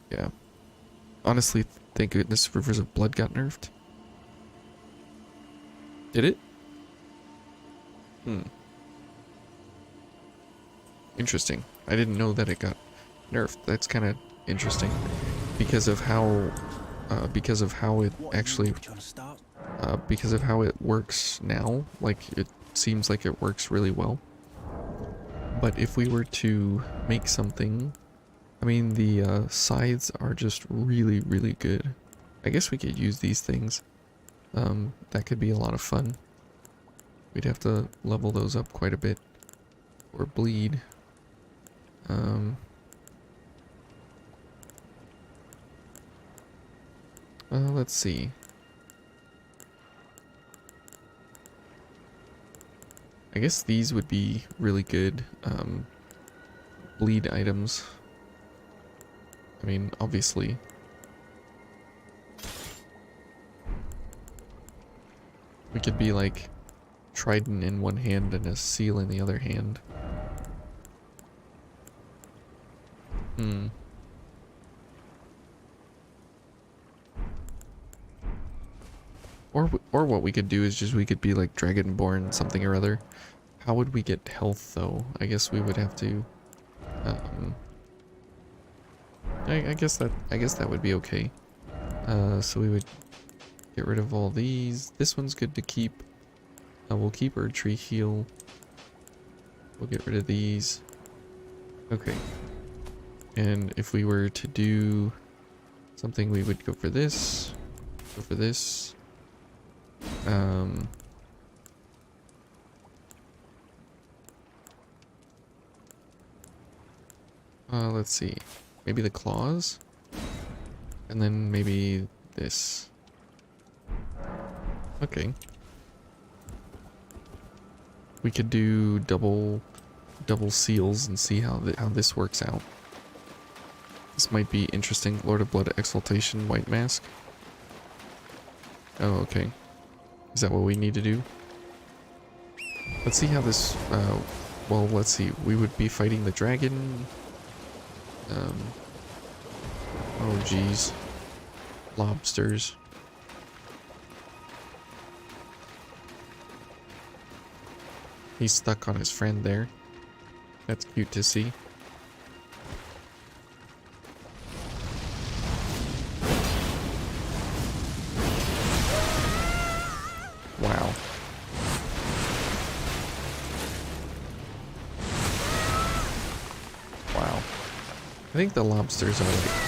Yeah. Honestly, thank goodness Rivers of Blood got nerfed. Did it? Interesting. I didn't know that it got nerfed. That's kind of interesting. Because of how it actually... because of how it works now, like it seems like it works really well. But if we were to make something, I mean the scythes are just really good. I guess we could use these things. That could be a lot of fun. We'd have to level those up quite a bit. Or bleed. Let's see. I guess these would be really good bleed items. I mean, obviously. We could be like trident in one hand and a seal in the other hand. Or what we could do is just we could be like Dragonborn something or other. How would we get health though? I guess we would have to I guess that would be okay. So we would get rid of all these. This one's good to keep. We'll keep our tree heal. We'll get rid of these. Okay. And if we were to do something, we would go for this. Go for this. Let's see. Maybe the claws? And then maybe this. Okay. We could do double seals and see how this works out. This might be interesting. Lord of Blood Exaltation White Mask. Oh, okay. Is that what we need to do? Let's see how this, well, let's see. We would be fighting the dragon. Oh, geez. Lobsters. He's stuck on his friend there. That's cute to see. Wow. Wow. I think the lobsters are like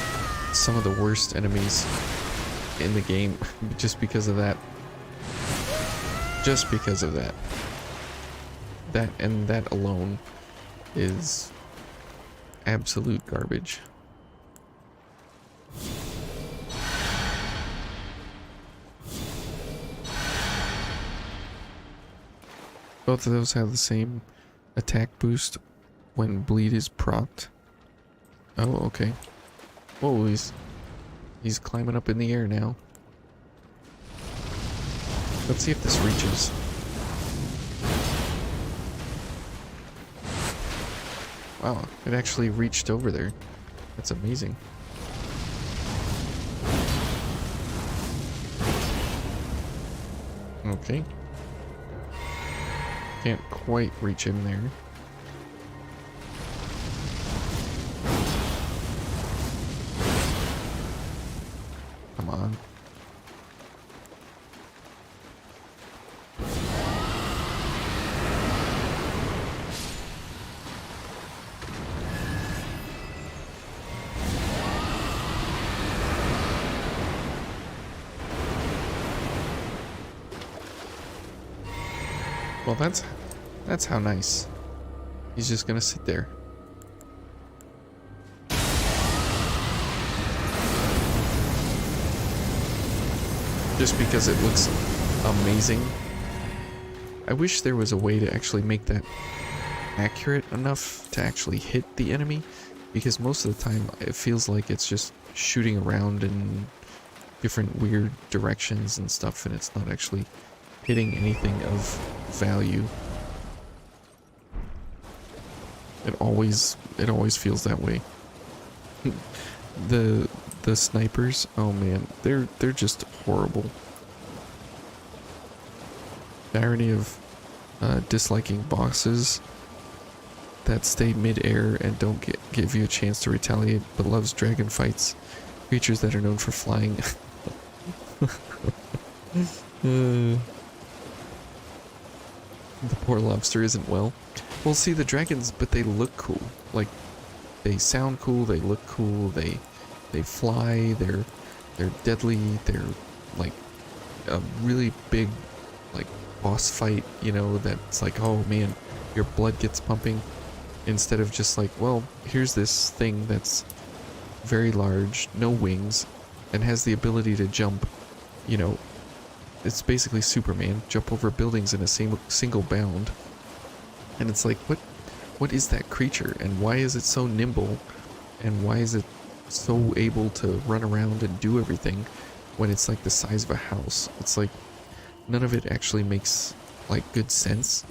some of the worst enemies in the game just because of that. Just because of that. That alone is absolute garbage. Both of those have the same attack boost when bleed is procced. Oh, okay. Whoa, he's climbing up in the air now. Let's see if this reaches. Wow, it actually reached over there. That's amazing. Okay. Can't quite reach in there. Come on. Well, that's how nice. He's just gonna sit there. Just because it looks amazing. I wish there was a way to actually make that accurate enough to actually hit the enemy, because most of the time it feels like it's just shooting around in different weird directions and stuff, and it's not actually hitting anything of value. It always feels that way. The snipers, oh man, they're just horrible. The irony of disliking bosses that stay mid-air and don't give you a chance to retaliate, but loves dragon fights, creatures that are known for flying. The poor lobster isn't well. Well, see, the dragons, but they look cool. Like, they sound cool, they look cool, they fly, they're deadly, they're like a really big like boss fight, you know, that's like, oh man, your blood gets pumping, instead of just like, well, here's this thing that's very large, no wings, and has the ability to jump, you know, it's basically Superman, jump over buildings in a single bound. And it's like, what is that creature and why is it so nimble and why is it so able to run around and do everything when it's like the size of a house? It's like none of it actually makes like good sense,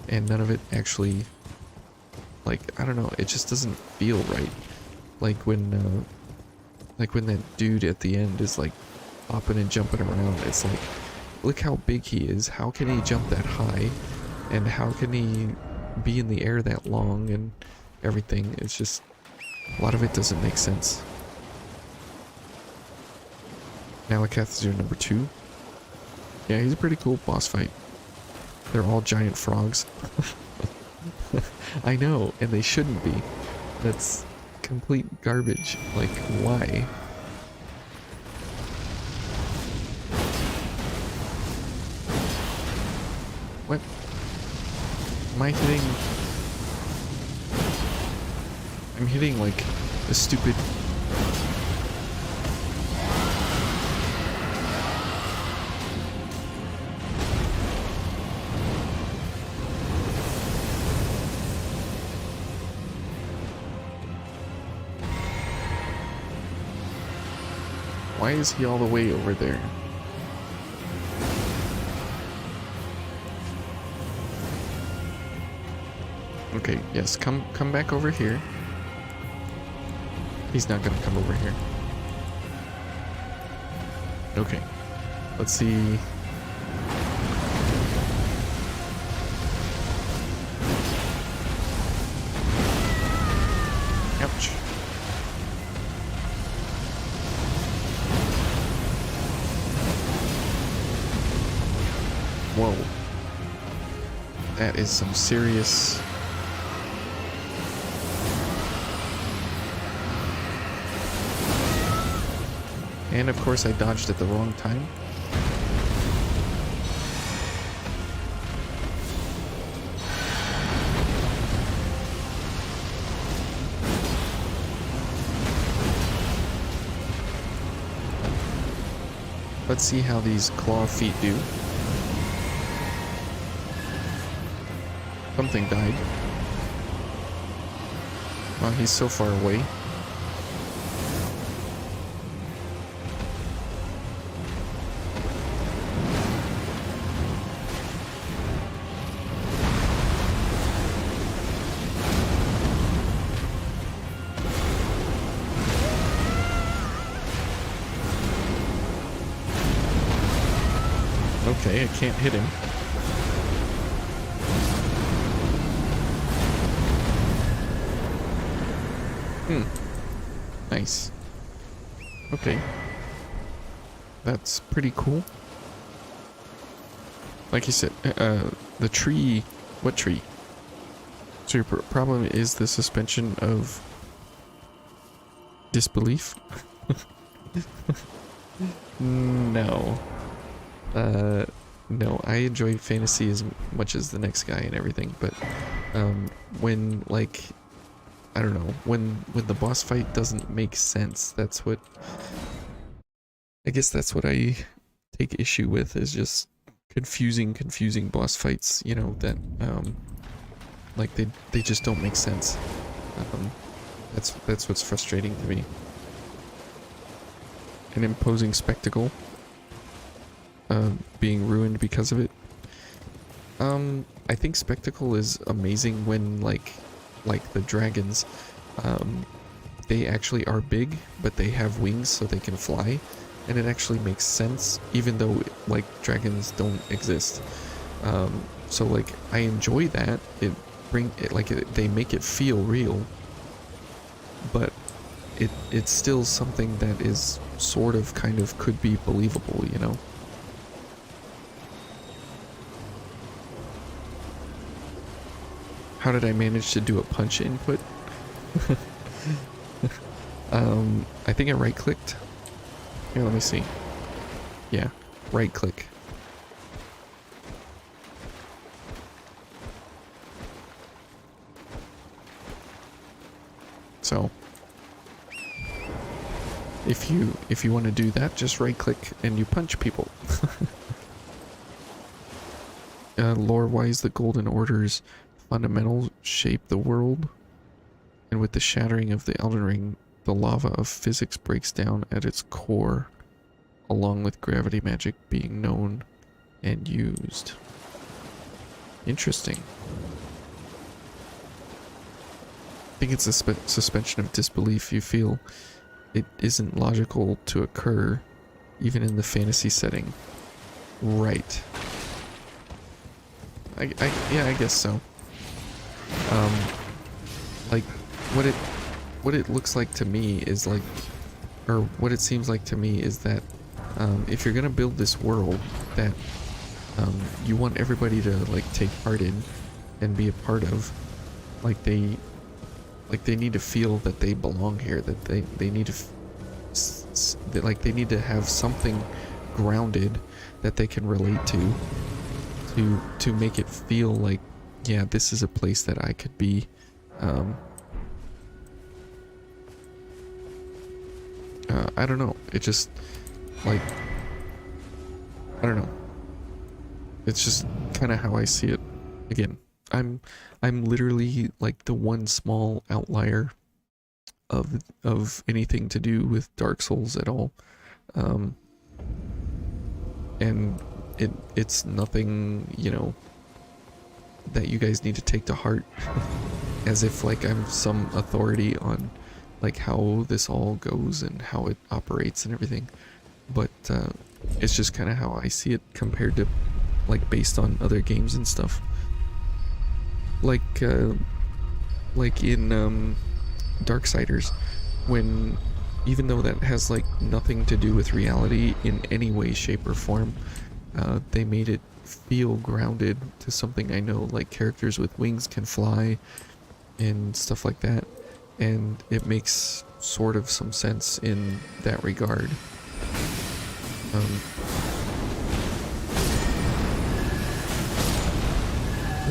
and none of it actually, like, I don't know, it just doesn't feel right. Like when that dude at the end is like hopping and jumping around, it's like, look how big he is, how can he jump that high, and how can he be in the air that long and everything. It's just, a lot of it doesn't make sense. Malakath is your number 2. Yeah, he's a pretty cool boss fight. They're all giant frogs. I know, and they shouldn't be. That's complete garbage. Like, why? What? Am I hitting... I'm hitting, like, a stupid... Why is he all the way over there? Okay, yes, come back over here. He's not gonna come over here. Okay. Let's see. Ouch. Whoa. That is some serious... And of course I dodged at the wrong time. Let's see how these claw feet do. Something died. Wow, he's so far away. Okay, I can't hit him. Nice. Okay. That's pretty cool. Like you said, the tree... What tree? So your problem is the suspension of disbelief? No. No, I enjoy fantasy as much as the next guy and everything, but when, like, I don't know, when the boss fight doesn't make sense, that's what, I guess that's what I take issue with, is just confusing boss fights, you know, that, like, they just don't make sense. That's what's frustrating to me. An imposing spectacle. Being ruined because of it. I think spectacle is amazing when like the dragons, they actually are big, but they have wings so they can fly, and it actually makes sense even though like dragons don't exist. So like I enjoy that. They make it feel real, but it's still something that is sort of kind of could be believable, you know. How did I manage to do a punch input? I think I right clicked. Here, let me see. Yeah, right click. So if you want to do that, just right click and you punch people. Lore-wise, the Golden Order's fundamentals shape the world. And with the shattering of the Elden Ring, the lava of physics breaks down at its core, along with gravity magic being known and used. Interesting. I think it's a suspension of disbelief. You feel it isn't logical to occur, even in the fantasy setting. Right. Yeah, I guess so. Like, what it looks like to me is like, or what it seems like to me is that if you're gonna build this world that you want everybody to like take part in and be a part of, like they need to feel that they belong here, that they need to like they need to have something grounded that they can relate to make it feel like, yeah, this is a place that I could be. I don't know. It just like, I don't know. It's just kind of how I see it. Again, I'm literally like the one small outlier of anything to do with Dark Souls at all. And it's nothing, you know, that you guys need to take to heart as if like I'm some authority on like how this all goes and how it operates and everything. But it's just kind of how I see it compared to like based on other games and stuff. Like in Darksiders, when even though that has like nothing to do with reality in any way, shape, or form, they made it feel grounded to something I know, like characters with wings can fly and stuff like that, and it makes sort of some sense in that regard.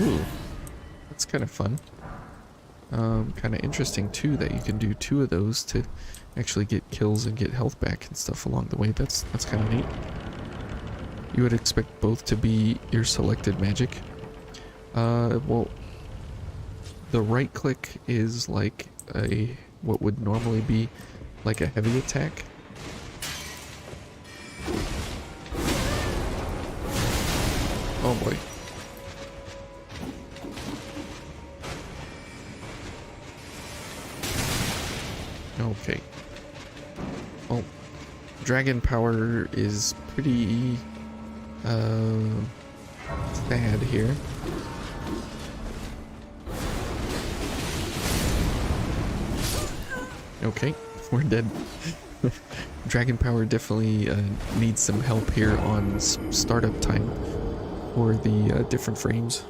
Ooh, that's kind of fun. Kind of interesting too that you can do 2 of those to actually get kills and get health back and stuff along the way. That's kind of neat. You would expect both to be your selected magic. Well, the right click is like what would normally be like a heavy attack. Oh boy. Okay. Well, dragon power is pretty sad here. Okay, we're dead. Dragon power definitely needs some help here on startup time for the different frames.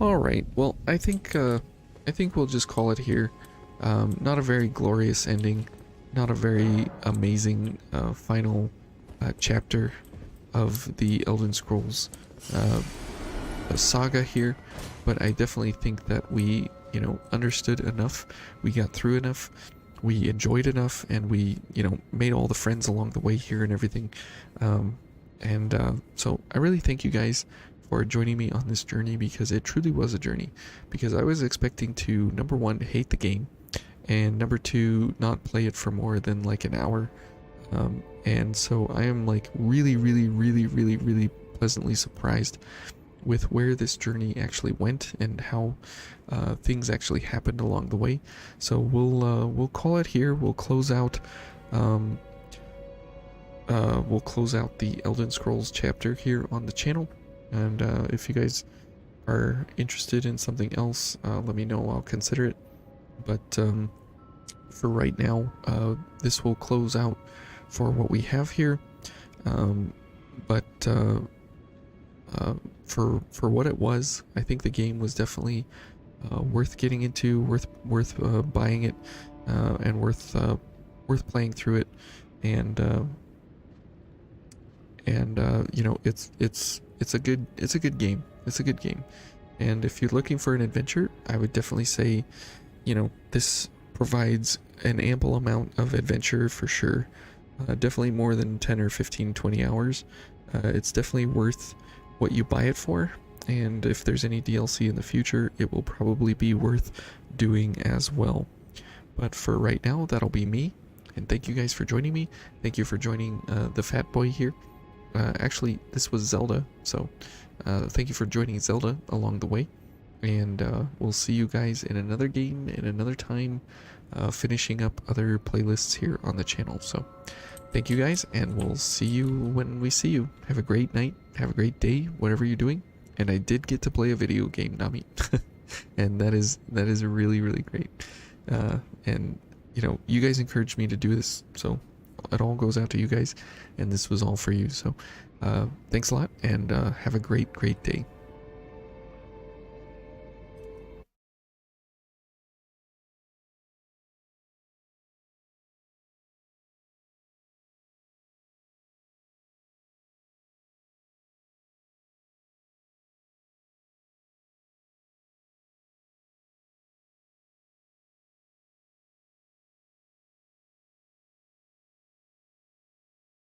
All right. Well, I think we'll just call it here. Not a very glorious ending, not a very amazing final chapter of the Elden Scrolls saga here, but I definitely think that we, you know, understood enough, we got through enough, we enjoyed enough, and we, you know, made all the friends along the way here and everything. So I really thank you guys for joining me on this journey, because it truly was a journey, because I was expecting to, number 1, hate the game, and number 2, not play it for more than like an hour. And so I am like really pleasantly surprised with where this journey actually went and how things actually happened along the way. So we'll call it here. We'll close out the Elden Scrolls chapter here on the channel. And if you guys are interested in something else, let me know. I'll consider it. But for right now, this will close out for what we have here. But for what it was, I think the game was definitely worth getting into, worth buying it, and worth playing through it. And you know, it's a good game. It's a good game. And if you're looking for an adventure, I would definitely say, you know, this provides an ample amount of adventure for sure. Definitely more than 10 or 15, 20 hours. It's definitely worth what you buy it for, and if there's any DLC in the future, it will probably be worth doing as well. But for right now, that'll be me, and thank you guys for joining me. Thank you for joining the fat boy here. Actually, this was Zelda, so thank you for joining Zelda along the way, and we'll see you guys in another game in another time, finishing up other playlists here on the channel. So thank you guys, and we'll see you when we see you. Have a great night, have a great day, whatever you're doing. And I did get to play a video game, Nami, and that is really, really great. And you know, you guys encouraged me to do this, so it all goes out to you guys, and this was all for you. So thanks a lot, and have a great day.